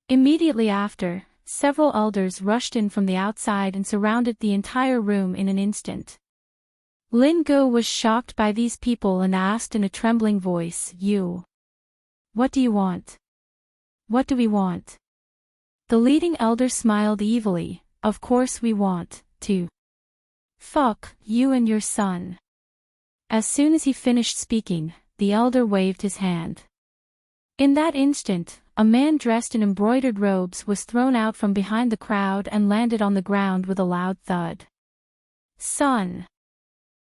Immediately after, several elders rushed in from the outside and surrounded the entire room in an instant. Lin Gu was shocked by these people and asked in a trembling voice, You. What do you want? What do we want? The leading elder smiled evilly. Of course we want to fuck you and your son. As soon as he finished speaking, the elder waved his hand. In that instant, a man dressed in embroidered robes was thrown out from behind the crowd and landed on the ground with a loud thud. Son.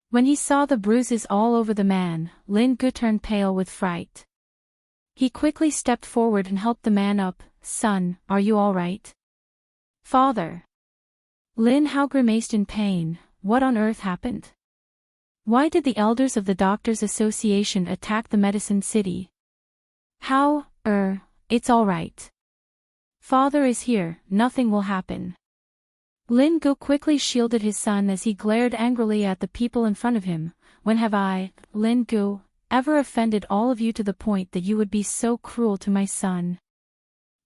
When he saw the bruises all over the man, Lin Gu turned pale with fright. He quickly stepped forward and helped the man up. Son, are you all right? Father. Lin Hao grimaced in pain. What on earth happened? Why did the elders of the Doctors' Association attack the Medicine City? How, it's all right. Father is here, nothing will happen. Lin Gu quickly shielded his son as he glared angrily at the people in front of him. When have I, Lin Gu, ever offended all of you to the point that you would be so cruel to my son?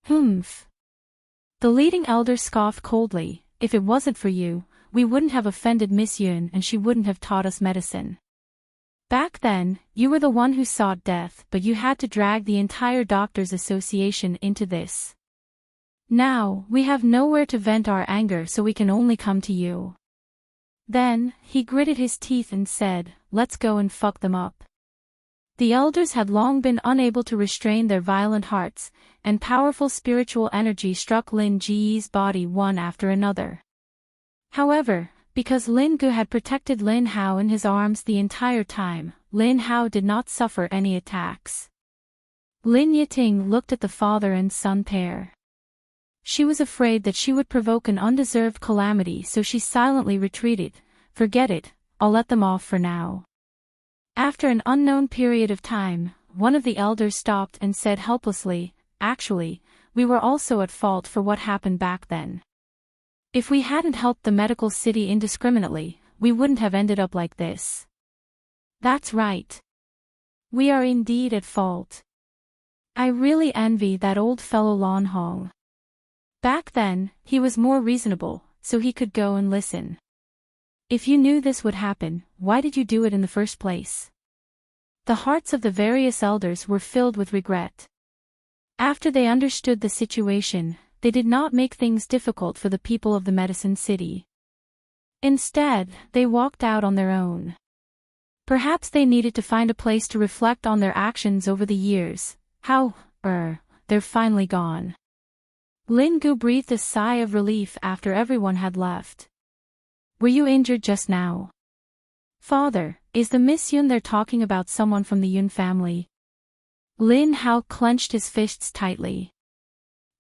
Humph. The leading elder scoffed coldly. If it wasn't for you, we wouldn't have offended Miss Yun and she wouldn't have taught us medicine. Back then, you were the one who sought death, but you had to drag the entire Doctors' Association into this. Now, we have nowhere to vent our anger, so we can only come to you. Then, he gritted his teeth and said, Let's go and fuck them up. The elders had long been unable to restrain their violent hearts, and powerful spiritual energy struck Lin Ji's body one after another. However, because Lin Gu had protected Lin Hao in his arms the entire time, Lin Hao did not suffer any attacks. Lin Yiting looked at the father and son pair. She was afraid that she would provoke an undeserved calamity, so she silently retreated. Forget it, I'll let them off for now. After an unknown period of time, one of the elders stopped and said helplessly, Actually, we were also at fault for what happened back then. If we hadn't helped the medical city indiscriminately, we wouldn't have ended up like this. That's right. We are indeed at fault. I really envy that old fellow Lan Hong. Back then, he was more reasonable, so he could go and listen. If you knew this would happen, why did you do it in the first place? The hearts of the various elders were filled with regret. After they understood the situation, they did not make things difficult for the people of the Medicine City. Instead, they walked out on their own. Perhaps they needed to find a place to reflect on their actions over the years. They're finally gone. Lin Gu breathed a sigh of relief after everyone had left. Were you injured just now? Father, is the Miss Yun they're talking about someone from the Yun family? Lin Hao clenched his fists tightly.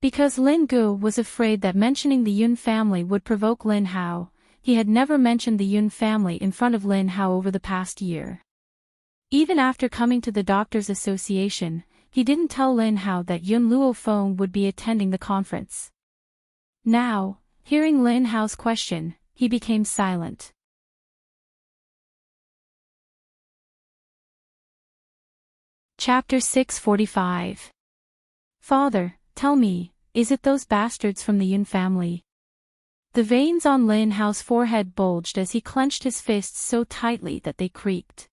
Because Lin Gu was afraid that mentioning the Yun family would provoke Lin Hao, he had never mentioned the Yun family in front of Lin Hao over the past year. Even after coming to the Doctors' Association, he didn't tell Lin Hao that Yun Luofeng would be attending the conference. Now, hearing Lin Hao's question, he became silent. Chapter 645. Father, tell me, is it those bastards from the Yun family? The veins on Lin Hao's forehead bulged as he clenched his fists so tightly that they creaked.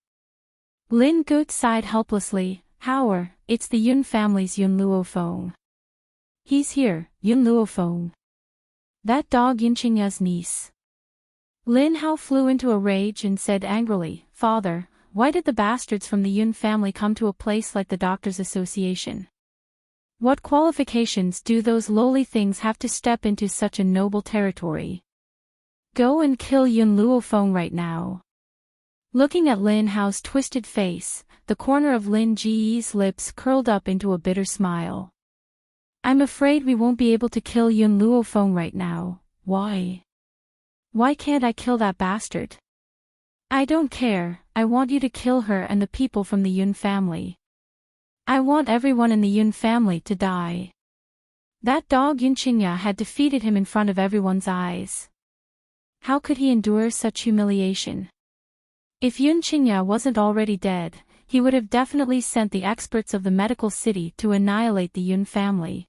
Lin Gut sighed helplessly. Hao, it's the Yun family's Yun Luofeng. He's here, Yun Luofeng. That dog Yunqingya's niece. Lin Hao flew into a rage and said angrily, Father, why did the bastards from the Yun family come to a place like the Doctors' Association? What qualifications do those lowly things have to step into such a noble territory? Go and kill Yun Luofeng right now. Looking at Lin Hao's twisted face, the corner of Lin Ji's lips curled up into a bitter smile. I'm afraid we won't be able to kill Yun Luofeng right now. Why? Why can't I kill that bastard? I don't care, I want you to kill her and the people from the Yun family. I want everyone in the Yun family to die. That dog Yunqingya had defeated him in front of everyone's eyes. How could he endure such humiliation? If Yunqingya wasn't already dead, he would have definitely sent the experts of the medical city to annihilate the Yun family.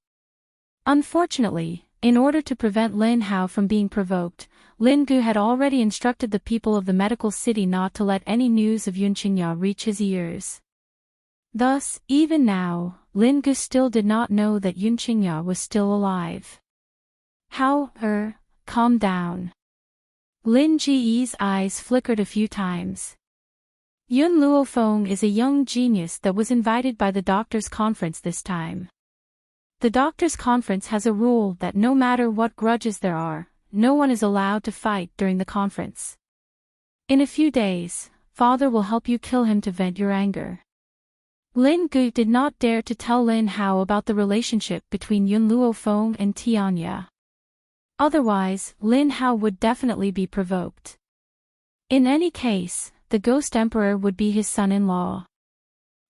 Unfortunately, in order to prevent Lin Hao from being provoked, Lin Gu had already instructed the people of the medical city not to let any news of Yunqingya reach his ears. Thus, even now, Lin Gu still did not know that Yunqingya was still alive. Calm down. Lin Ji's eyes flickered a few times. Yun Luofeng is a young genius that was invited by the doctors' conference this time. The doctors' conference has a rule that no matter what grudges there are, no one is allowed to fight during the conference. In a few days, Father will help you kill him to vent your anger. Lin Gu did not dare to tell Lin Hao about the relationship between Yun Luofeng and Tianya. Otherwise, Lin Hao would definitely be provoked. In any case, the Ghost Emperor would be his son-in-law.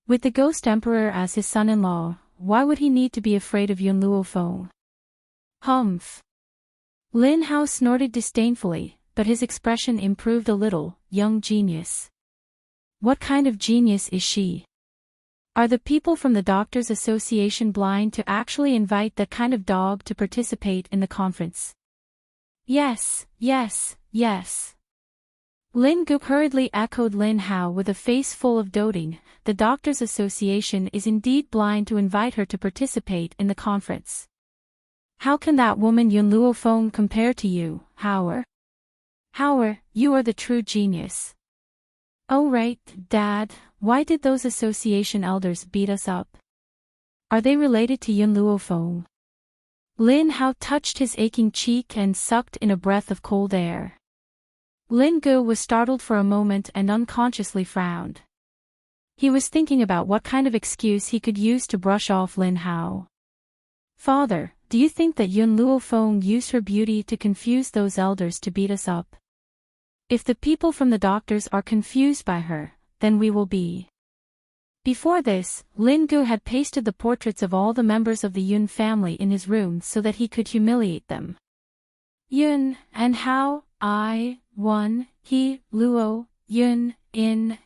With the Ghost Emperor as his son-in-law, why would he need to be afraid of Yun Luofeng? Humph. Lin Hao snorted disdainfully, but his expression improved a little. Young genius. What kind of genius is she? Are the people from the Doctors' Association blind to actually invite that kind of dog to participate in the conference? Yes. Lin Gu hurriedly echoed Lin Hao with a face full of doting. The Doctors' Association is indeed blind to invite her to participate in the conference. How can that woman Yun Luofeng compare to you, Hao? Hao, you are the true genius. Oh right, Dad, why did those association elders beat us up? Are they related to Yun Luofeng? Lin Hao touched his aching cheek and sucked in a breath of cold air. Lin Gu was startled for a moment and unconsciously frowned. He was thinking about what kind of excuse he could use to brush off Lin Hao. Father, do you think that Yun Luofeng used her beauty to confuse those elders to beat us up? If the people from the doctors are confused by her, then we will be. Before this, Lin Gu had pasted the portraits of all the members of the Yun family in his room so that he could humiliate them. Yun, and Hao, I, one, he, Luo, Yun, in,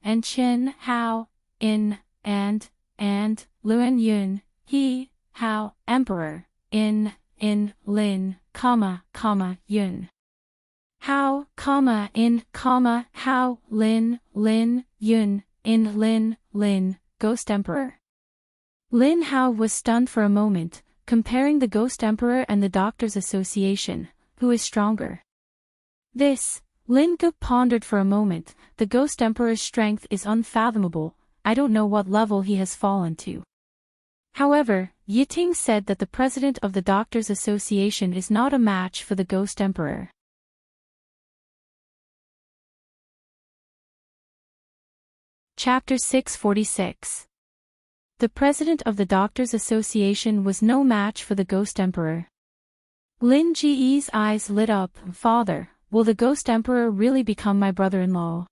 and Chen, Hao, in, and, Luen Yun, he, Hao, Emperor, in, Lin, Yun. Hao, in, Hao, Lin, Yun, in, Lin, Ghost Emperor. Lin Hao was stunned for a moment, comparing the Ghost Emperor and the Doctors' Association. Who is stronger? This, Lin Gu pondered for a moment. The Ghost Emperor's strength is unfathomable. I don't know what level he has fallen to. However, Yiting said that the president of the Doctors' Association is not a match for the Ghost Emperor. Chapter 646. The president of the Doctors' Association was no match for the Ghost Emperor. Lin Ji's eyes lit up. Father, will the Ghost Emperor really become my brother-in-law?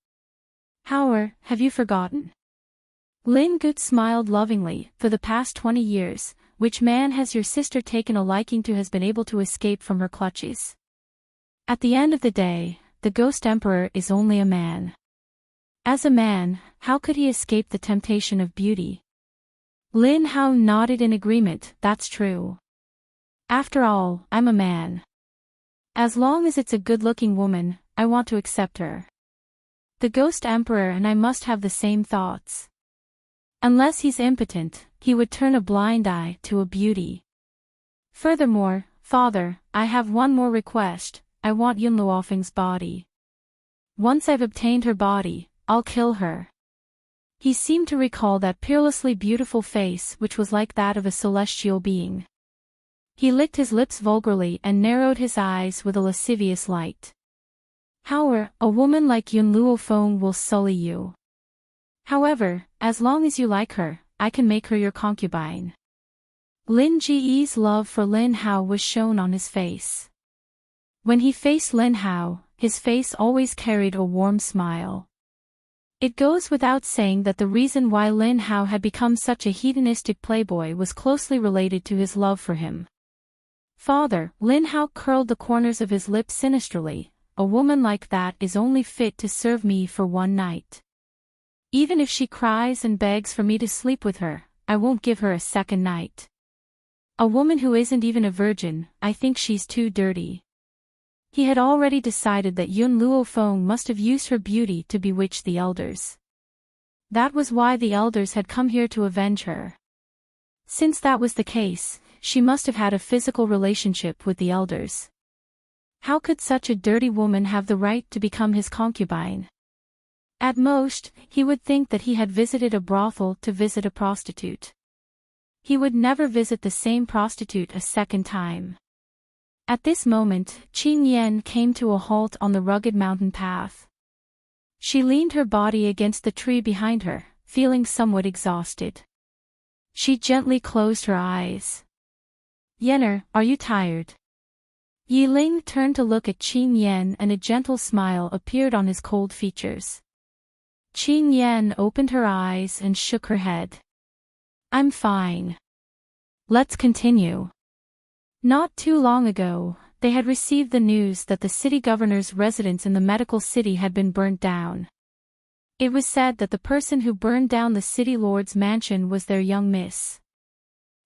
Hao, have you forgotten? Lin Gut smiled lovingly. For the past 20 years, which man has your sister taken a liking to has been able to escape from her clutches? At the end of the day, the Ghost Emperor is only a man. As a man, how could he escape the temptation of beauty? Lin Hao nodded in agreement. That's true. After all, I'm a man. As long as it's a good-looking woman, I want to accept her. The Ghost Emperor and I must have the same thoughts. Unless he's impotent, he would turn a blind eye to a beauty. Furthermore, Father, I have one more request. I want Yun Luofeng's body. Once I've obtained her body, I'll kill her. He seemed to recall that peerlessly beautiful face which was like that of a celestial being. He licked his lips vulgarly and narrowed his eyes with a lascivious light. However, a woman like Yun Luofeng will sully you. However, as long as you like her, I can make her your concubine. Lin Ji's love for Lin Hao was shown on his face. When he faced Lin Hao, his face always carried a warm smile. It goes without saying that the reason why Lin Hao had become such a hedonistic playboy was closely related to his love for him. Father, Lin Hao curled the corners of his lips sinisterly. A woman like that is only fit to serve me for one night. Even if she cries and begs for me to sleep with her, I won't give her a second night. A woman who isn't even a virgin, I think she's too dirty. He had already decided that Yun Luofeng must have used her beauty to bewitch the elders. That was why the elders had come here to avenge her. Since that was the case, she must have had a physical relationship with the elders. How could such a dirty woman have the right to become his concubine? At most, he would think that he had visited a brothel to visit a prostitute. He would never visit the same prostitute a second time. At this moment, Qing Yan came to a halt on the rugged mountain path. She leaned her body against the tree behind her, feeling somewhat exhausted. She gently closed her eyes. Yenner, are you tired? Yi Ling turned to look at Qing Yan and a gentle smile appeared on his cold features. Qing Yan opened her eyes and shook her head. I'm fine. Let's continue. Not too long ago, they had received the news that the city governor's residence in the medical city had been burnt down. It was said that the person who burned down the city lord's mansion was their young miss.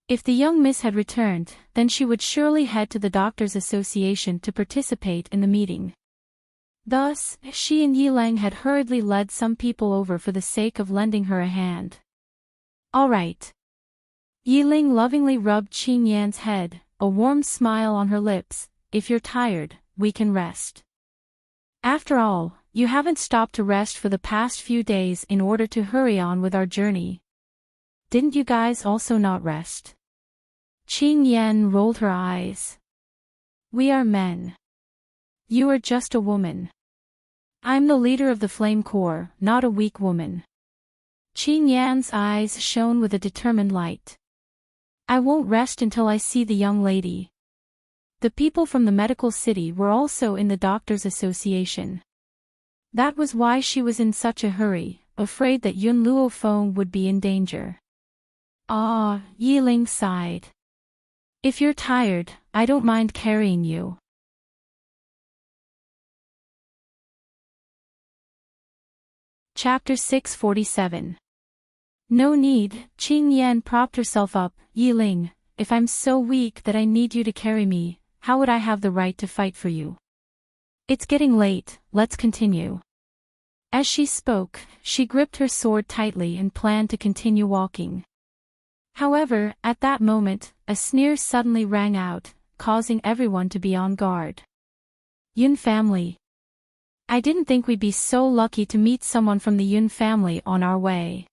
If the young miss had returned, then she would surely head to the Doctors' Association to participate in the meeting. Thus, she and Yilang had hurriedly led some people over for the sake of lending her a hand. All right. Yiling lovingly rubbed Qing Yan's head, a warm smile on her lips. If you're tired, we can rest. After all, you haven't stopped to rest for the past few days in order to hurry on with our journey. Didn't you guys also not rest? Qing Yan rolled her eyes. We are men. You are just a woman. I'm the leader of the Flame Corps, not a weak woman. Qing Yan's eyes shone with a determined light. I won't rest until I see the young lady. The people from the medical city were also in the Doctors' Association. That was why she was in such a hurry, afraid that Yun Luofeng would be in danger. Ah, Yiling sighed. If you're tired, I don't mind carrying you. Chapter 647. No need, Qing Yan propped herself up. Yiling, if I'm so weak that I need you to carry me, how would I have the right to fight for you? It's getting late, let's continue. As she spoke, she gripped her sword tightly and planned to continue walking. However, at that moment, a sneer suddenly rang out, causing everyone to be on guard. Yun family. I didn't think we'd be so lucky to meet someone from the Yun family on our way.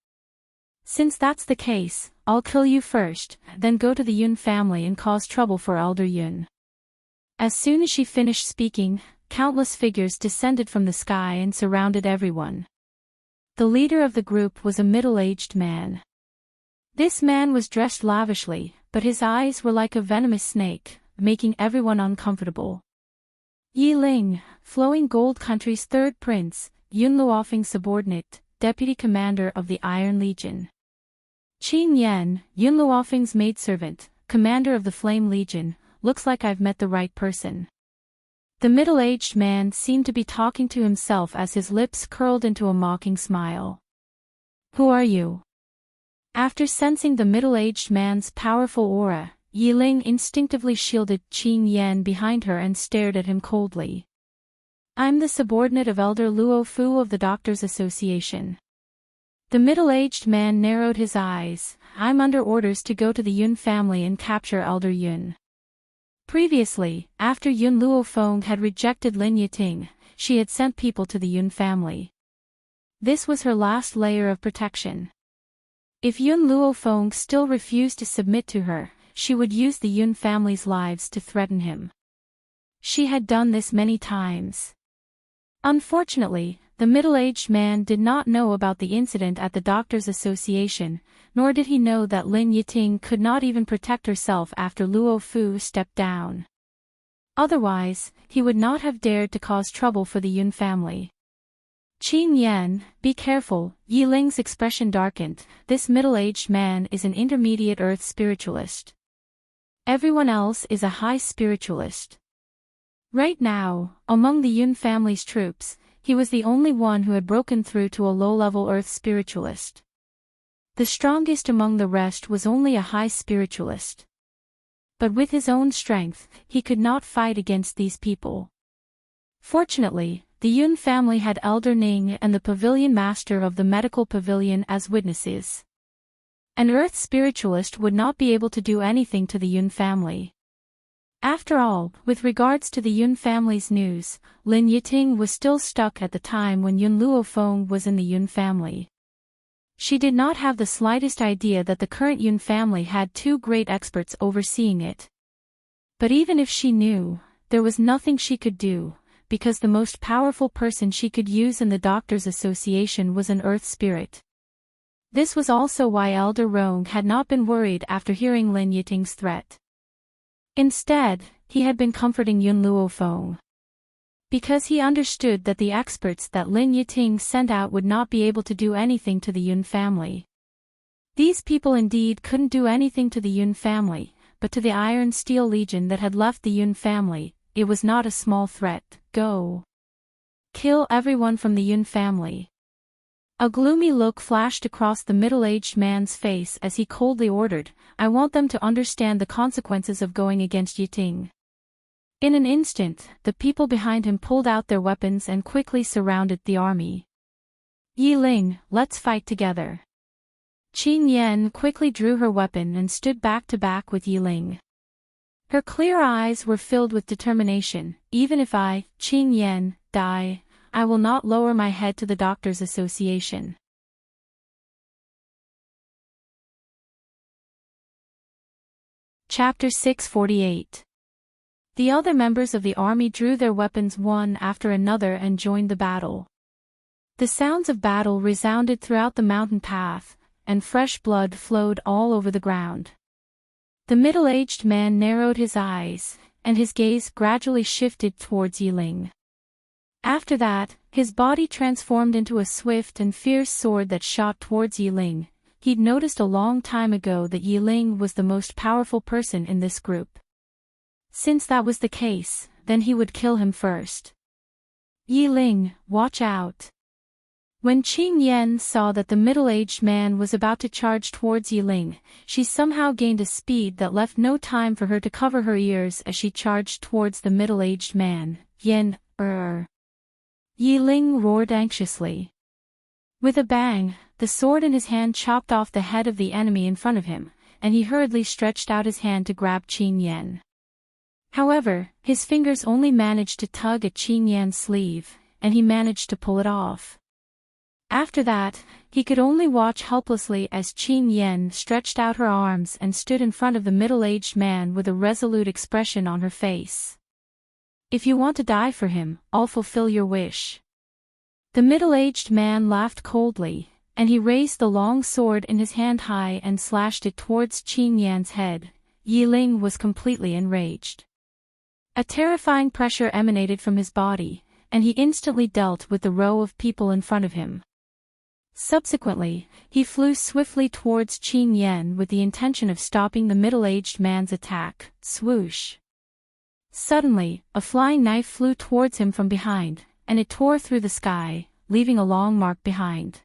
Since that's the case, I'll kill you first, then go to the Yun family and cause trouble for Elder Yun. As soon as she finished speaking, countless figures descended from the sky and surrounded everyone. The leader of the group was a middle-aged man. This man was dressed lavishly, but his eyes were like a venomous snake, making everyone uncomfortable. Yiling, Flowing Gold Country's third prince, Yun Luofeng's subordinate, deputy commander of the Iron Legion. Qing Yan, Yun Luofeng's maidservant, commander of the Flame Legion. Looks like I've met the right person. The middle-aged man seemed to be talking to himself as his lips curled into a mocking smile. Who are you? After sensing the middle-aged man's powerful aura, Yiling instinctively shielded Qin Yan behind her and stared at him coldly. I'm the subordinate of Elder Luo Fu of the Doctors Association. The middle-aged man narrowed his eyes. I'm under orders to go to the Yun family and capture Elder Yun. Previously, after Yun Luofeng had rejected Lin Yiting, she had sent people to the Yun family. This was her last layer of protection. If Yun Luofeng still refused to submit to her, she would use the Yun family's lives to threaten him. She had done this many times. Unfortunately, the middle-aged man did not know about the incident at the Doctors Association, nor did he know that Lin Yiting could not even protect herself after Luo Fu stepped down. Otherwise, he would not have dared to cause trouble for the Yun family. Qin Yan, be careful, Yiling's expression darkened. This middle-aged man is an intermediate earth spiritualist. Everyone else is a high spiritualist. Right now, among the Yun family's troops, he was the only one who had broken through to a low-level earth spiritualist. The strongest among the rest was only a high spiritualist. But with his own strength, he could not fight against these people. Fortunately, the Yun family had Elder Ning and the pavilion master of the medical pavilion as witnesses. An earth spiritualist would not be able to do anything to the Yun family. After all, with regards to the Yun family's news, Lin Yiting was still stuck at the time when Yun Luofeng was in the Yun family. She did not have the slightest idea that the current Yun family had two great experts overseeing it. But even if she knew, there was nothing she could do, because the most powerful person she could use in the Doctors Association was an earth spirit. This was also why Elder Rong had not been worried after hearing Lin Yiting's threat. Instead, he had been comforting Yun Luofeng. Because he understood that the experts that Lin Yiting sent out would not be able to do anything to the Yun family. These people indeed couldn't do anything to the Yun family, but to the Iron Steel Legion that had left the Yun family, it was not a small threat. Go. Kill everyone from the Yun family. A gloomy look flashed across the middle-aged man's face as he coldly ordered, I want them to understand the consequences of going against Yiting. In an instant, the people behind him pulled out their weapons and quickly surrounded the army. Yiling, let's fight together. Qin Yan quickly drew her weapon and stood back to back with Yiling. Her clear eyes were filled with determination. Even if I, Qin Yan, die, I will not lower my head to the Doctors Association. Chapter 648. The other members of the army drew their weapons one after another and joined the battle. The sounds of battle resounded throughout the mountain path, and fresh blood flowed all over the ground. The middle-aged man narrowed his eyes, and his gaze gradually shifted towards Yiling. After that, his body transformed into a swift and fierce sword that shot towards Yiling. He'd noticed a long time ago that Yiling was the most powerful person in this group. Since that was the case, then he would kill him first. Yiling, watch out. When Qin Yan saw that the middle-aged man was about to charge towards Yiling, she somehow gained a speed that left no time for her to cover her ears as she charged towards the middle-aged man. Yin, Yiling roared anxiously. With a bang, the sword in his hand chopped off the head of the enemy in front of him, and he hurriedly stretched out his hand to grab Qin Yan. However, his fingers only managed to tug at Qin Yan's sleeve, and he managed to pull it off. After that, he could only watch helplessly as Qin Yan stretched out her arms and stood in front of the middle-aged man with a resolute expression on her face. If you want to die for him, I'll fulfill your wish. The middle-aged man laughed coldly, and he raised the long sword in his hand high and slashed it towards Qin Yan's head. Yiling was completely enraged. A terrifying pressure emanated from his body, and he instantly dealt with the row of people in front of him. Subsequently, he flew swiftly towards Qin Yan with the intention of stopping the middle-aged man's attack. Swoosh. Suddenly, a flying knife flew towards him from behind, and it tore through the sky, leaving a long mark behind.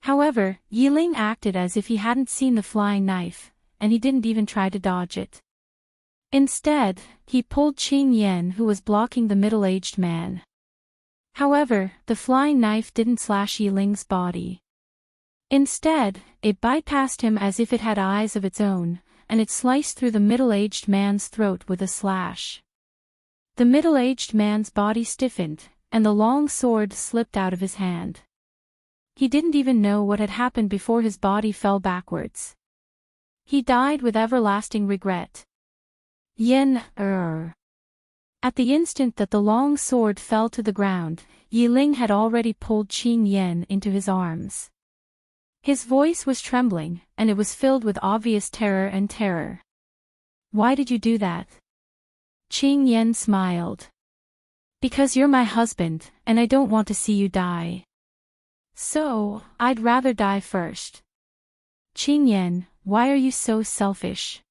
However, Yiling acted as if he hadn't seen the flying knife, and he didn't even try to dodge it. Instead, he pulled Qing Yan, who was blocking the middle-aged man. However, the flying knife didn't slash Yiling's body. Instead, it bypassed him as if it had eyes of its own, and it sliced through the middle-aged man's throat with a slash. The middle-aged man's body stiffened, and the long sword slipped out of his hand. He didn't even know what had happened before his body fell backwards. He died with everlasting regret. At the instant that the long sword fell to the ground, Yiling had already pulled Qing Yan into his arms. His voice was trembling, and it was filled with obvious terror. "Why did you do that?" Qing Yan smiled. "Because you're my husband, and I don't want to see you die. So, I'd rather die first." "Qing Yan, why are you so selfish?"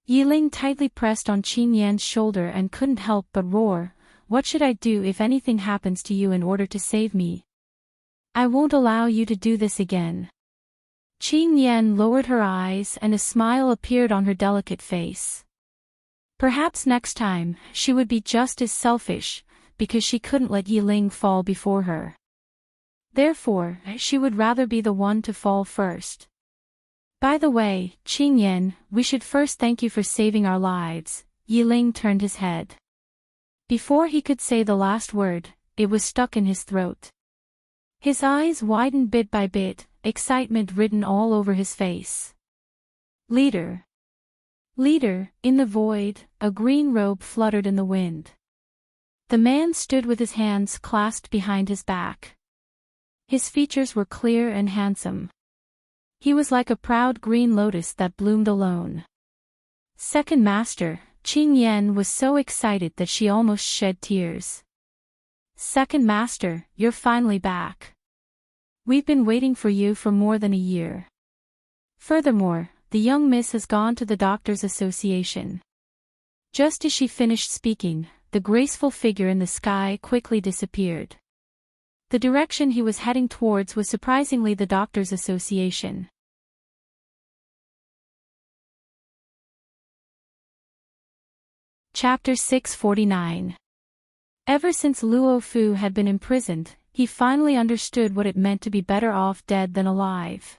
Yiling tightly pressed on Qing Yan's shoulder and couldn't help but roar, "What should I do if anything happens to you in order to save me? I won't allow you to do this again." Qing Yan lowered her eyes and a smile appeared on her delicate face. Perhaps next time, she would be just as selfish, because she couldn't let Yiling fall before her. Therefore, she would rather be the one to fall first. "By the way, Qing Yan, we should first thank you for saving our lives." Yiling turned his head. Before he could say the last word, it was stuck in his throat. His eyes widened bit by bit, excitement written all over his face. "Leader! Leader!" In the void, a green robe fluttered in the wind. The man stood with his hands clasped behind his back. His features were clear and handsome. He was like a proud green lotus that bloomed alone. Second Master, Qing Yan was so excited that she almost shed tears. "Second Master, you're finally back. We've been waiting for you for more than a year. Furthermore, the young miss has gone to the Doctors' Association." Just as she finished speaking, the graceful figure in the sky quickly disappeared. The direction he was heading towards was surprisingly the Doctors' Association. Chapter 649. Ever since Luo Fu had been imprisoned, he finally understood what it meant to be better off dead than alive.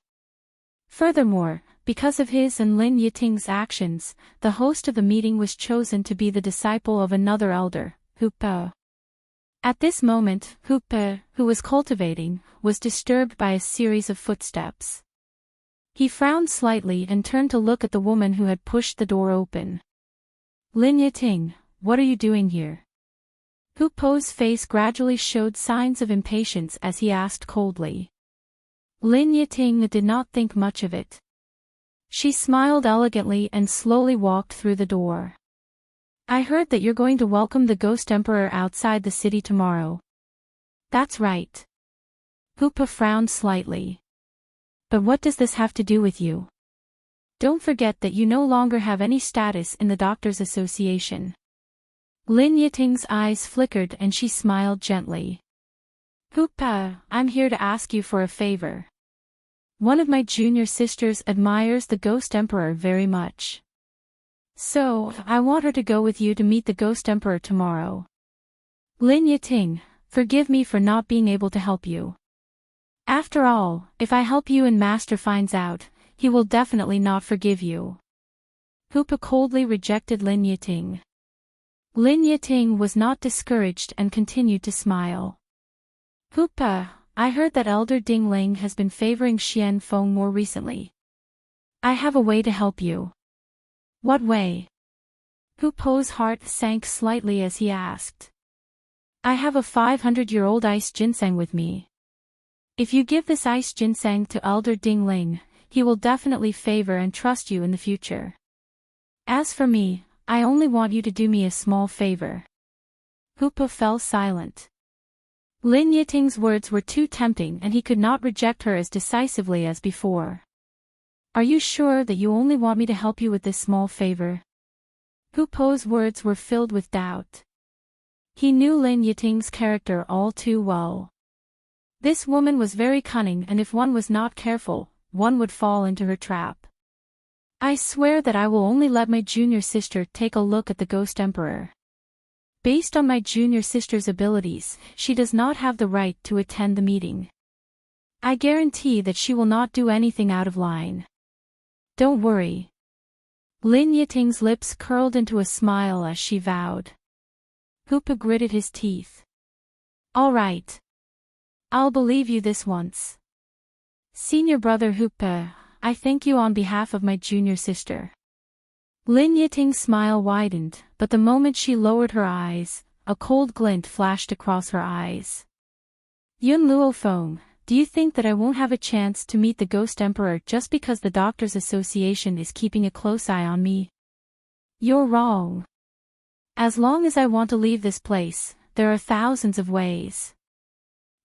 Furthermore, because of his and Lin Yiting's actions, the host of the meeting was chosen to be the disciple of another elder, Hu Pe. At this moment, Hu Pe, who was cultivating, was disturbed by a series of footsteps. He frowned slightly and turned to look at the woman who had pushed the door open. "Lin Yiting, what are you doing here?" Hu Pe's face gradually showed signs of impatience as he asked coldly. Lin Yiting did not think much of it. She smiled elegantly and slowly walked through the door. "I heard that you're going to welcome the Ghost Emperor outside the city tomorrow." "That's right." Hu Pe frowned slightly. "But what does this have to do with you? Don't forget that you no longer have any status in the Doctors' Association." Lin Yiting's eyes flickered and she smiled gently. "Hu Pe, I'm here to ask you for a favor. One of my junior sisters admires the Ghost Emperor very much. So, I want her to go with you to meet the Ghost Emperor tomorrow." "Lin Yiting, forgive me for not being able to help you. After all, if I help you and Master finds out, he will definitely not forgive you." Hu Pe coldly rejected Lin Yiting. Lin Yiting was not discouraged and continued to smile. "Hu Pe, I heard that Elder Ding Ling has been favoring Xian Feng more recently. I have a way to help you." "What way?" Hu Pe's heart sank slightly as he asked. "I have a 500-year-old ice ginseng with me. If you give this ice ginseng to Elder Ding Ling, he will definitely favor and trust you in the future. As for me, I only want you to do me a small favor." Hu Pe fell silent. Lin Yiting's words were too tempting and he could not reject her as decisively as before. "Are you sure that you only want me to help you with this small favor?" Hu Po's words were filled with doubt. He knew Lin Yiting's character all too well. This woman was very cunning, and if one was not careful, one would fall into her trap. I swear that I will only let my junior sister take a look at the Ghost Emperor. Based on my junior sister's abilities, she does not have the right to attend the meeting. I guarantee that she will not do anything out of line. Don't worry. Lin Yiting's lips curled into a smile as she vowed. Hu Po gritted his teeth. All right. I'll believe you this once. Senior brother Hu Po, I thank you on behalf of my junior sister. Lin Yiting's smile widened, but the moment she lowered her eyes, a cold glint flashed across her eyes. Yun Luo Feng, do you think that I won't have a chance to meet the Ghost Emperor just because the Doctors Association is keeping a close eye on me? You're wrong. As long as I want to leave this place, there are thousands of ways.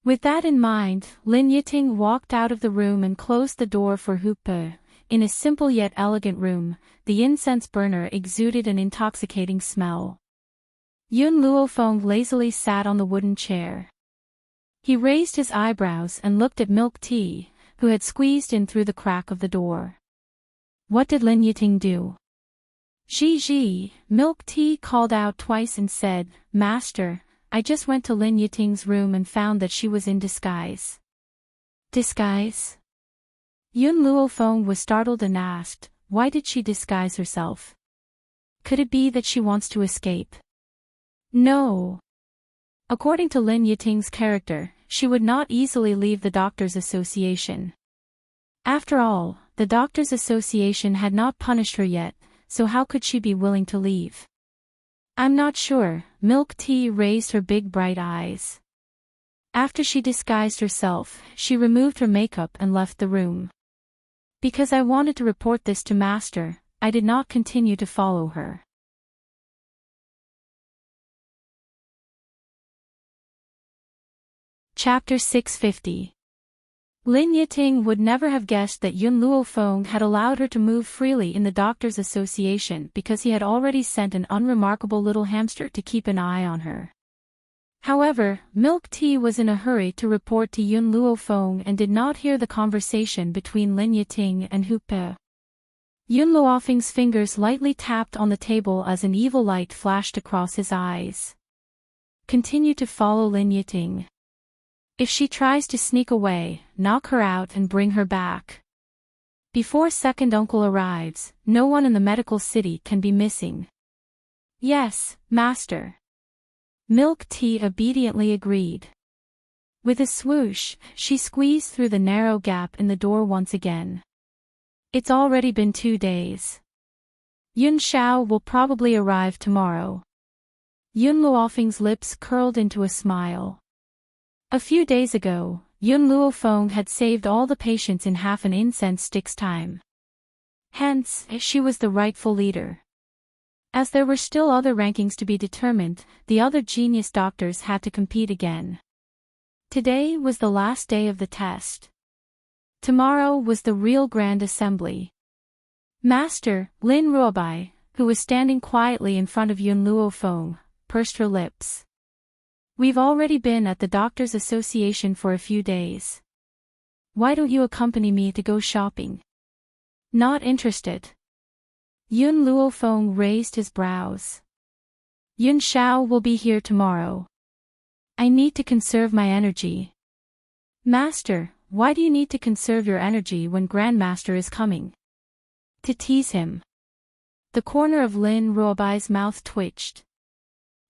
With that in mind, Lin Yiting walked out of the room and closed the door for Hu Po. In a simple yet elegant room, the incense burner exuded an intoxicating smell. Yun Luo Feng lazily sat on the wooden chair. He raised his eyebrows and looked at Milk Tea, who had squeezed in through the crack of the door. What did Lin Yiting do? Ji, Milk Tea called out twice and said, Master, I just went to Lin Yiting's room and found that she was in disguise. Disguise? Yun Luo Feng was startled and asked, why did she disguise herself? Could it be that she wants to escape? No. According to Lin Yiting's character, she would not easily leave the Doctors Association. After all, the Doctors Association had not punished her yet, so how could she be willing to leave? I'm not sure. Milk Tea raised her big bright eyes. After she disguised herself, she removed her makeup and left the room. Because I wanted to report this to Master, I did not continue to follow her. Chapter 650. Lin Yiting would never have guessed that Yun Luo Feng had allowed her to move freely in the Doctors Association because he had already sent an unremarkable little hamster to keep an eye on her. However, Milk Tea was in a hurry to report to Yun Luo Feng and did not hear the conversation between Lin Yiting and Hu Po. Yun Luo Feng's fingers lightly tapped on the table as an evil light flashed across his eyes. Continue to follow Lin Yiting. If she tries to sneak away, knock her out and bring her back. Before second uncle arrives, no one in the medical city can be missing. Yes, Master. Milk Tea obediently agreed. With a swoosh, she squeezed through the narrow gap in the door once again. It's already been 2 days. Yun Xiao will probably arrive tomorrow. Yun Luofeng's lips curled into a smile. A few days ago, Yun Luo Feng had saved all the patients in half an incense stick's time. Hence, she was the rightful leader. As there were still other rankings to be determined, the other genius doctors had to compete again. Today was the last day of the test. Tomorrow was the real grand assembly. Master, Lin Ruobai, who was standing quietly in front of Yun Luo Feng, pursed her lips. We've already been at the Doctors Association for a few days. Why don't you accompany me to go shopping? Not interested. Yun Luo Feng raised his brows. Yun Xiao will be here tomorrow. I need to conserve my energy. Master, why do you need to conserve your energy when Grandmaster is coming? To tease him. The corner of Lin Ruobai's mouth twitched.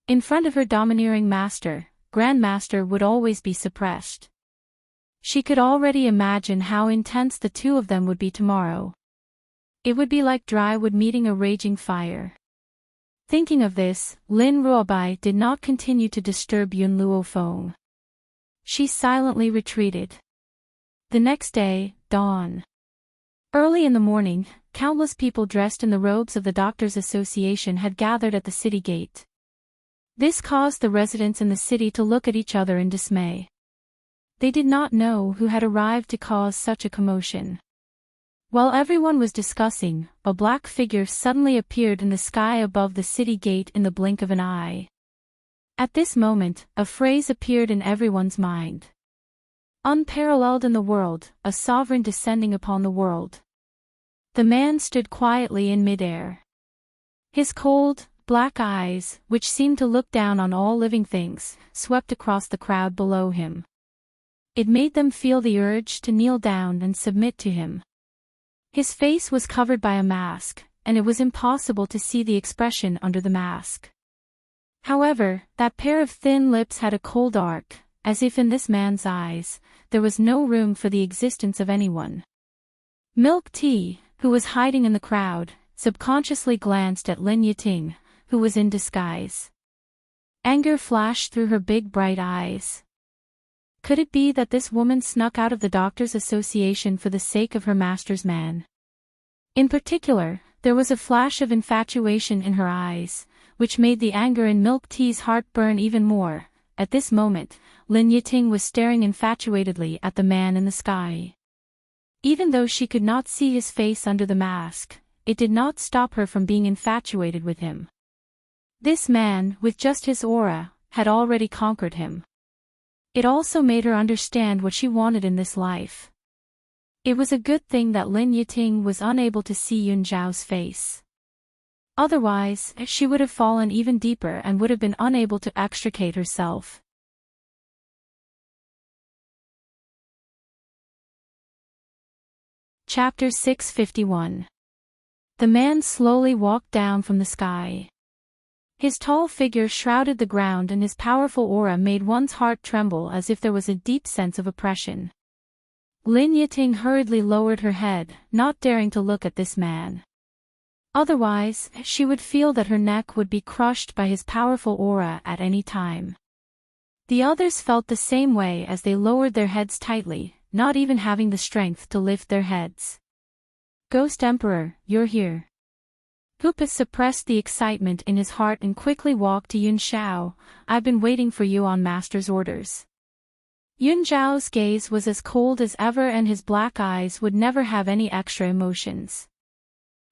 In front of her domineering master, Grandmaster would always be suppressed. She could already imagine how intense the two of them would be tomorrow. It would be like dry wood meeting a raging fire. Thinking of this, Lin Ruobai did not continue to disturb Yun Luo Feng. She silently retreated. The next day, dawn. Early in the morning, countless people dressed in the robes of the Doctors Association had gathered at the city gate. This caused the residents in the city to look at each other in dismay. They did not know who had arrived to cause such a commotion. While everyone was discussing, a black figure suddenly appeared in the sky above the city gate in the blink of an eye. At this moment, a phrase appeared in everyone's mind. Unparalleled in the world, a sovereign descending upon the world. The man stood quietly in midair. His cold, black eyes, which seemed to look down on all living things, swept across the crowd below him. It made them feel the urge to kneel down and submit to him. His face was covered by a mask, and it was impossible to see the expression under the mask. However, that pair of thin lips had a cold arc, as if in this man's eyes, there was no room for the existence of anyone. Milk Tea, who was hiding in the crowd, subconsciously glanced at Lin Yiting, who was in disguise. Anger flashed through her big bright eyes. Could it be that this woman snuck out of the Doctors' Association for the sake of her master's man? In particular, there was a flash of infatuation in her eyes, which made the anger in Milk Tea's heart burn even more. At this moment, Lin Yiting was staring infatuatedly at the man in the sky. Even though she could not see his face under the mask, it did not stop her from being infatuated with him. This man, with just his aura, had already conquered him. It also made her understand what she wanted in this life. It was a good thing that Lin Yiting was unable to see Yun Zhao's face. Otherwise, she would have fallen even deeper and would have been unable to extricate herself. Chapter 651. The man slowly walked down from the sky. His tall figure shrouded the ground and his powerful aura made one's heart tremble as if there was a deep sense of oppression. Lin Yiting hurriedly lowered her head, not daring to look at this man. Otherwise, she would feel that her neck would be crushed by his powerful aura at any time. The others felt the same way as they lowered their heads tightly, not even having the strength to lift their heads. Ghost Emperor, you're here. Hoopa suppressed the excitement in his heart and quickly walked to Yun Zhao. I've been waiting for you on master's orders. Yun Zhao's gaze was as cold as ever and his black eyes would never have any extra emotions.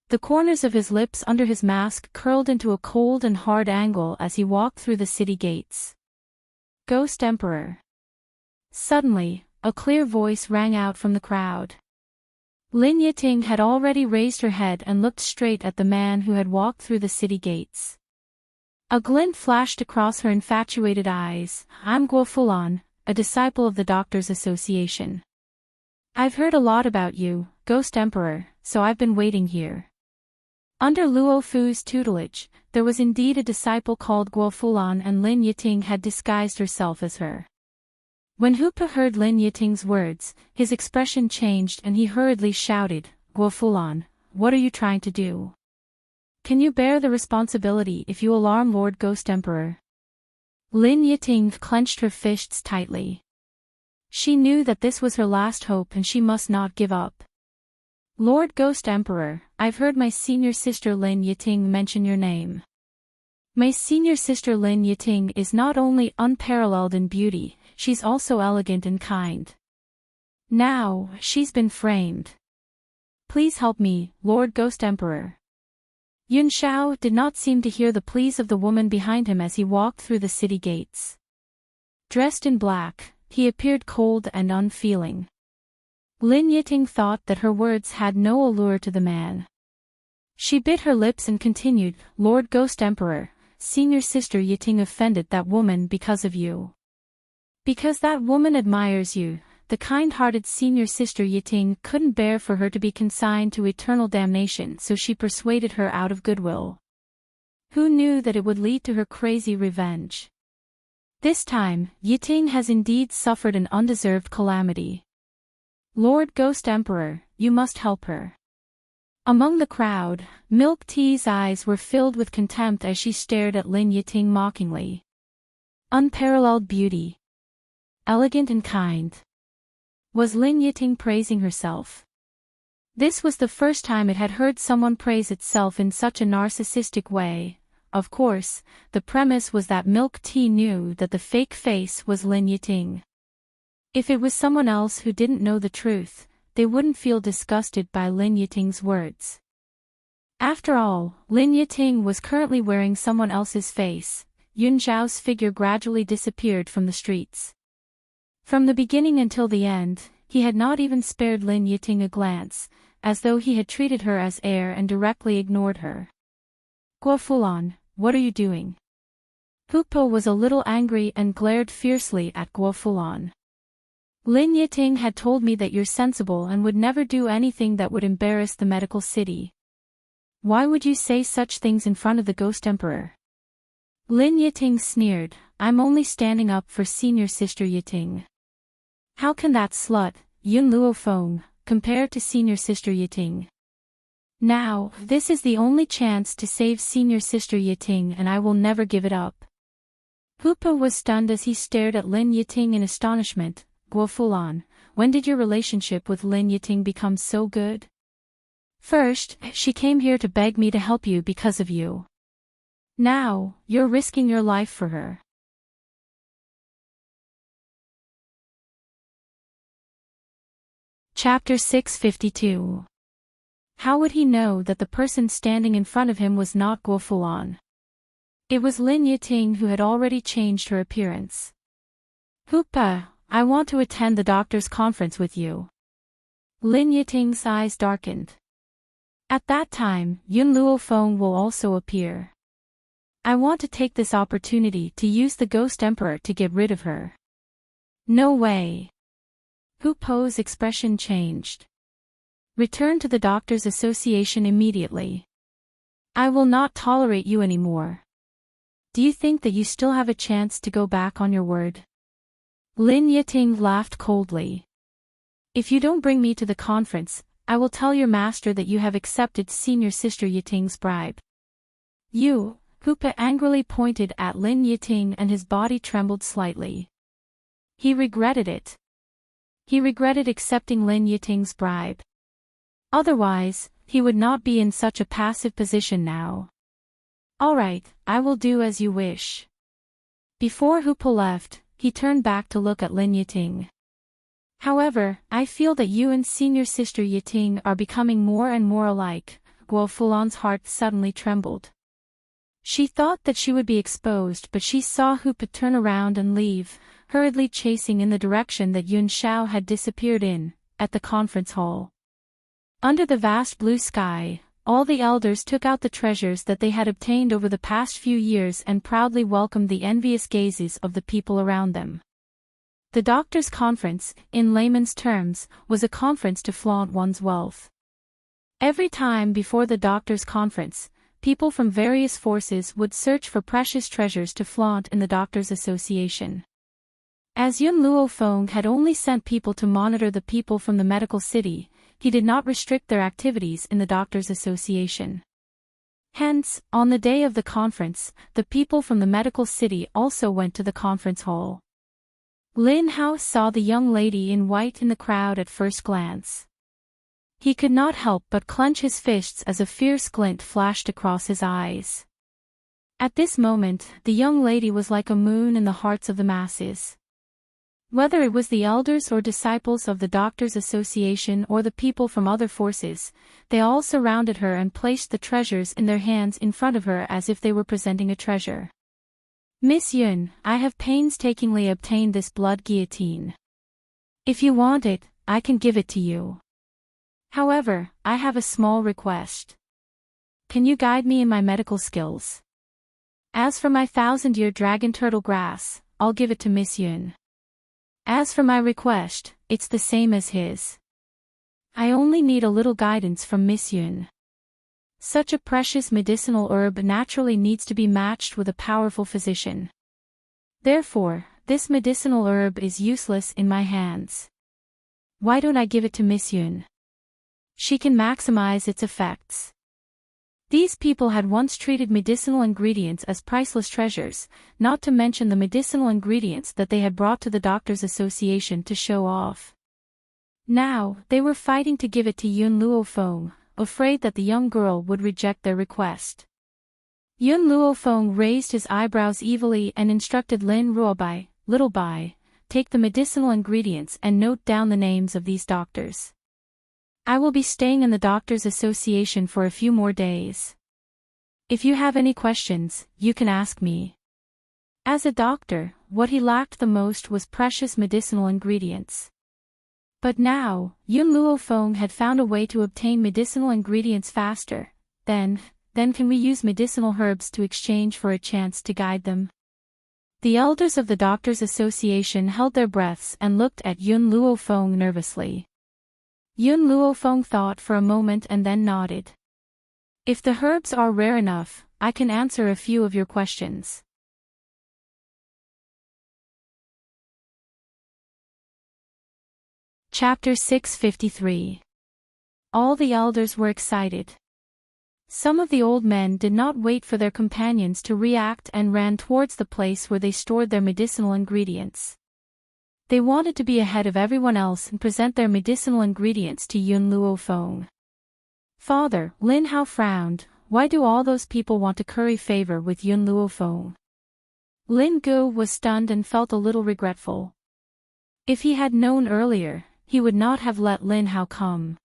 The corners of his lips under his mask curled into a cold and hard angle as he walked through the city gates. Ghost Emperor. Suddenly, a clear voice rang out from the crowd. Lin Yiting had already raised her head and looked straight at the man who had walked through the city gates. A glint flashed across her infatuated eyes. I'm Guo Fulan, a disciple of the Doctors' Association. I've heard a lot about you, Ghost Emperor, so I've been waiting here. Under Luo Fu's tutelage, there was indeed a disciple called Guo Fulan and Lin Yiting had disguised herself as her. When Hoopa heard Lin Yiting's words, his expression changed and he hurriedly shouted, Guo Fulan, what are you trying to do? Can you bear the responsibility if you alarm Lord Ghost Emperor? Lin Yiting clenched her fists tightly. She knew that this was her last hope and she must not give up. Lord Ghost Emperor, I've heard my senior sister Lin Yiting mention your name. My senior sister Lin Yiting is not only unparalleled in beauty, she's also elegant and kind. Now, she's been framed. Please help me, Lord Ghost Emperor. Yun Zhao did not seem to hear the pleas of the woman behind him as he walked through the city gates. Dressed in black, he appeared cold and unfeeling. Lin Yiting thought that her words had no allure to the man. She bit her lips and continued, Lord Ghost Emperor, senior sister Yiting offended that woman because of you. Because that woman admires you, the kind-hearted senior sister Yiting couldn't bear for her to be consigned to eternal damnation, so she persuaded her out of goodwill. Who knew that it would lead to her crazy revenge? This time, Yiting has indeed suffered an undeserved calamity. Lord Ghost Emperor, you must help her. Among the crowd, Milk Tea's eyes were filled with contempt as she stared at Lin Yiting mockingly. Unparalleled beauty. Elegant and kind. Was Lin Yiting praising herself? This was the first time it had heard someone praise itself in such a narcissistic way. Of course, the premise was that Milk Tea knew that the fake face was Lin Yiting. If it was someone else who didn't know the truth, they wouldn't feel disgusted by Lin Yiting's words. After all, Lin Yiting was currently wearing someone else's face. Yun Zhao's figure gradually disappeared from the streets. From the beginning until the end, he had not even spared Lin Yiting a glance, as though he had treated her as air and directly ignored her. Guo Fulan, what are you doing? Hu Po was a little angry and glared fiercely at Guo Fulan. Lin Yiting had told me that you're sensible and would never do anything that would embarrass the medical city. Why would you say such things in front of the Ghost Emperor? Lin Yiting sneered, I'm only standing up for senior sister Yiting. How can that slut, Yun Luofeng, compare to senior sister Yiting? Now, this is the only chance to save senior sister Yiting and I will never give it up. Hu Po was stunned as he stared at Lin Yiting in astonishment. Guo Fulan, when did your relationship with Lin Yiting become so good? First, she came here to beg me to help you because of you. Now, you're risking your life for her. Chapter 652. How would he know that the person standing in front of him was not Guo Fulan? It was Lin Yiting who had already changed her appearance. Hu Po, I want to attend the doctor's conference with you. Lin Yiting's eyes darkened. At that time, Yun Luofeng will also appear. I want to take this opportunity to use the Ghost Emperor to get rid of her. No way. Hu Po's expression changed. Return to the Doctors' Association immediately. I will not tolerate you anymore. Do you think that you still have a chance to go back on your word? Lin Yiting laughed coldly. If you don't bring me to the conference, I will tell your master that you have accepted senior sister Yiting's bribe. You, Hu Po angrily pointed at Lin Yiting and his body trembled slightly. He regretted it. He regretted accepting Lin Yiting's bribe. Otherwise, he would not be in such a passive position now. All right, I will do as you wish. Before Hu Po left, he turned back to look at Lin Yiting. However, I feel that you and senior sister Yiting are becoming more and more alike. Guo Fulan's heart suddenly trembled. She thought that she would be exposed, but she saw Hu Po turn around and leave, hurriedly chasing in the direction that Yun Zhao had disappeared in, at the conference hall. Under the vast blue sky, all the elders took out the treasures that they had obtained over the past few years and proudly welcomed the envious gazes of the people around them. The doctors' conference, in layman's terms, was a conference to flaunt one's wealth. Every time before the doctors' conference, people from various forces would search for precious treasures to flaunt in the Doctors' Association. As Yun Luofeng had only sent people to monitor the people from the medical city, he did not restrict their activities in the Doctors' Association. Hence, on the day of the conference, the people from the medical city also went to the conference hall. Lin Hao saw the young lady in white in the crowd at first glance. He could not help but clench his fists as a fierce glint flashed across his eyes. At this moment, the young lady was like a moon in the hearts of the masses. Whether it was the elders or disciples of the Doctors' Association or the people from other forces, they all surrounded her and placed the treasures in their hands in front of her as if they were presenting a treasure. Miss Yun, I have painstakingly obtained this blood guillotine. If you want it, I can give it to you. However, I have a small request. Can you guide me in my medical skills? As for my 1,000-year dragon turtle grass, I'll give it to Miss Yun. As for my request, it's the same as his. I only need a little guidance from Miss Yun. Such a precious medicinal herb naturally needs to be matched with a powerful physician. Therefore, this medicinal herb is useless in my hands. Why don't I give it to Miss Yun? She can maximize its effects. These people had once treated medicinal ingredients as priceless treasures, not to mention the medicinal ingredients that they had brought to the Doctors' Association to show off. Now, they were fighting to give it to Yun Luofeng, afraid that the young girl would reject their request. Yun Luofeng raised his eyebrows evilly and instructed Lin Ruobai, Little Bai, take the medicinal ingredients and note down the names of these doctors. I will be staying in the Doctors Association for a few more days. If you have any questions, you can ask me. As a doctor, what he lacked the most was precious medicinal ingredients. But now, Yun Luofeng had found a way to obtain medicinal ingredients faster. Then can we use medicinal herbs to exchange for a chance to guide them? The elders of the Doctors Association held their breaths and looked at Yun Luofeng nervously. Yun Luofeng thought for a moment and then nodded. If the herbs are rare enough, I can answer a few of your questions. Chapter 653. All the elders were excited. Some of the old men did not wait for their companions to react and ran towards the place where they stored their medicinal ingredients. They wanted to be ahead of everyone else and present their medicinal ingredients to Yun Luofeng. Father, Lin Hao frowned. Why do all those people want to curry favor with Yun Luofeng? Lin Gu was stunned and felt a little regretful. If he had known earlier, he would not have let Lin Hao come.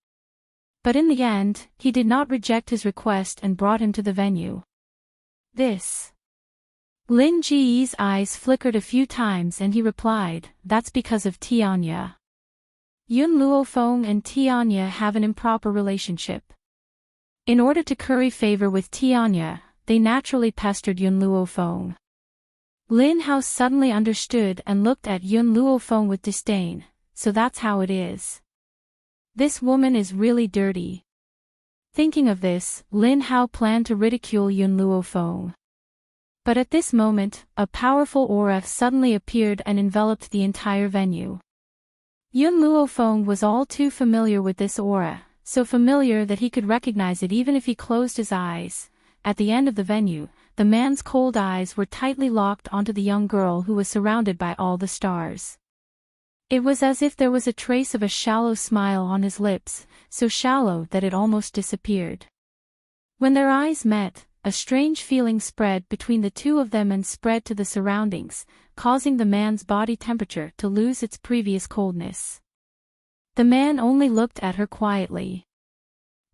But in the end, he did not reject his request and brought him to the venue. This. Lin Ji's eyes flickered a few times and he replied, that's because of Tianya. Yun Luofeng and Tianya have an improper relationship. In order to curry favor with Tianya, they naturally pestered Yun Luofeng. Lin Hao suddenly understood and looked at Yun Luofeng with disdain, so that's how it is. This woman is really dirty. Thinking of this, Lin Hao planned to ridicule Yun Luofeng. But at this moment, a powerful aura suddenly appeared and enveloped the entire venue. Yun Luofeng was all too familiar with this aura, so familiar that he could recognize it even if he closed his eyes. At the end of the venue, the man's cold eyes were tightly locked onto the young girl who was surrounded by all the stars. It was as if there was a trace of a shallow smile on his lips, so shallow that it almost disappeared. When their eyes met, a strange feeling spread between the two of them and spread to the surroundings, causing the man's body temperature to lose its previous coldness. The man only looked at her quietly.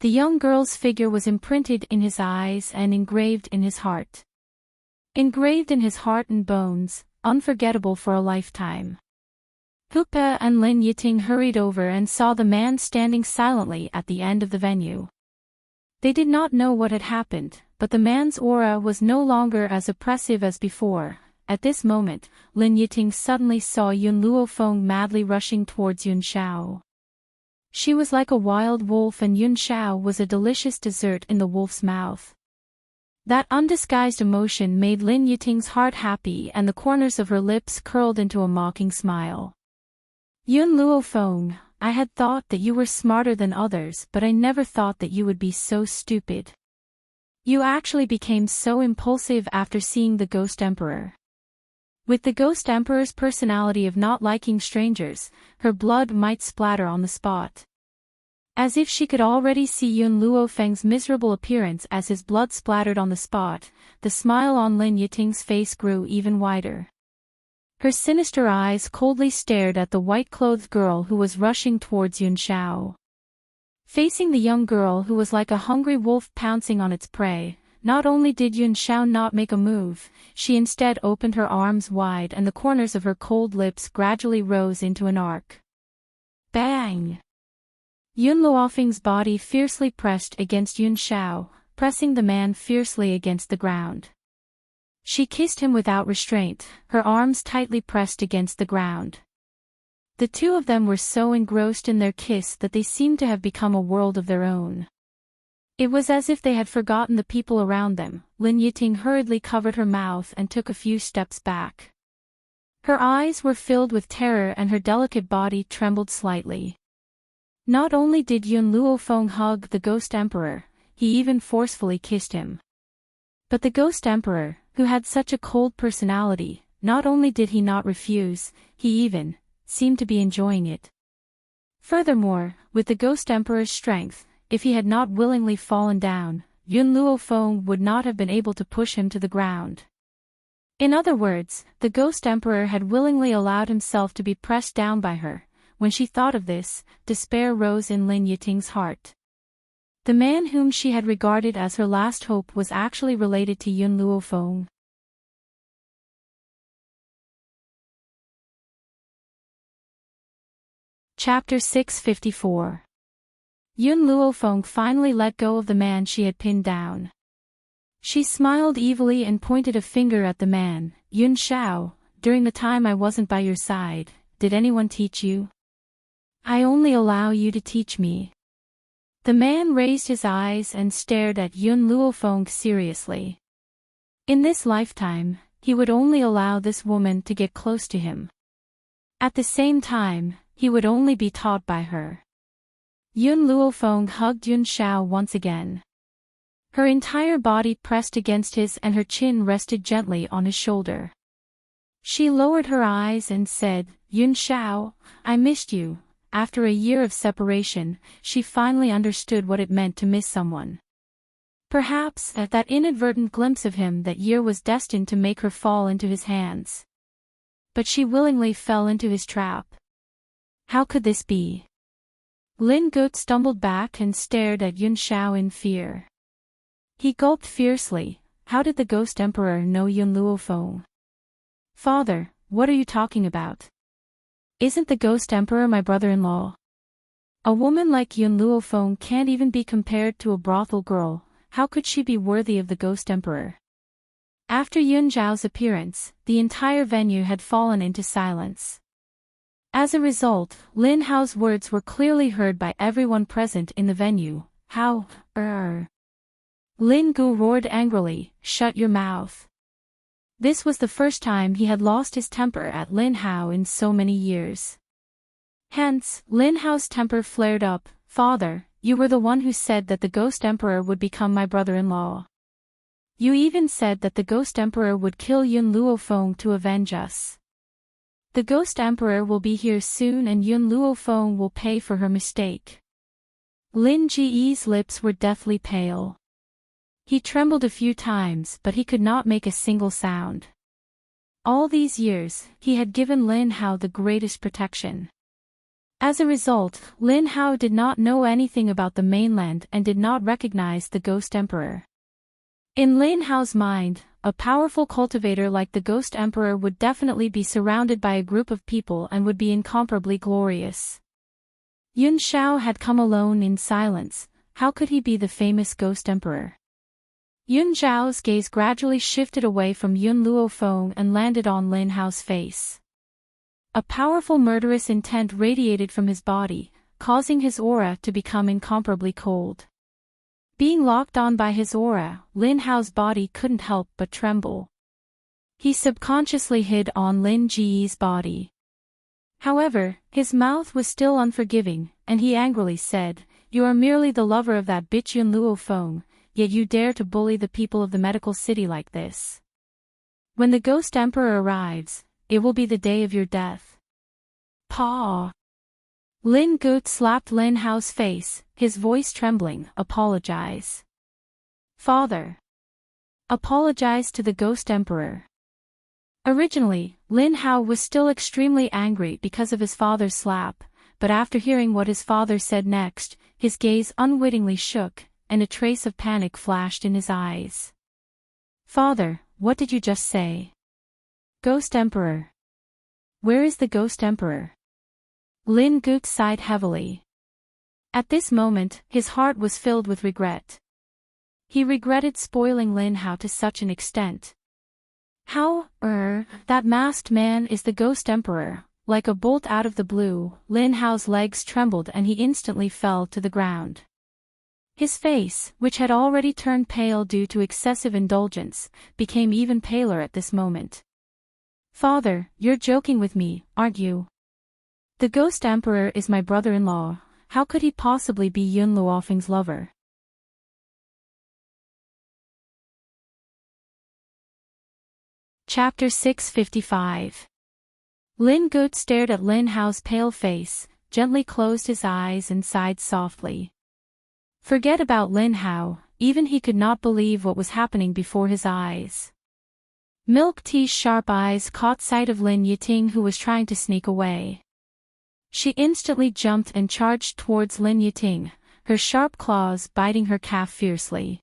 The young girl's figure was imprinted in his eyes and engraved in his heart. Engraved in his heart and bones, unforgettable for a lifetime. Hupa and Lin Yiting hurried over and saw the man standing silently at the end of the venue. They did not know what had happened, but the man's aura was no longer as oppressive as before. At this moment, Lin Yiting suddenly saw Yun Luofeng madly rushing towards Yun Xiao. She was like a wild wolf and Yun Xiao was a delicious dessert in the wolf's mouth. That undisguised emotion made Lin Yiting's heart happy and the corners of her lips curled into a mocking smile. Yun Luofeng, I had thought that you were smarter than others, but I never thought that you would be so stupid. You actually became so impulsive after seeing the Ghost Emperor. With the Ghost Emperor's personality of not liking strangers, her blood might splatter on the spot. As if she could already see Yun Luofeng's miserable appearance as his blood splattered on the spot, the smile on Lin Yiting's face grew even wider. Her sinister eyes coldly stared at the white-clothed girl who was rushing towards Yun Xiao. Facing the young girl who was like a hungry wolf pouncing on its prey, not only did Yun Xiao not make a move, she instead opened her arms wide and the corners of her cold lips gradually rose into an arc. Bang! Yun Luofeng's body fiercely pressed against Yun Xiao, pressing the man fiercely against the ground. She kissed him without restraint, her arms tightly pressed against the ground. The two of them were so engrossed in their kiss that they seemed to have become a world of their own. It was as if they had forgotten the people around them. Lin Yiting hurriedly covered her mouth and took a few steps back. Her eyes were filled with terror and her delicate body trembled slightly. Not only did Yun Luofeng hug the Ghost Emperor, he even forcefully kissed him. But the Ghost Emperor, who had such a cold personality, not only did he not refuse, he even seemed to be enjoying it. Furthermore, with the Ghost Emperor's strength, if he had not willingly fallen down, Yun Luofeng would not have been able to push him to the ground. In other words, the Ghost Emperor had willingly allowed himself to be pressed down by her, when she thought of this, despair rose in Lin Yiting's heart. The man whom she had regarded as her last hope was actually related to Yun Luofeng. Chapter 654. Yun Luofeng finally let go of the man she had pinned down. She smiled evilly and pointed a finger at the man. Yun Shao, during the time I wasn't by your side, did anyone teach you? I only allow you to teach me. The man raised his eyes and stared at Yun Luofeng seriously. In this lifetime, he would only allow this woman to get close to him. At the same time, he would only be taught by her. Yun Luofeng hugged Yun Shao once again. Her entire body pressed against his and her chin rested gently on his shoulder. She lowered her eyes and said, Yun Shao, I missed you. After a year of separation, she finally understood what it meant to miss someone. Perhaps that inadvertent glimpse of him that year was destined to make her fall into his hands. But she willingly fell into his trap. How could this be? Lin Gut stumbled back and stared at Yun Shao in fear. He gulped fiercely. How did the Ghost Emperor know Yun Luofeng? Father, what are you talking about? Isn't the Ghost Emperor my brother-in-law? A woman like Yun Luofeng can't even be compared to a brothel girl. How could she be worthy of the Ghost Emperor? After Yun Zhao's appearance, the entire venue had fallen into silence. As a result, Lin Hao's words were clearly heard by everyone present in the venue. How? Lin Gu roared angrily, shut your mouth. This was the first time he had lost his temper at Lin Hao in so many years. Hence, Lin Hao's temper flared up. Father, you were the one who said that the Ghost Emperor would become my brother-in-law. You even said that the Ghost Emperor would kill Yun Luofeng to avenge us. The Ghost Emperor will be here soon and Yun Luofeng will pay for her mistake. Lin Ji's lips were deathly pale. He trembled a few times but he could not make a single sound. All these years, he had given Lin Hao the greatest protection. As a result, Lin Hao did not know anything about the mainland and did not recognize the Ghost Emperor. In Lin Hao's mind, a powerful cultivator like the Ghost Emperor would definitely be surrounded by a group of people and would be incomparably glorious. Yun Shao had come alone in silence. How could he be the famous Ghost Emperor? Yun Zhao's gaze gradually shifted away from Yun Luofeng and landed on Lin Hao's face. A powerful murderous intent radiated from his body, causing his aura to become incomparably cold. Being locked on by his aura, Lin Hao's body couldn't help but tremble. He subconsciously hid on Lin Ji's body. However, his mouth was still unforgiving, and he angrily said, You are merely the lover of that bitch Yun Luofeng, yet you dare to bully the people of the medical city like this. When the Ghost Emperor arrives, it will be the day of your death. Paw! Lin Gut slapped Lin Hao's face, his voice trembling. Apologize. Father. Apologize to the Ghost Emperor. Originally, Lin Hao was still extremely angry because of his father's slap, but after hearing what his father said next, his gaze unwittingly shook, and a trace of panic flashed in his eyes. Father, what did you just say? Ghost Emperor. Where is the Ghost Emperor? Lin Gut sighed heavily. At this moment, his heart was filled with regret. He regretted spoiling Lin Hao to such an extent. How, that masked man is the Ghost Emperor. Like a bolt out of the blue, Lin Hao's legs trembled and he instantly fell to the ground. His face, which had already turned pale due to excessive indulgence, became even paler at this moment. Father, you're joking with me, aren't you? The Ghost Emperor is my brother-in-law. How could he possibly be Yun Luofeng's lover? Chapter 655. Lin Gut stared at Lin Hao's pale face, gently closed his eyes and sighed softly. Forget about Lin Hao, even he could not believe what was happening before his eyes. Milk Tea's sharp eyes caught sight of Lin Yiting who was trying to sneak away. She instantly jumped and charged towards Lin Yiting, her sharp claws biting her calf fiercely.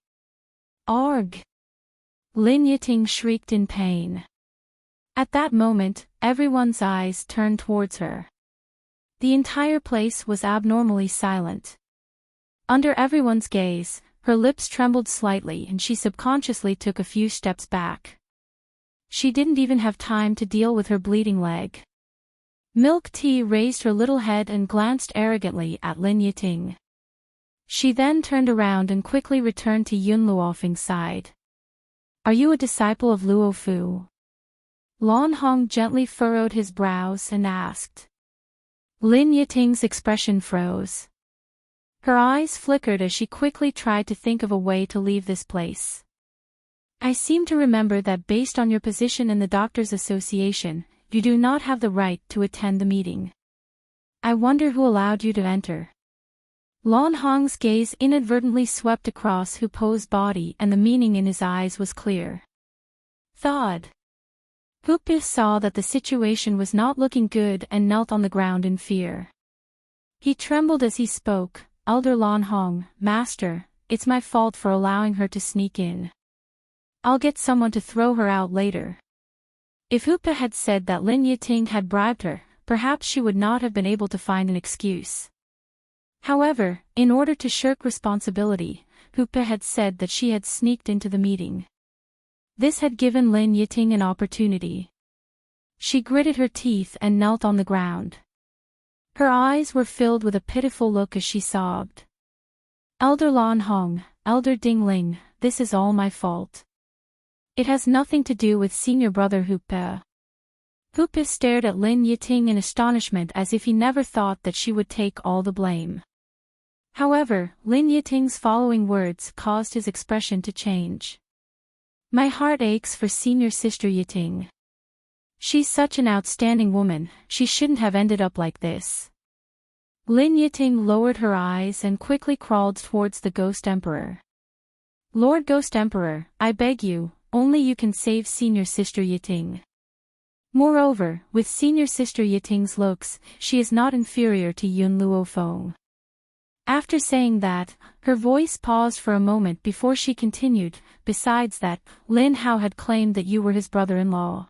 Arg! Lin Yiting shrieked in pain. At that moment, everyone's eyes turned towards her. The entire place was abnormally silent. Under everyone's gaze, her lips trembled slightly and she subconsciously took a few steps back. She didn't even have time to deal with her bleeding leg. Milk Tea raised her little head and glanced arrogantly at Lin Yiting. She then turned around and quickly returned to Yun Luofeng's side. Are you a disciple of Luo Fu? Lan Hong gently furrowed his brows and asked. Lin Yiting's expression froze. Her eyes flickered as she quickly tried to think of a way to leave this place. I seem to remember that based on your position in the Doctors' Association, you do not have the right to attend the meeting. I wonder who allowed you to enter. Lan Hong's gaze inadvertently swept across Hu Po's body and the meaning in his eyes was clear. Thawed. Hu Po saw that the situation was not looking good and knelt on the ground in fear. He trembled as he spoke, Elder Lan Hong, Master, it's my fault for allowing her to sneak in. I'll get someone to throw her out later. If Hu Po had said that Lin Yiting had bribed her, perhaps she would not have been able to find an excuse. However, in order to shirk responsibility, Hu Po had said that she had sneaked into the meeting. This had given Lin Yiting an opportunity. She gritted her teeth and knelt on the ground. Her eyes were filled with a pitiful look as she sobbed. Elder Lan Hong, Elder Ding Ling, this is all my fault. It has nothing to do with senior brother Hu Po. Hu Po stared at Lin Yiting in astonishment as if he never thought that she would take all the blame. However, Lin Yiting's following words caused his expression to change. My heart aches for senior sister Yiting. She's such an outstanding woman, she shouldn't have ended up like this. Lin Yiting lowered her eyes and quickly crawled towards the Ghost Emperor. Lord Ghost Emperor, I beg you, only you can save senior sister Yiting. Moreover, with senior sister Yiting's looks, she is not inferior to Yun Luofeng. After saying that, her voice paused for a moment before she continued, besides that, Lin Hao had claimed that you were his brother-in-law.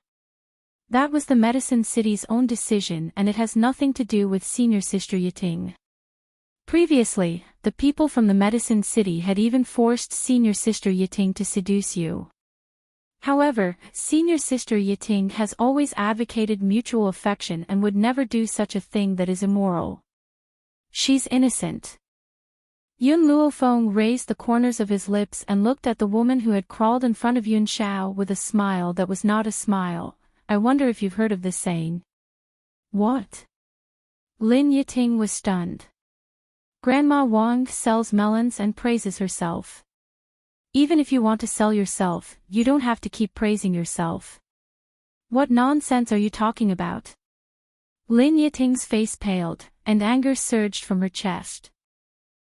That was the Medicine City's own decision and it has nothing to do with senior sister Yiting. Previously, the people from the Medicine City had even forced senior sister Yiting to seduce you. However, senior sister Yiting has always advocated mutual affection and would never do such a thing that is immoral. She's innocent. Yun Luofeng raised the corners of his lips and looked at the woman who had crawled in front of Yun Shao with a smile that was not a smile. I wonder if you've heard of this saying. What? Lin Yiting was stunned. Grandma Wang sells melons and praises herself. Even if you want to sell yourself, you don't have to keep praising yourself. What nonsense are you talking about? Lin Yiting's face paled, and anger surged from her chest.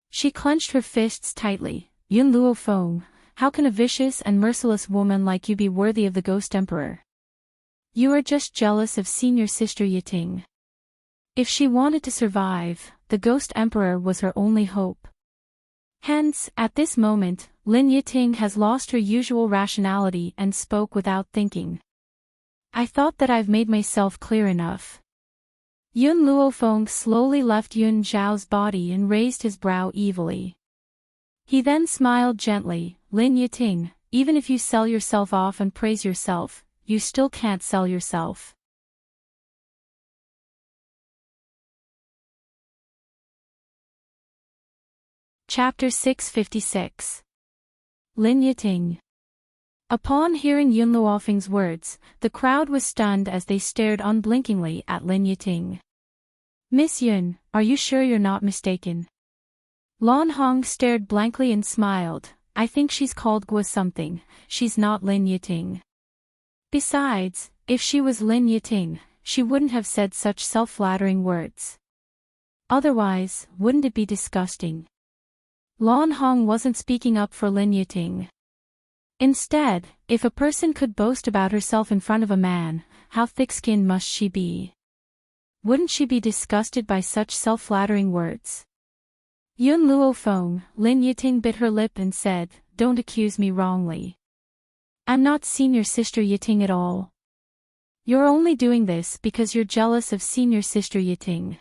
She clenched her fists tightly. Yun Luofeng, how can a vicious and merciless woman like you be worthy of the Ghost Emperor? You are just jealous of senior sister Yiting. If she wanted to survive, the Ghost Emperor was her only hope. Hence, at this moment, Lin Yiting has lost her usual rationality and spoke without thinking. I thought that I've made myself clear enough. Yun Luofeng slowly left Yun Zhao's body and raised his brow evilly. He then smiled gently, Lin Yiting, even if you sell yourself off and praise yourself, you still can't sell yourself. Chapter 656. Lin Yiting. Upon hearing Yun Luofeng's words, the crowd was stunned as they stared unblinkingly at Lin Yiting. Miss Yun, are you sure you're not mistaken? Lan Hong stared blankly and smiled. I think she's called Gua something, she's not Lin Yiting. Besides, if she was Lin Yiting, she wouldn't have said such self-flattering words. Otherwise, wouldn't it be disgusting? Lan Hong wasn't speaking up for Lin Yiting. Instead, if a person could boast about herself in front of a man, how thick-skinned must she be? Wouldn't she be disgusted by such self-flattering words? Yun Luo Feng, Lin Yiting bit her lip and said, "Don't accuse me wrongly. I'm not senior sister Yiting at all. You're only doing this because you're jealous of senior sister Yiting."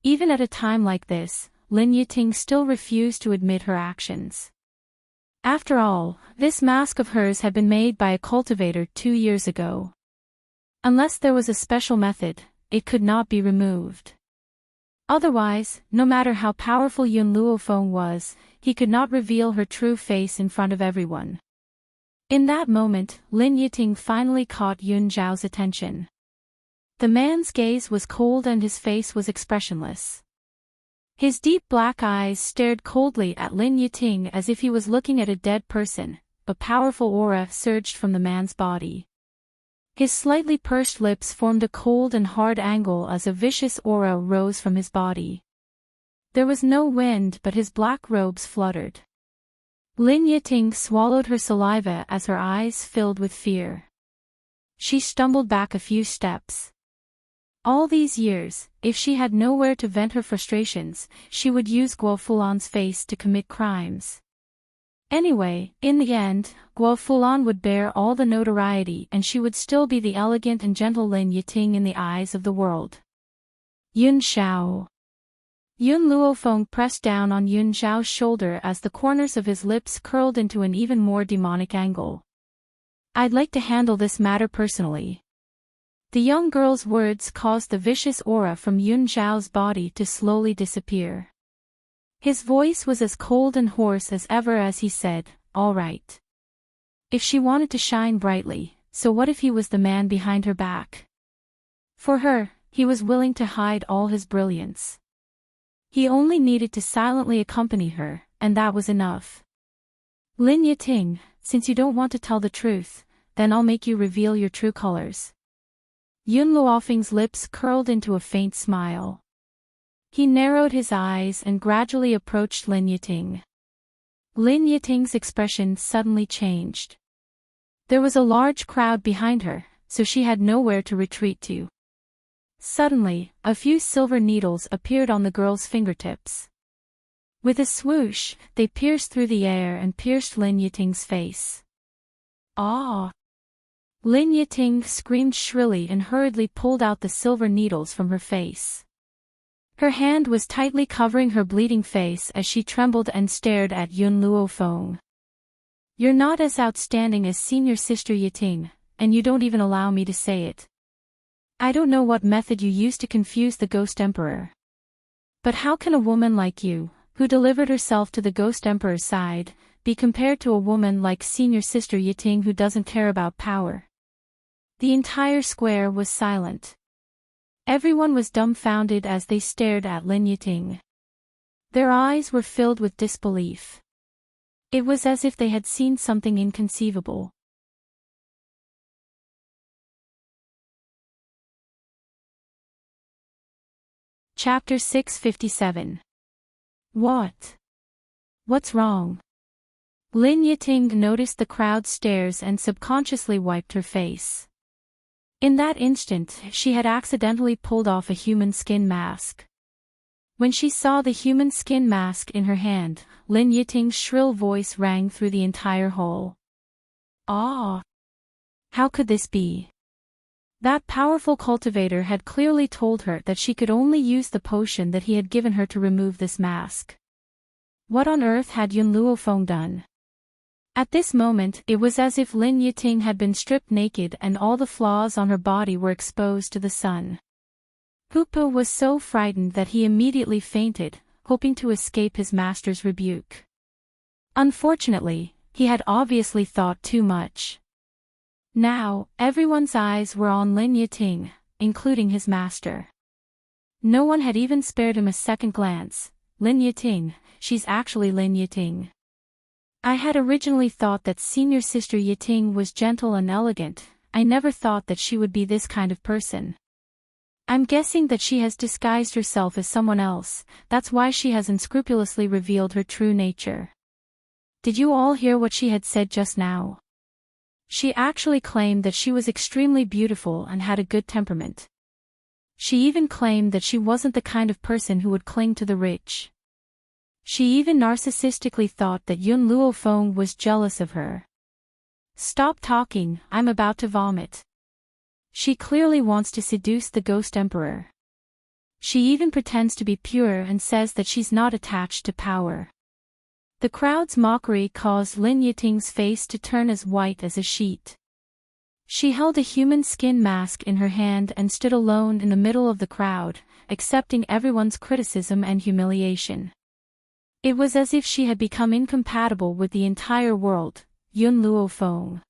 Even at a time like this, Lin Yiting still refused to admit her actions. After all, this mask of hers had been made by a cultivator 2 years ago. Unless there was a special method, it could not be removed. Otherwise, no matter how powerful Yun Luofeng was, he could not reveal her true face in front of everyone. In that moment, Lin Yiting finally caught Yun Zhao's attention. The man's gaze was cold and his face was expressionless. His deep black eyes stared coldly at Lin Yiting as if he was looking at a dead person. A powerful aura surged from the man's body. His slightly pursed lips formed a cold and hard angle as a vicious aura rose from his body. There was no wind but his black robes fluttered. Lin Yiting swallowed her saliva as her eyes filled with fear. She stumbled back a few steps. All these years, if she had nowhere to vent her frustrations, she would use Guo Fulan's face to commit crimes. Anyway, in the end, Guo Fulan would bear all the notoriety and she would still be the elegant and gentle Lin Yiting in the eyes of the world. Yun Xiao. Yun Luofeng pressed down on Yun Zhao's shoulder as the corners of his lips curled into an even more demonic angle. "I'd like to handle this matter personally." The young girl's words caused the vicious aura from Yun Zhao's body to slowly disappear. His voice was as cold and hoarse as ever as he said, "All right." If she wanted to shine brightly, so what if he was the man behind her back? For her, he was willing to hide all his brilliance. He only needed to silently accompany her, and that was enough. "Lin Yiting, since you don't want to tell the truth, then I'll make you reveal your true colors." Yun Luofeng's lips curled into a faint smile. He narrowed his eyes and gradually approached Lin Yiting. Lin Yiting's expression suddenly changed. There was a large crowd behind her, so she had nowhere to retreat to. Suddenly, a few silver needles appeared on the girl's fingertips. With a swoosh, they pierced through the air and pierced Lin Yiting's face. "Ah!" Lin Yiting screamed shrilly and hurriedly pulled out the silver needles from her face. Her hand was tightly covering her bleeding face as she trembled and stared at Yun Luofeng. "You're not as outstanding as senior sister Yiting, and you don't even allow me to say it. I don't know what method you used to confuse the Ghost Emperor. But how can a woman like you, who delivered herself to the Ghost Emperor's side, be compared to a woman like senior sister Yiting who doesn't care about power?" The entire square was silent. Everyone was dumbfounded as they stared at Lin Yiting. Their eyes were filled with disbelief. It was as if they had seen something inconceivable. Chapter 657. What? What's wrong? Lin Yiting noticed the crowd's stares and subconsciously wiped her face. In that instant, she had accidentally pulled off a human skin mask. When she saw the human skin mask in her hand, Lin Yiting's shrill voice rang through the entire hall. "Ah! How could this be?" That powerful cultivator had clearly told her that she could only use the potion that he had given her to remove this mask. What on earth had Yun Luofeng done? At this moment, it was as if Lin Yiting had been stripped naked and all the flaws on her body were exposed to the sun. Hupo was so frightened that he immediately fainted, hoping to escape his master's rebuke. Unfortunately, he had obviously thought too much. Now, everyone's eyes were on Lin Yiting, including his master. No one had even spared him a second glance. "Lin Yiting, she's actually Lin Yiting. I had originally thought that senior sister Yiting was gentle and elegant. I never thought that she would be this kind of person. I'm guessing that she has disguised herself as someone else, that's why she has unscrupulously revealed her true nature." Did you all hear what she had said just now? She actually claimed that she was extremely beautiful and had a good temperament. She even claimed that she wasn't the kind of person who would cling to the rich. She even narcissistically thought that Yun Luofeng was jealous of her. Stop talking, I'm about to vomit. She clearly wants to seduce the Ghost Emperor. She even pretends to be pure and says that she's not attached to power. The crowd's mockery caused Lin Yiting's face to turn as white as a sheet. She held a human skin mask in her hand and stood alone in the middle of the crowd, accepting everyone's criticism and humiliation. It was as if she had become incompatible with the entire world, Yun Luofeng.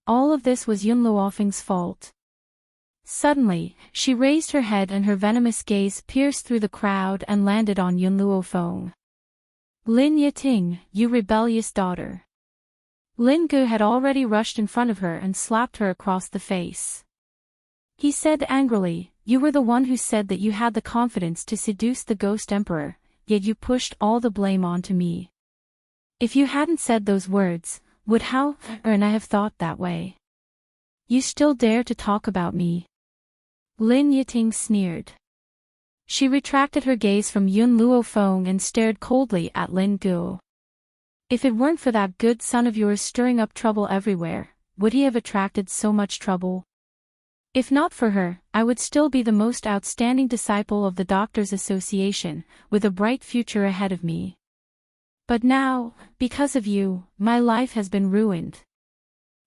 All of this was Yun Luofeng's fault. Suddenly, she raised her head and her venomous gaze pierced through the crowd and landed on Yun Luofeng. Lin Yiting, you rebellious daughter. Lin Gu had already rushed in front of her and slapped her across the face. He said angrily, you were the one who said that you had the confidence to seduce the Ghost Emperor, yet you pushed all the blame onto me. If you hadn't said those words, would Hao and I have thought that way? You still dare to talk about me? Lin Yiting sneered. She retracted her gaze from Yun Luofeng and stared coldly at Lin Gu. If it weren't for that good son of yours stirring up trouble everywhere, would he have attracted so much trouble? If not for her, I would still be the most outstanding disciple of the Doctors' Association, with a bright future ahead of me. But now, because of you, my life has been ruined.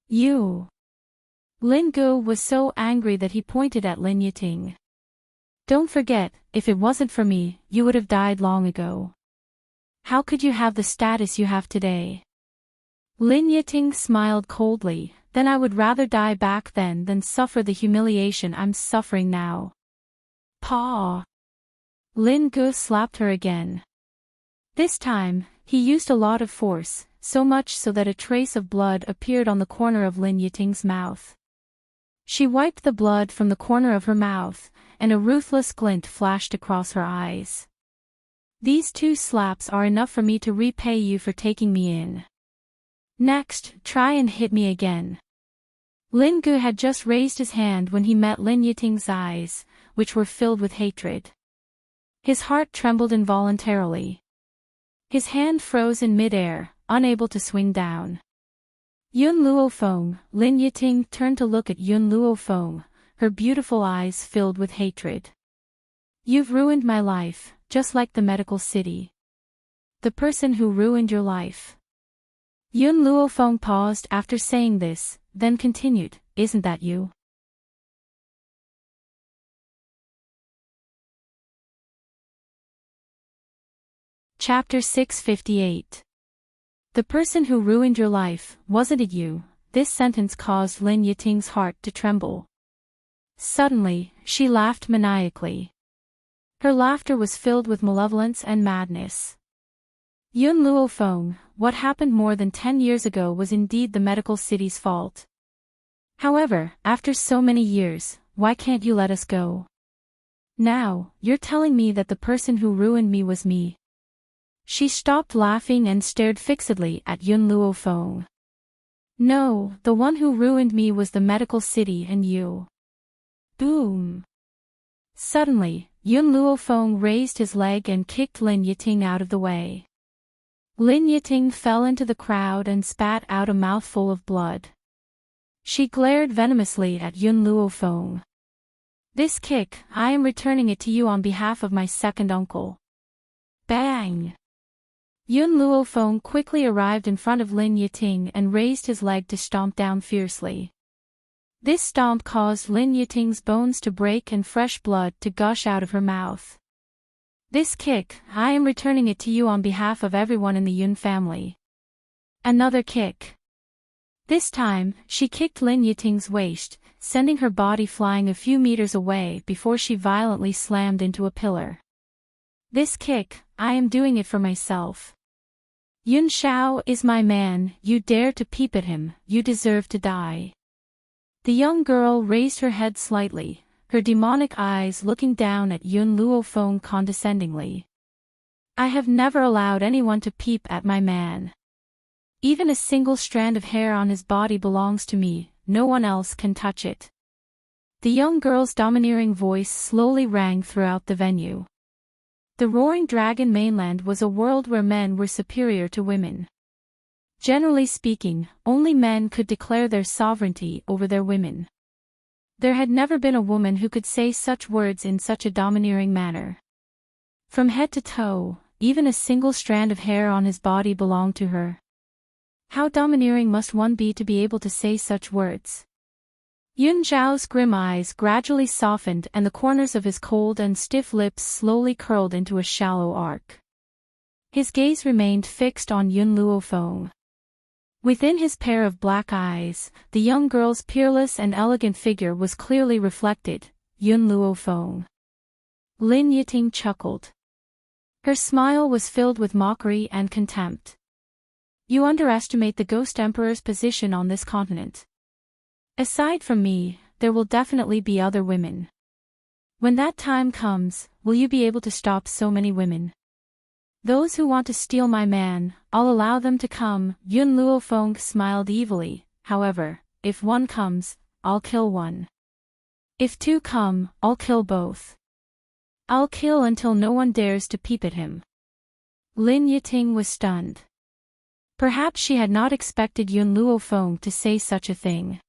You. Lin Gu was so angry that he pointed at Lin Yiting. Don't forget, if it wasn't for me, you would have died long ago. How could you have the status you have today? Lin Yiting smiled coldly, then I would rather die back then than suffer the humiliation I'm suffering now. Paw! Lin Gu slapped her again. This time, he used a lot of force, so much so that a trace of blood appeared on the corner of Lin Yiting's mouth. She wiped the blood from the corner of her mouth, and a ruthless glint flashed across her eyes. These 2 slaps are enough for me to repay you for taking me in. Next, try and hit me again. Lin Gu had just raised his hand when he met Lin Yiting's eyes, which were filled with hatred. His heart trembled involuntarily. His hand froze in midair, unable to swing down. Yun Luofeng, Lin Yiting turned to look at Yun Luofeng, her beautiful eyes filled with hatred. You've ruined my life, just like the medical city. The person who ruined your life. Yun Luofeng paused after saying this, then continued, isn't that you? Chapter 658. The person who ruined your life, wasn't it you? This sentence caused Lin Yiting's heart to tremble. Suddenly, she laughed maniacally. Her laughter was filled with malevolence and madness. Yun Luofeng, what happened more than 10 years ago was indeed the medical city's fault. However, after so many years, why can't you let us go? Now, you're telling me that the person who ruined me was me. She stopped laughing and stared fixedly at Yun Luofeng. No, the one who ruined me was the medical city and you. Boom! Suddenly, Yun Luofeng raised his leg and kicked Lin Yiting out of the way. Lin Yiting fell into the crowd and spat out a mouthful of blood. She glared venomously at Yun Luofeng. This kick, I am returning it to you on behalf of my second uncle. Bang! Yun Luofeng quickly arrived in front of Lin Yiting and raised his leg to stomp down fiercely. This stomp caused Lin Yiting's bones to break and fresh blood to gush out of her mouth. This kick, I am returning it to you on behalf of everyone in the Yun family. Another kick. This time, she kicked Lin Yiting's waist, sending her body flying a few meters away before she violently slammed into a pillar. This kick, I am doing it for myself. Yun Shao is my man, you dare to peep at him, you deserve to die. The young girl raised her head slightly, her demonic eyes looking down at Yun Luofeng condescendingly. I have never allowed anyone to peep at my man. Even a single strand of hair on his body belongs to me, no one else can touch it. The young girl's domineering voice slowly rang throughout the venue. The Roaring Dragon mainland was a world where men were superior to women. Generally speaking, only men could declare their sovereignty over their women. There had never been a woman who could say such words in such a domineering manner. From head to toe, even a single strand of hair on his body belonged to her. How domineering must one be to be able to say such words? Yun Zhao's grim eyes gradually softened and the corners of his cold and stiff lips slowly curled into a shallow arc. His gaze remained fixed on Yun Luofeng. Within his pair of black eyes, the young girl's peerless and elegant figure was clearly reflected. Yun Luofeng. Lin Yiting chuckled. Her smile was filled with mockery and contempt. You underestimate the Ghost Emperor's position on this continent. Aside from me, there will definitely be other women. When that time comes, will you be able to stop so many women? Those who want to steal my man, I'll allow them to come. Yun Luofeng smiled evilly. However, if one comes, I'll kill one. If two come, I'll kill both. I'll kill until no one dares to peep at him. Lin Yiting was stunned. Perhaps she had not expected Yun Luofeng to say such a thing.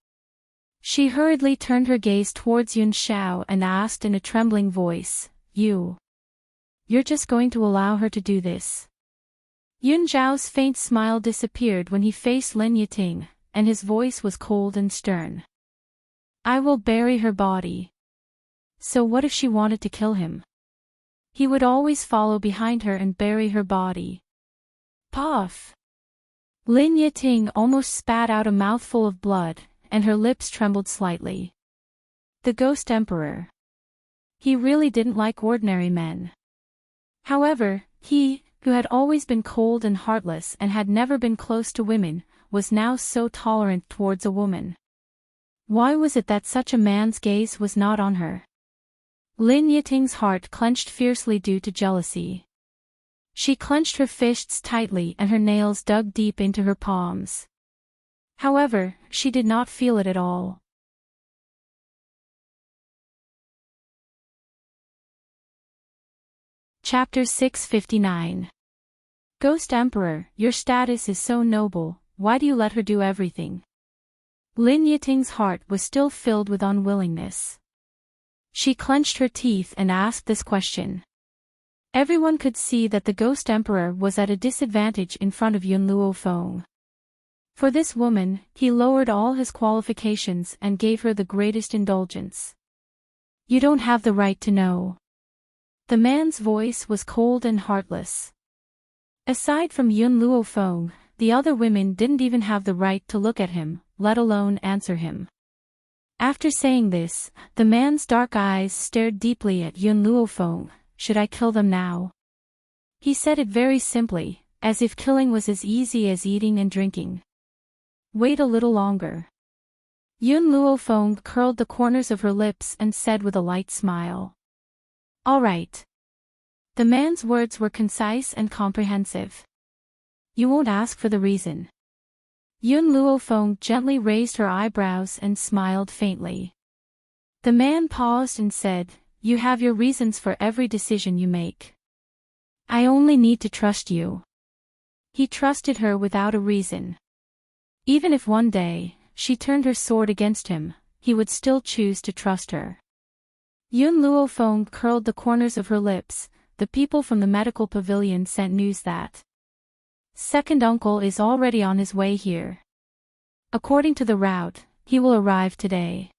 She hurriedly turned her gaze towards Yun Xiao and asked in a trembling voice, You're just going to allow her to do this? Yun Zhao's faint smile disappeared when he faced Lin Yiting, and his voice was cold and stern. I will bury her body. So what if she wanted to kill him? He would always follow behind her and bury her body. Puff! Lin Yiting almost spat out a mouthful of blood, and her lips trembled slightly. The Ghost Emperor. He really didn't like ordinary men. However, he, who had always been cold and heartless and had never been close to women, was now so tolerant towards a woman. Why was it that such a man's gaze was not on her? Lin Yiting's heart clenched fiercely due to jealousy. She clenched her fists tightly and her nails dug deep into her palms. However, she did not feel it at all. Chapter 659. Ghost Emperor, your status is so noble, why do you let her do everything? Lin Yiting's heart was still filled with unwillingness. She clenched her teeth and asked this question. Everyone could see that the Ghost Emperor was at a disadvantage in front of Yun Luofeng. For this woman, he lowered all his qualifications and gave her the greatest indulgence. You don't have the right to know. The man's voice was cold and heartless. Aside from Yun Luofeng, the other women didn't even have the right to look at him, let alone answer him. After saying this, the man's dark eyes stared deeply at Yun Luofeng. Should I kill them now? He said it very simply, as if killing was as easy as eating and drinking. Wait a little longer. Yun Luofeng curled the corners of her lips and said with a light smile. All right. The man's words were concise and comprehensive. You won't ask for the reason. Yun Luofeng gently raised her eyebrows and smiled faintly. The man paused and said, You have your reasons for every decision you make. I only need to trust you. He trusted her without a reason. Even if one day, she turned her sword against him, he would still choose to trust her. Yun Luofeng curled the corners of her lips. The people from the medical pavilion sent news that second uncle is already on his way here. According to the route, he will arrive today.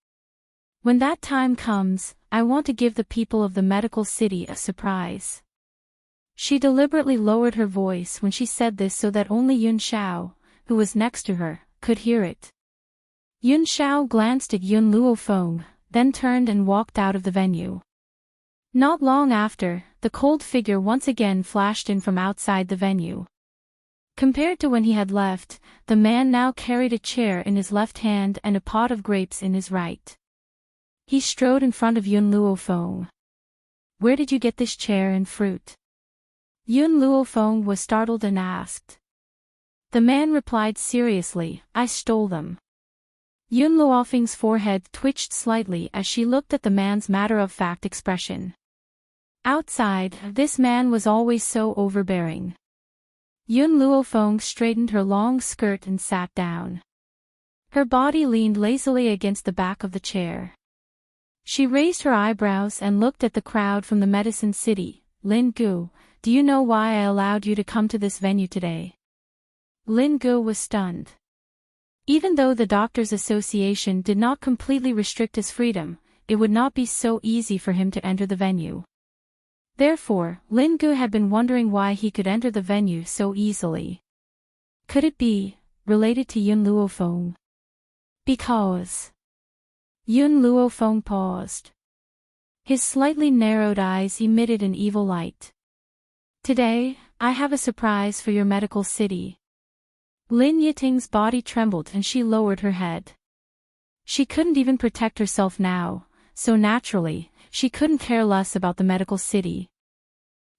When that time comes, I want to give the people of the medical city a surprise. She deliberately lowered her voice when she said this so that only Yun Xiao, who was next to her, could hear it. Yun Xiao glanced at Yun Luofeng, then turned and walked out of the venue. Not long after, the cold figure once again flashed in from outside the venue. Compared to when he had left, the man now carried a chair in his left hand and a pot of grapes in his right. He strode in front of Yun Luofeng. Where did you get this chair and fruit? Yun Luofeng was startled and asked. The man replied seriously, I stole them. Yun Luofeng's forehead twitched slightly as she looked at the man's matter-of-fact expression. Outside, this man was always so overbearing. Yun Luofeng straightened her long skirt and sat down. Her body leaned lazily against the back of the chair. She raised her eyebrows and looked at the crowd from the Medicine City. Lin Gu, do you know why I allowed you to come to this venue today? Lin Gu was stunned. Even though the Doctors' Association did not completely restrict his freedom, it would not be so easy for him to enter the venue. Therefore, Lin Gu had been wondering why he could enter the venue so easily. Could it be related to Yun Luofeng? Because... Yun Luofeng paused. His slightly narrowed eyes emitted an evil light. Today, I have a surprise for your medical city. Lin Yiting's body trembled and she lowered her head. She couldn't even protect herself now, so naturally, she couldn't care less about the medical city.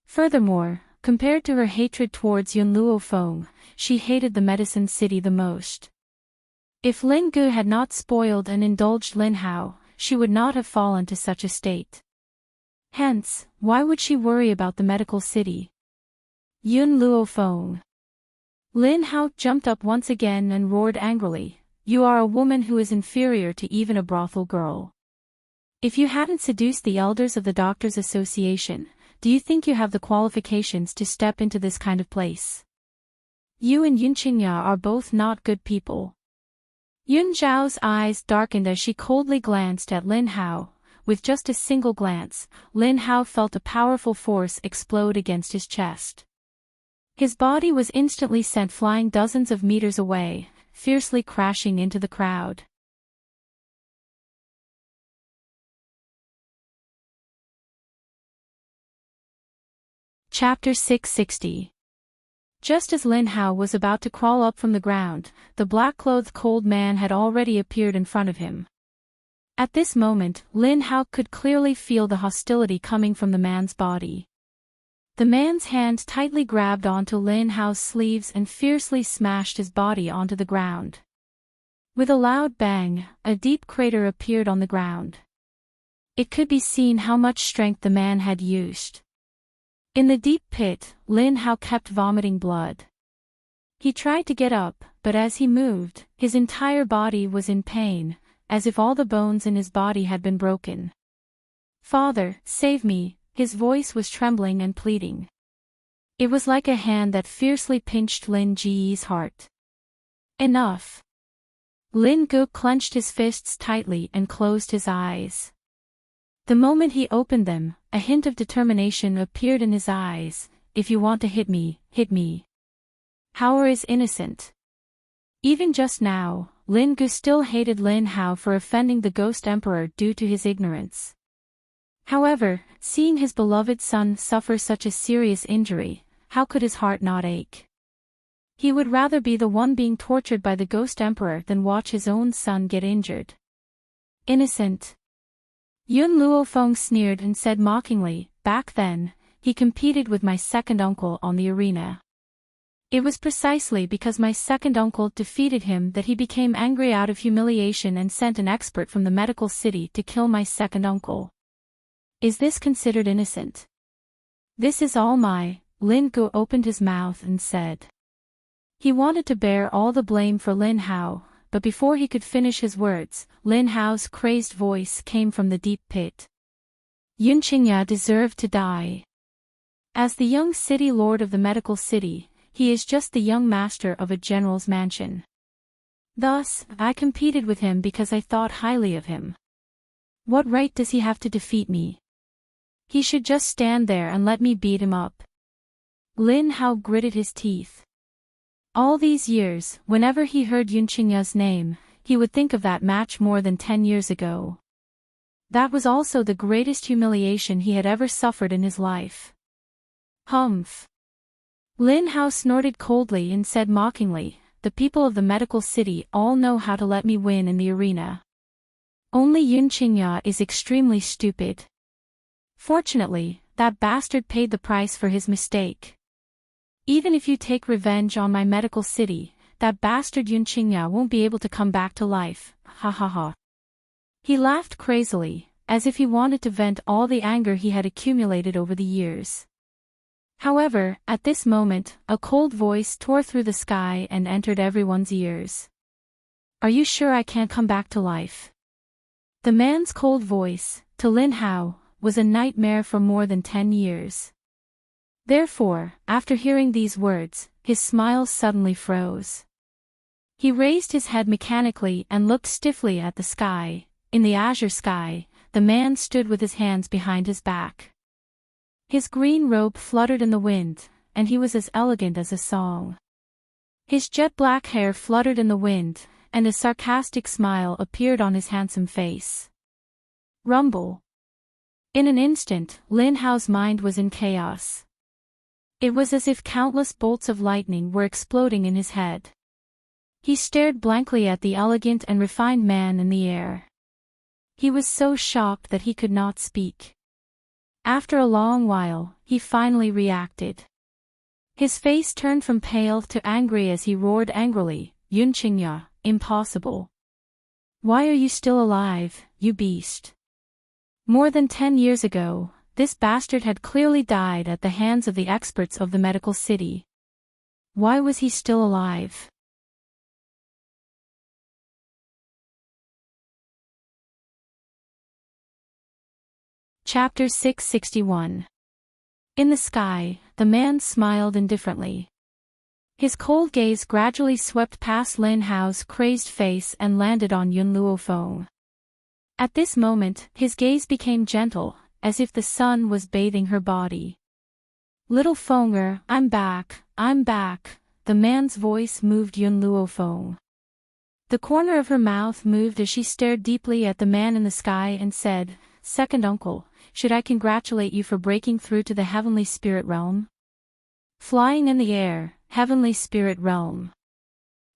Furthermore, compared to her hatred towards Yun Luofeng, she hated the Medicine City the most. If Lin Gu had not spoiled and indulged Lin Hao, she would not have fallen to such a state. Hence, why would she worry about the medical city? Yun Luofeng. Lin Hao jumped up once again and roared angrily, "You are a woman who is inferior to even a brothel girl. If you hadn't seduced the elders of the Doctors' Association, do you think you have the qualifications to step into this kind of place? You and Yun Qingya are both not good people." Yun Zhao's eyes darkened as she coldly glanced at Lin Hao. With just a single glance, Lin Hao felt a powerful force explode against his chest. His body was instantly sent flying dozens of meters away, fiercely crashing into the crowd. Chapter 660. Just as Lin Hao was about to crawl up from the ground, the black-clothed cold man had already appeared in front of him. At this moment, Lin Hao could clearly feel the hostility coming from the man's body. The man's hand tightly grabbed onto Lin Hao's sleeves and fiercely smashed his body onto the ground. With a loud bang, a deep crater appeared on the ground. It could be seen how much strength the man had used. In the deep pit, Lin Hao kept vomiting blood. He tried to get up, but as he moved, his entire body was in pain, as if all the bones in his body had been broken. "Father, save me," his voice was trembling and pleading. It was like a hand that fiercely pinched Lin Ji's heart. Enough. Lin Gu clenched his fists tightly and closed his eyes. The moment he opened them, a hint of determination appeared in his eyes. "If you want to hit me, hit me. Hao is innocent." Even just now, Lin Gu still hated Lin Hao for offending the Ghost Emperor due to his ignorance. However, seeing his beloved son suffer such a serious injury, how could his heart not ache? He would rather be the one being tortured by the Ghost Emperor than watch his own son get injured. Innocent. Yun Luofeng sneered and said mockingly, "Back then, he competed with my second uncle on the arena. It was precisely because my second uncle defeated him that he became angry out of humiliation and sent an expert from the medical city to kill my second uncle. Is this considered innocent? This is all my..." Lin Gu opened his mouth and said. He wanted to bear all the blame for Lin Hao, but before he could finish his words, Lin Hao's crazed voice came from the deep pit. "Yun Qingya deserved to die. As the young city lord of the medical city, he is just the young master of a general's mansion. Thus, I competed with him because I thought highly of him. What right does he have to defeat me? He should just stand there and let me beat him up." Lin Hao gritted his teeth. All these years, whenever he heard Yun Qingya's name, he would think of that match more than 10 years ago. That was also the greatest humiliation he had ever suffered in his life. Humph. Lin Hao snorted coldly and said mockingly, "The people of the medical city all know how to let me win in the arena. Only Yun Qingya is extremely stupid. Fortunately, that bastard paid the price for his mistake. Even if you take revenge on my medical city, that bastard Yun Qingya won't be able to come back to life, ha ha ha. He laughed crazily, as if he wanted to vent all the anger he had accumulated over the years. However, at this moment, a cold voice tore through the sky and entered everyone's ears. Are you sure I can't come back to life? The man's cold voice, to Lin Hao, was a nightmare for more than 10 years. Therefore, after hearing these words, his smile suddenly froze. He raised his head mechanically and looked stiffly at the sky. In the azure sky, the man stood with his hands behind his back. His green robe fluttered in the wind, and he was as elegant as a song. His jet-black hair fluttered in the wind, and a sarcastic smile appeared on his handsome face. Rumble. In an instant, Lin Hao's mind was in chaos. It was as if countless bolts of lightning were exploding in his head. He stared blankly at the elegant and refined man in the air. He was so shocked that he could not speak. After a long while, he finally reacted. His face turned from pale to angry as he roared angrily, Yun Qingya, impossible. Why are you still alive, you beast? More than 10 years ago, this bastard had clearly died at the hands of the experts of the medical city. Why was he still alive? Chapter 661. In the sky, the man smiled indifferently. His cold gaze gradually swept past Lin Hao's crazed face and landed on Yun Luofeng. At this moment, his gaze became gentle, as if the sun was bathing her body. Little Fenger, I'm back, the man's voice moved Yun Luofeng. The corner of her mouth moved as she stared deeply at the man in the sky and said, Second uncle, should I congratulate you for breaking through to the heavenly spirit realm? Flying in the air, heavenly spirit realm.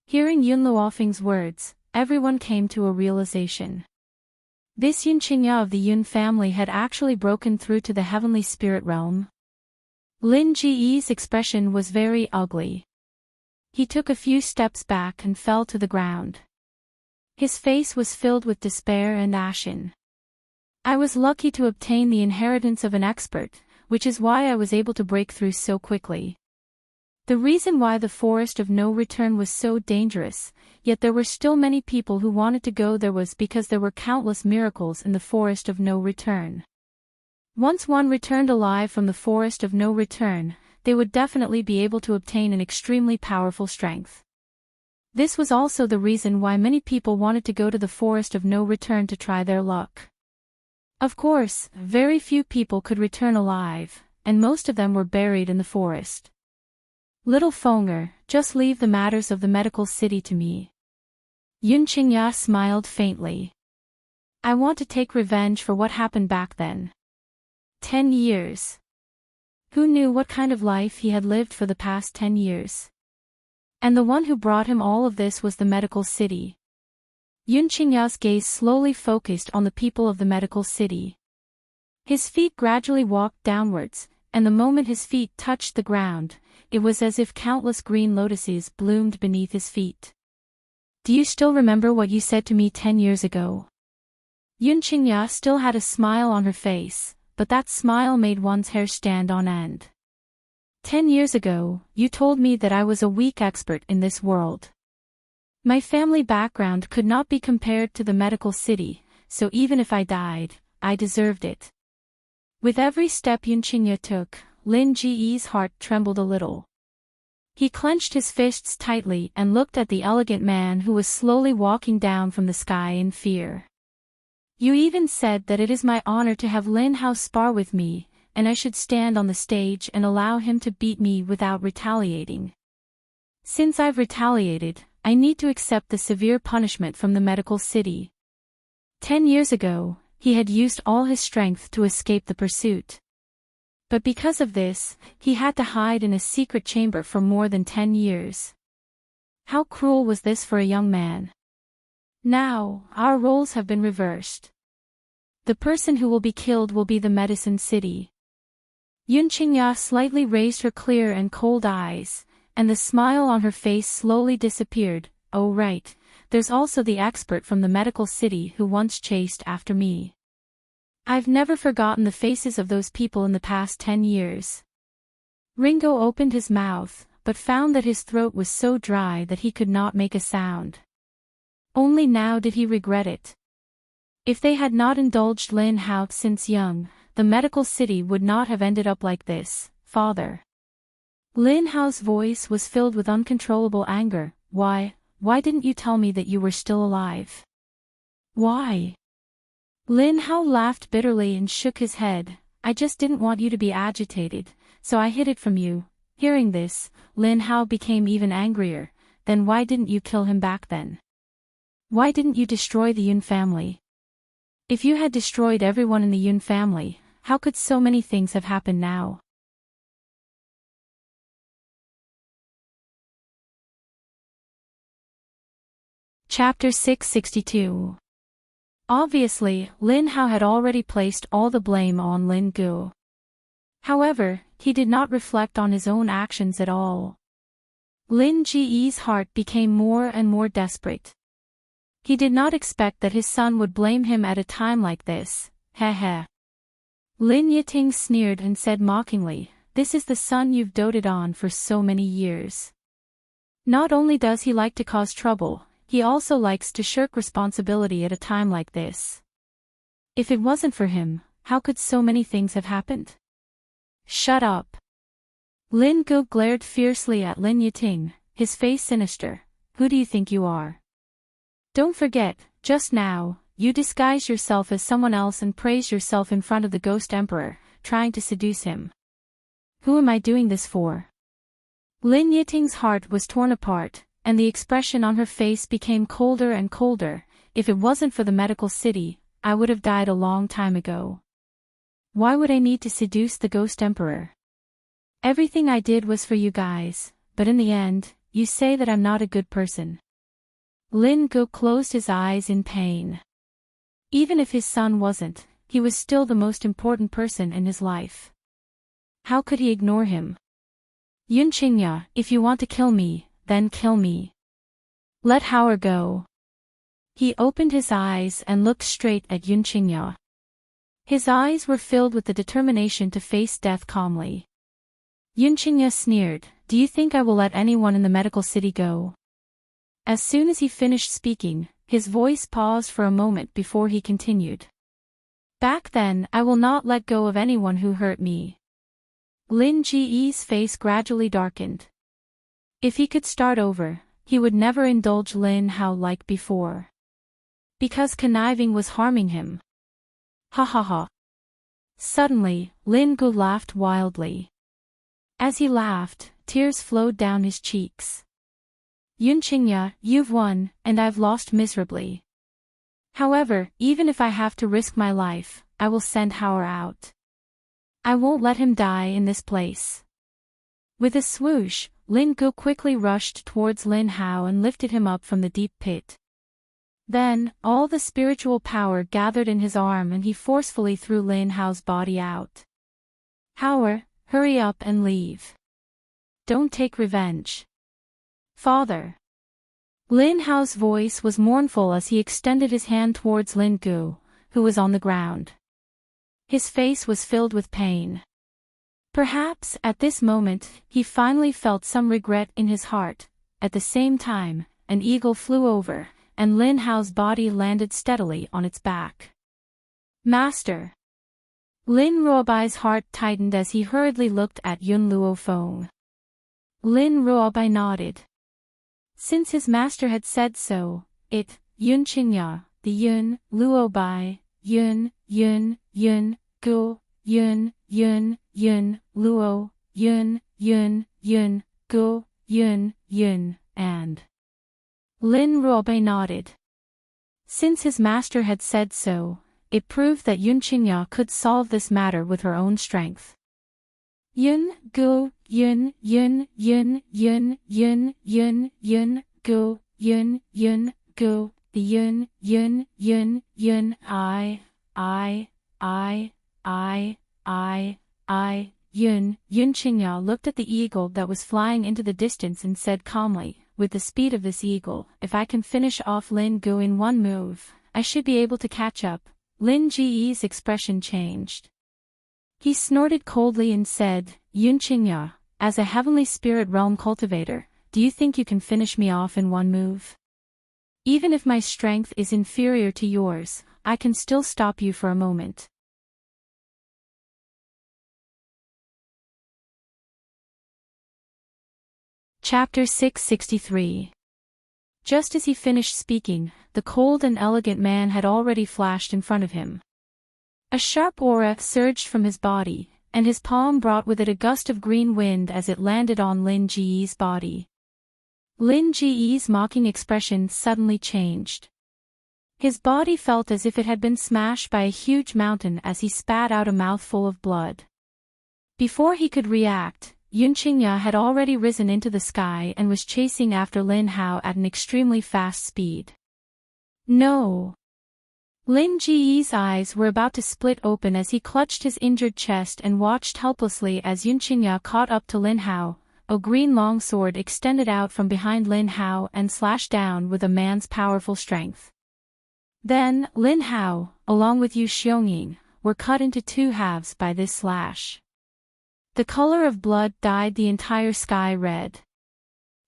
Hearing Yun Luofeng's words, everyone came to a realization. This Yun Qingya of the Yun family had actually broken through to the heavenly spirit realm. Lin Ji's expression was very ugly. He took a few steps back and fell to the ground. His face was filled with despair and ashen. I was lucky to obtain the inheritance of an expert, which is why I was able to break through so quickly. The reason why the forest of no return was so dangerous, yet there were still many people who wanted to go there, was because there were countless miracles in the forest of no return. Once one returned alive from the forest of no return, they would definitely be able to obtain an extremely powerful strength. This was also the reason why many people wanted to go to the forest of no return to try their luck. Of course, very few people could return alive, and most of them were buried in the forest. Little Fenger, just leave the matters of the medical city to me. Yun Qingya smiled faintly. I want to take revenge for what happened back then. 10 years. Who knew what kind of life he had lived for the past 10 years? And the one who brought him all of this was the medical city. Yun Qingya's gaze slowly focused on the people of the medical city. His feet gradually walked downwards, and the moment his feet touched the ground, it was as if countless green lotuses bloomed beneath his feet. Do you still remember what you said to me 10 years ago? Yun Qingya still had a smile on her face, but that smile made one's hair stand on end. 10 years ago, you told me that I was a weak expert in this world. My family background could not be compared to the medical city, so even if I died, I deserved it. With every step Yun Qingya took, Lin Ji's heart trembled a little. He clenched his fists tightly and looked at the elegant man who was slowly walking down from the sky in fear. You even said that it is my honor to have Lin Hao spar with me, and I should stand on the stage and allow him to beat me without retaliating. Since I've retaliated, I need to accept the severe punishment from the medical city. 10 years ago, he had used all his strength to escape the pursuit. But because of this, he had to hide in a secret chamber for more than 10 years. How cruel was this for a young man? Now, our roles have been reversed. The person who will be killed will be the medicine city. Yun Qingya slightly raised her clear and cold eyes, and the smile on her face slowly disappeared. Oh right, there's also the expert from the medical city who once chased after me. I've never forgotten the faces of those people in the past 10 years. Ringo opened his mouth, but found that his throat was so dry that he could not make a sound. Only now did he regret it. If they had not indulged Lin Hao since young, the medical city would not have ended up like this, father. Lin Hao's voice was filled with uncontrollable anger. Why didn't you tell me that you were still alive? Why? Lin Hao laughed bitterly and shook his head. I just didn't want you to be agitated, so I hid it from you. Hearing this, Lin Hao became even angrier. Then why didn't you kill him back then? Why didn't you destroy the Yun family? If you had destroyed everyone in the Yun family, how could so many things have happened now? Chapter 662. Obviously, Lin Hao had already placed all the blame on Lin Gu. However, he did not reflect on his own actions at all. Lin Ji's heart became more and more desperate. He did not expect that his son would blame him at a time like this. Heh. Lin Yiting sneered and said mockingly, "This is the son you've doted on for so many years. Not only does he like to cause trouble, he also likes to shirk responsibility at a time like this. If it wasn't for him, how could so many things have happened?" Shut up. Lin Gu glared fiercely at Lin Yiting, his face sinister. Who do you think you are? Don't forget, just now, you disguised yourself as someone else and praised yourself in front of the Ghost Emperor, trying to seduce him. Who am I doing this for? Lin Yiting's heart was torn apart, and the expression on her face became colder and colder. If it wasn't for the medical city, I would have died a long time ago. Why would I need to seduce the Ghost Emperor? Everything I did was for you guys, but in the end, you say that I'm not a good person. Lin Gu closed his eyes in pain. Even if his son wasn't, he was still the most important person in his life. How could he ignore him? Yun Qingya, if you want to kill me, then kill me. Let Howard go. He opened his eyes and looked straight at Yun Qingya. His eyes were filled with the determination to face death calmly. Yun Qingya sneered, "Do you think I will let anyone in the medical city go?" As soon as he finished speaking, his voice paused for a moment before he continued. "Back then I will not let go of anyone who hurt me." Lin Ji's face gradually darkened. If he could start over, he would never indulge Lin Hao like before. Because conniving was harming him. Ha ha ha. Suddenly, Lin Gu laughed wildly. As he laughed, tears flowed down his cheeks. Yun Qingya, you've won, and I've lost miserably. However, even if I have to risk my life, I will send Howard out. I won't let him die in this place. With a swoosh, Lin Gu quickly rushed towards Lin Hao and lifted him up from the deep pit. Then, all the spiritual power gathered in his arm and he forcefully threw Lin Hao's body out. Howard, hurry up and leave. Don't take revenge. Father. Lin Hao's voice was mournful as he extended his hand towards Lin Gu, who was on the ground. His face was filled with pain. Perhaps, at this moment, he finally felt some regret in his heart. At the same time, an eagle flew over, and Lin Hao's body landed steadily on its back. Master. Lin Ruobai's heart tightened as he hurriedly looked at Yun Luofeng. Lin Ruobai nodded. Since his master had said so, Yun Qingya, the Yun, Luobai, Yun, Gu, Yun, Luo, Yun, Gu, Yun, and Lin Ruobai nodded. Since his master had said so, it proved that Yun Qingya could solve this matter with her own strength. Yun, Gu, Gu, Gu, the Yun Qingya looked at the eagle that was flying into the distance and said calmly, with the speed of this eagle, if I can finish off Lin Gu in one move, I should be able to catch up. Lin Ji's expression changed. He snorted coldly and said, Yun Qingya, as a heavenly spirit realm cultivator, do you think you can finish me off in one move? Even if my strength is inferior to yours, I can still stop you for a moment. Chapter 663. Just as he finished speaking, the cold and elegant man had already flashed in front of him. A sharp aura surged from his body, and his palm brought with it a gust of green wind as it landed on Lin Ji's body. Lin Ji's mocking expression suddenly changed. His body felt as if it had been smashed by a huge mountain as he spat out a mouthful of blood. Before he could react, Yun Qingya had already risen into the sky and was chasing after Lin Hao at an extremely fast speed. No! Lin Ji's eyes were about to split open as he clutched his injured chest and watched helplessly as Yun Qingya caught up to Lin Hao. A green longsword extended out from behind Lin Hao and slashed down with a man's powerful strength. Then, Lin Hao, along with Yu Xiongyin, were cut into two halves by this slash. The color of blood dyed the entire sky red.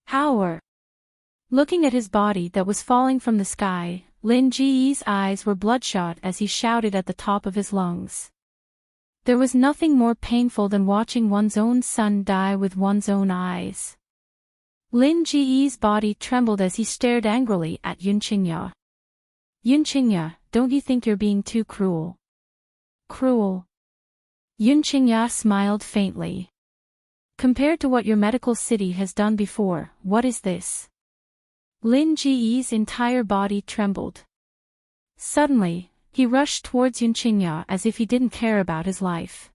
However, looking at his body that was falling from the sky, Lin Ji's eyes were bloodshot as he shouted at the top of his lungs. There was nothing more painful than watching one's own son die with one's own eyes. Lin Ji's body trembled as he stared angrily at Yun Qingya. Yun Qingya, don't you think you're being too cruel? Cruel? Yun Qingya smiled faintly. Compared to what your medical city has done before, what is this? Lin Ji's entire body trembled. Suddenly, he rushed towards Yun Qingya as if he didn't care about his life.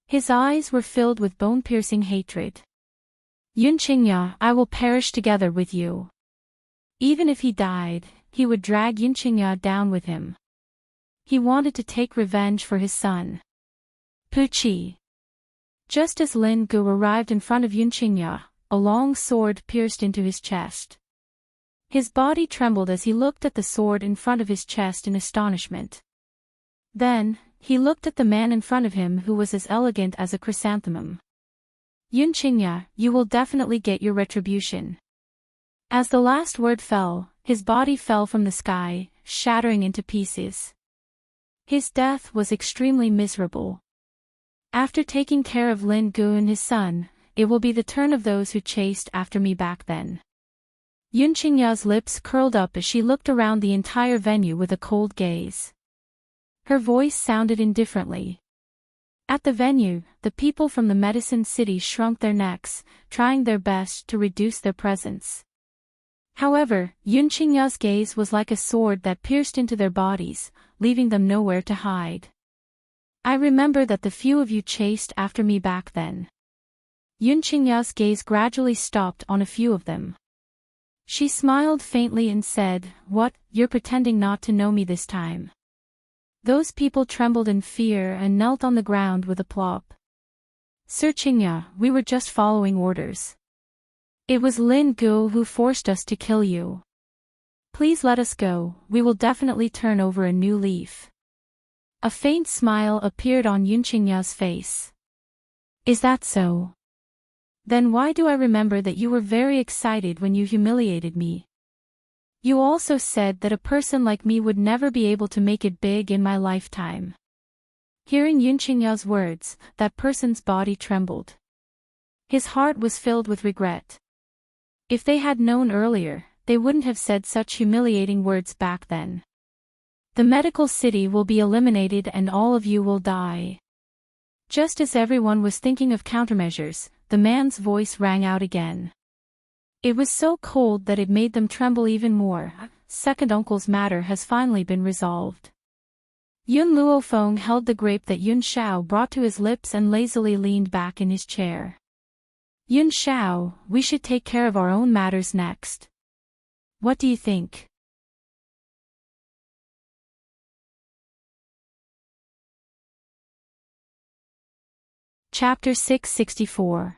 His eyes were filled with bone-piercing hatred. Yun Qingya, I will perish together with you. Even if he died, he would drag Yun Qingya down with him. He wanted to take revenge for his son. Puchi. Just as Lin Gu arrived in front of Yun Qingya, a long sword pierced into his chest. His body trembled as he looked at the sword in front of his chest in astonishment. Then, he looked at the man in front of him who was as elegant as a chrysanthemum. Yun Qingya, you will definitely get your retribution. As the last word fell, his body fell from the sky, shattering into pieces. His death was extremely miserable. After taking care of Lin Gu and his son, it will be the turn of those who chased after me back then. Yun Qingya's lips curled up as she looked around the entire venue with a cold gaze. Her voice sounded indifferently. At the venue, the people from the medicine city shrunk their necks, trying their best to reduce their presence. However, Yun Qingya's gaze was like a sword that pierced into their bodies, leaving them nowhere to hide. I remember that the few of you chased after me back then. Yun Qingya's gaze gradually stopped on a few of them. She smiled faintly and said, What, you're pretending not to know me this time? Those people trembled in fear and knelt on the ground with a plop. Sir Qingya, we were just following orders. It was Lin Gu who forced us to kill you. Please let us go, we will definitely turn over a new leaf. A faint smile appeared on Yun Qingya's face. Is that so? Then why do I remember that you were very excited when you humiliated me? You also said that a person like me would never be able to make it big in my lifetime. Hearing Yun Qingya's words, that person's body trembled. His heart was filled with regret. If they had known earlier, they wouldn't have said such humiliating words back then. The medical city will be eliminated and all of you will die. Just as everyone was thinking of countermeasures, the man's voice rang out again. It was so cold that it made them tremble even more. Second uncle's matter has finally been resolved. Yun Luofeng held the grape that Yun Shao brought to his lips and lazily leaned back in his chair. Yun Shao, we should take care of our own matters next. What do you think? Chapter 664.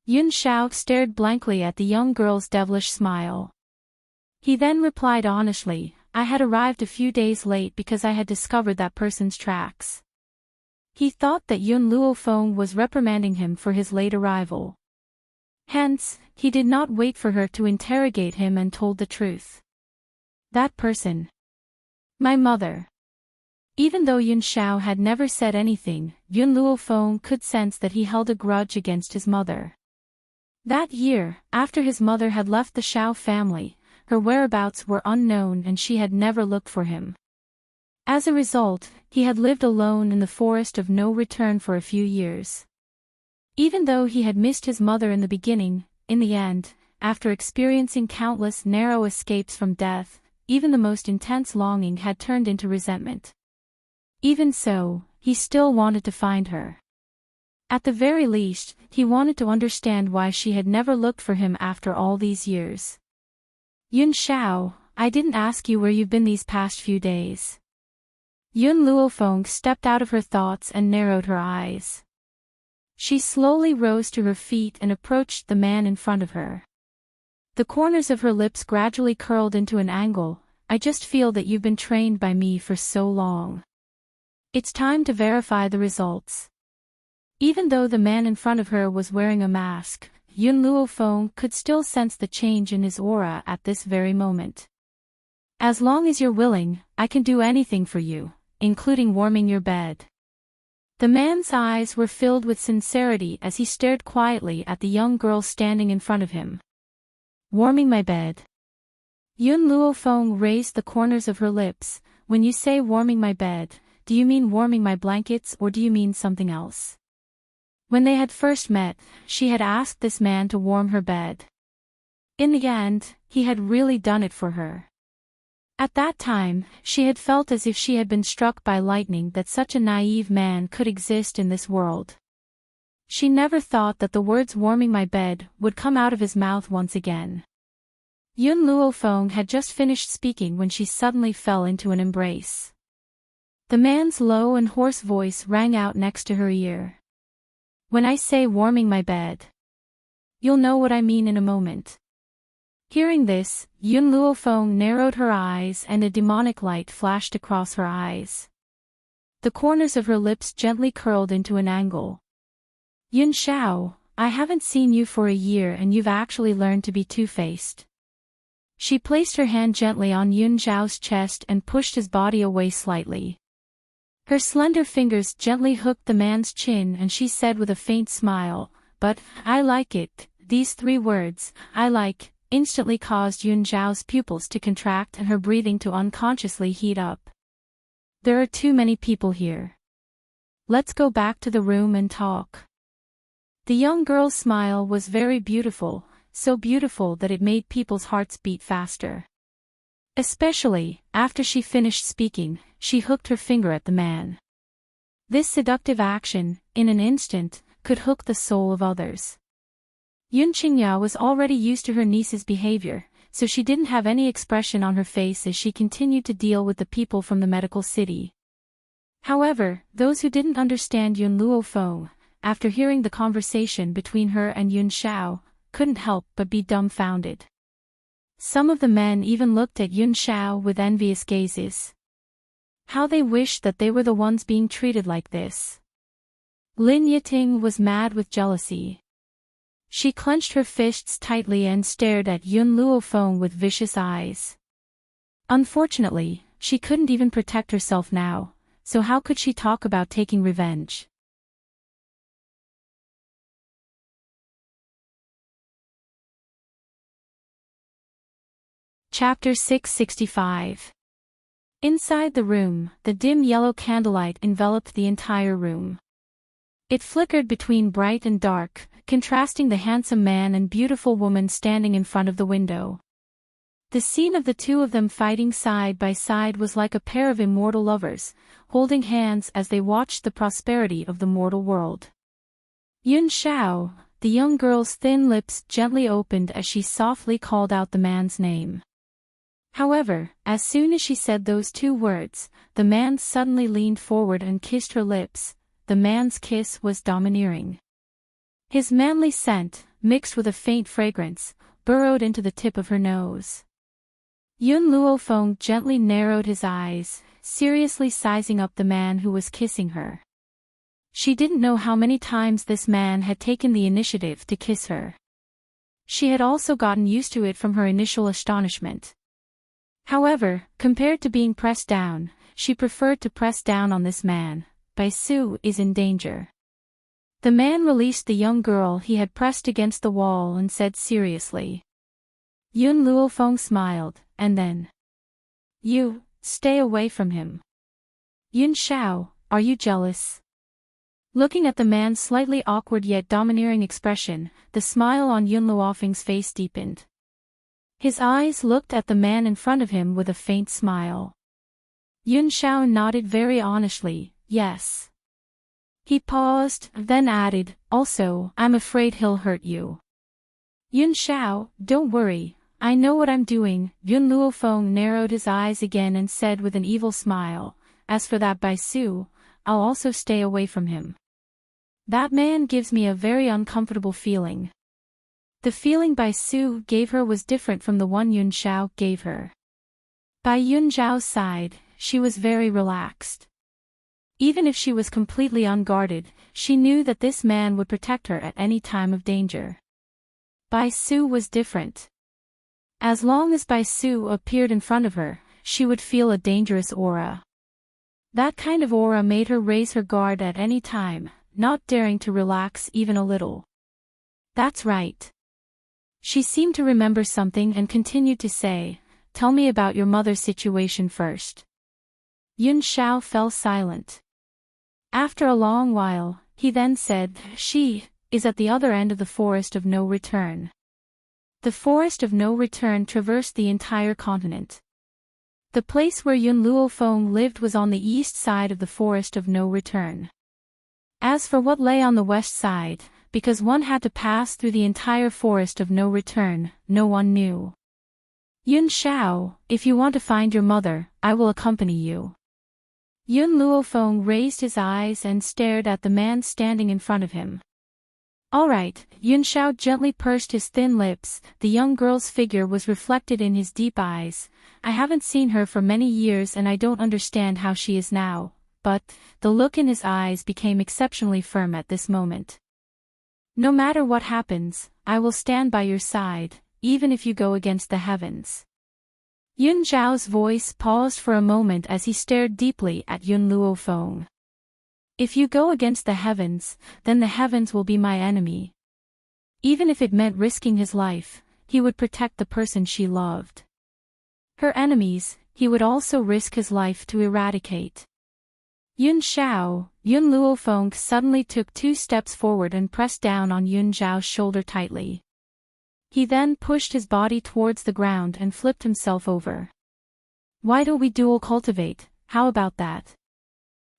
Yun Xiao stared blankly at the young girl's devilish smile. He then replied honestly, I had arrived a few days late because I had discovered that person's tracks. He thought that Yun Luofeng was reprimanding him for his late arrival. Hence, he did not wait for her to interrogate him and told the truth. That person. My mother. Even though Yun Xiao had never said anything, Yun Luofeng could sense that he held a grudge against his mother. That year, after his mother had left the Xiao family, her whereabouts were unknown and she had never looked for him. As a result, he had lived alone in the forest of no return for a few years. Even though he had missed his mother in the beginning, in the end, after experiencing countless narrow escapes from death, even the most intense longing had turned into resentment. Even so, he still wanted to find her. At the very least, he wanted to understand why she had never looked for him after all these years. Yun Xiao, I didn't ask you where you've been these past few days. Yun Luofeng stepped out of her thoughts and narrowed her eyes. She slowly rose to her feet and approached the man in front of her. The corners of her lips gradually curled into an angle. I just feel that you've been trained by me for so long. It's time to verify the results. Even though the man in front of her was wearing a mask, Yun Luofeng could still sense the change in his aura at this very moment. As long as you're willing, I can do anything for you, including warming your bed. The man's eyes were filled with sincerity as he stared quietly at the young girl standing in front of him. Warming my bed. Yun Luofeng raised the corners of her lips. When you say warming my bed, do you mean warming my blankets or do you mean something else? When they had first met, she had asked this man to warm her bed. In the end, he had really done it for her. At that time, she had felt as if she had been struck by lightning that such a naive man could exist in this world. She never thought that the words warming my bed would come out of his mouth once again. Yun Luofeng had just finished speaking when she suddenly fell into an embrace. The man's low and hoarse voice rang out next to her ear. When I say warming my bed, you'll know what I mean in a moment. Hearing this, Yun Luofeng narrowed her eyes and a demonic light flashed across her eyes. The corners of her lips gently curled into an angle. Yun Xiao, I haven't seen you for a year and you've actually learned to be two-faced. She placed her hand gently on Yun Xiao's chest and pushed his body away slightly. Her slender fingers gently hooked the man's chin and she said with a faint smile, but, I like it. These three words, I like, instantly caused Yun Xiao's pupils to contract and her breathing to unconsciously heat up. There are too many people here. Let's go back to the room and talk. The young girl's smile was very beautiful, so beautiful that it made people's hearts beat faster. Especially, after she finished speaking, she hooked her finger at the man. This seductive action, in an instant, could hook the soul of others. Yun Qingya was already used to her niece's behavior, so she didn't have any expression on her face as she continued to deal with the people from the medical city. However, those who didn't understand Yun Luofeng, after hearing the conversation between her and Yun Xiao, couldn't help but be dumbfounded. Some of the men even looked at Yun Xiao with envious gazes. How they wished that they were the ones being treated like this. Lin Yiting was mad with jealousy. She clenched her fists tightly and stared at Yun Luofeng with vicious eyes. Unfortunately, she couldn't even protect herself now, so how could she talk about taking revenge? Chapter 665. Inside the room, the dim yellow candlelight enveloped the entire room. It flickered between bright and dark, contrasting the handsome man and beautiful woman standing in front of the window. The scene of the two of them fighting side by side was like a pair of immortal lovers, holding hands as they watched the prosperity of the mortal world. Yun Xiao, the young girl's thin lips gently opened as she softly called out the man's name. However, as soon as she said those two words, the man suddenly leaned forward and kissed her lips. the man's kiss was domineering. His manly scent, mixed with a faint fragrance, burrowed into the tip of her nose. Yun Luofeng gently narrowed his eyes, seriously sizing up the man who was kissing her. She didn't know how many times this man had taken the initiative to kiss her. She had also gotten used to it from her initial astonishment. However, compared to being pressed down, she preferred to press down on this man. Bai Su is in danger. The man released the young girl he had pressed against the wall and said seriously. Yun Luofeng smiled, and then, "You, stay away from him." "Yun Shao, are you jealous?" Looking at the man's slightly awkward yet domineering expression, the smile on Yun Luofeng's face deepened. His eyes looked at the man in front of him with a faint smile. Yun Shao nodded very honestly, "Yes." He paused, then added, "Also, I'm afraid he'll hurt you." "Yun Shao, don't worry, I know what I'm doing." Yun Luofeng narrowed his eyes again and said with an evil smile, "As for that Bai Su, I'll also stay away from him. That man gives me a very uncomfortable feeling." The feeling Bai Su gave her was different from the one Yun Shao gave her. By Yun Zhao's side, she was very relaxed. Even if she was completely unguarded, she knew that this man would protect her at any time of danger. Bai Su was different. As long as Bai Su appeared in front of her, she would feel a dangerous aura. That kind of aura made her raise her guard at any time, not daring to relax even a little. "That's right." She seemed to remember something and continued to say, "Tell me about your mother's situation first." Yun Shao fell silent. After a long while, he then said, "She is at the other end of the forest of no return." The forest of no return traversed the entire continent. The place where Yun Luofeng lived was on the east side of the forest of no return. As for what lay on the west side, because one had to pass through the entire forest of no return, no one knew. "Yun Shao, if you want to find your mother, I will accompany you." Yun Luofeng raised his eyes and stared at the man standing in front of him. "All right." Yun Shao gently pursed his thin lips, the young girl's figure was reflected in his deep eyes. "I haven't seen her for many years and I don't understand how she is now," but, the look in his eyes became exceptionally firm at this moment. "No matter what happens, I will stand by your side, even if you go against the heavens." Yun Zhao's voice paused for a moment as he stared deeply at Yun Luofeng. "If you go against the heavens, then the heavens will be my enemy." Even if it meant risking his life, he would protect the person she loved. Her enemies, he would also risk his life to eradicate. "Yun Shao." Yun Luofeng suddenly took 2 steps forward and pressed down on Yun Zhao's shoulder tightly. He then pushed his body towards the ground and flipped himself over. "Why don't we dual cultivate, how about that?"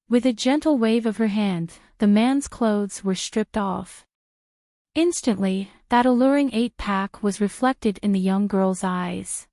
With a gentle wave of her hand, the man's clothes were stripped off. Instantly, that alluring 8-pack was reflected in the young girl's eyes.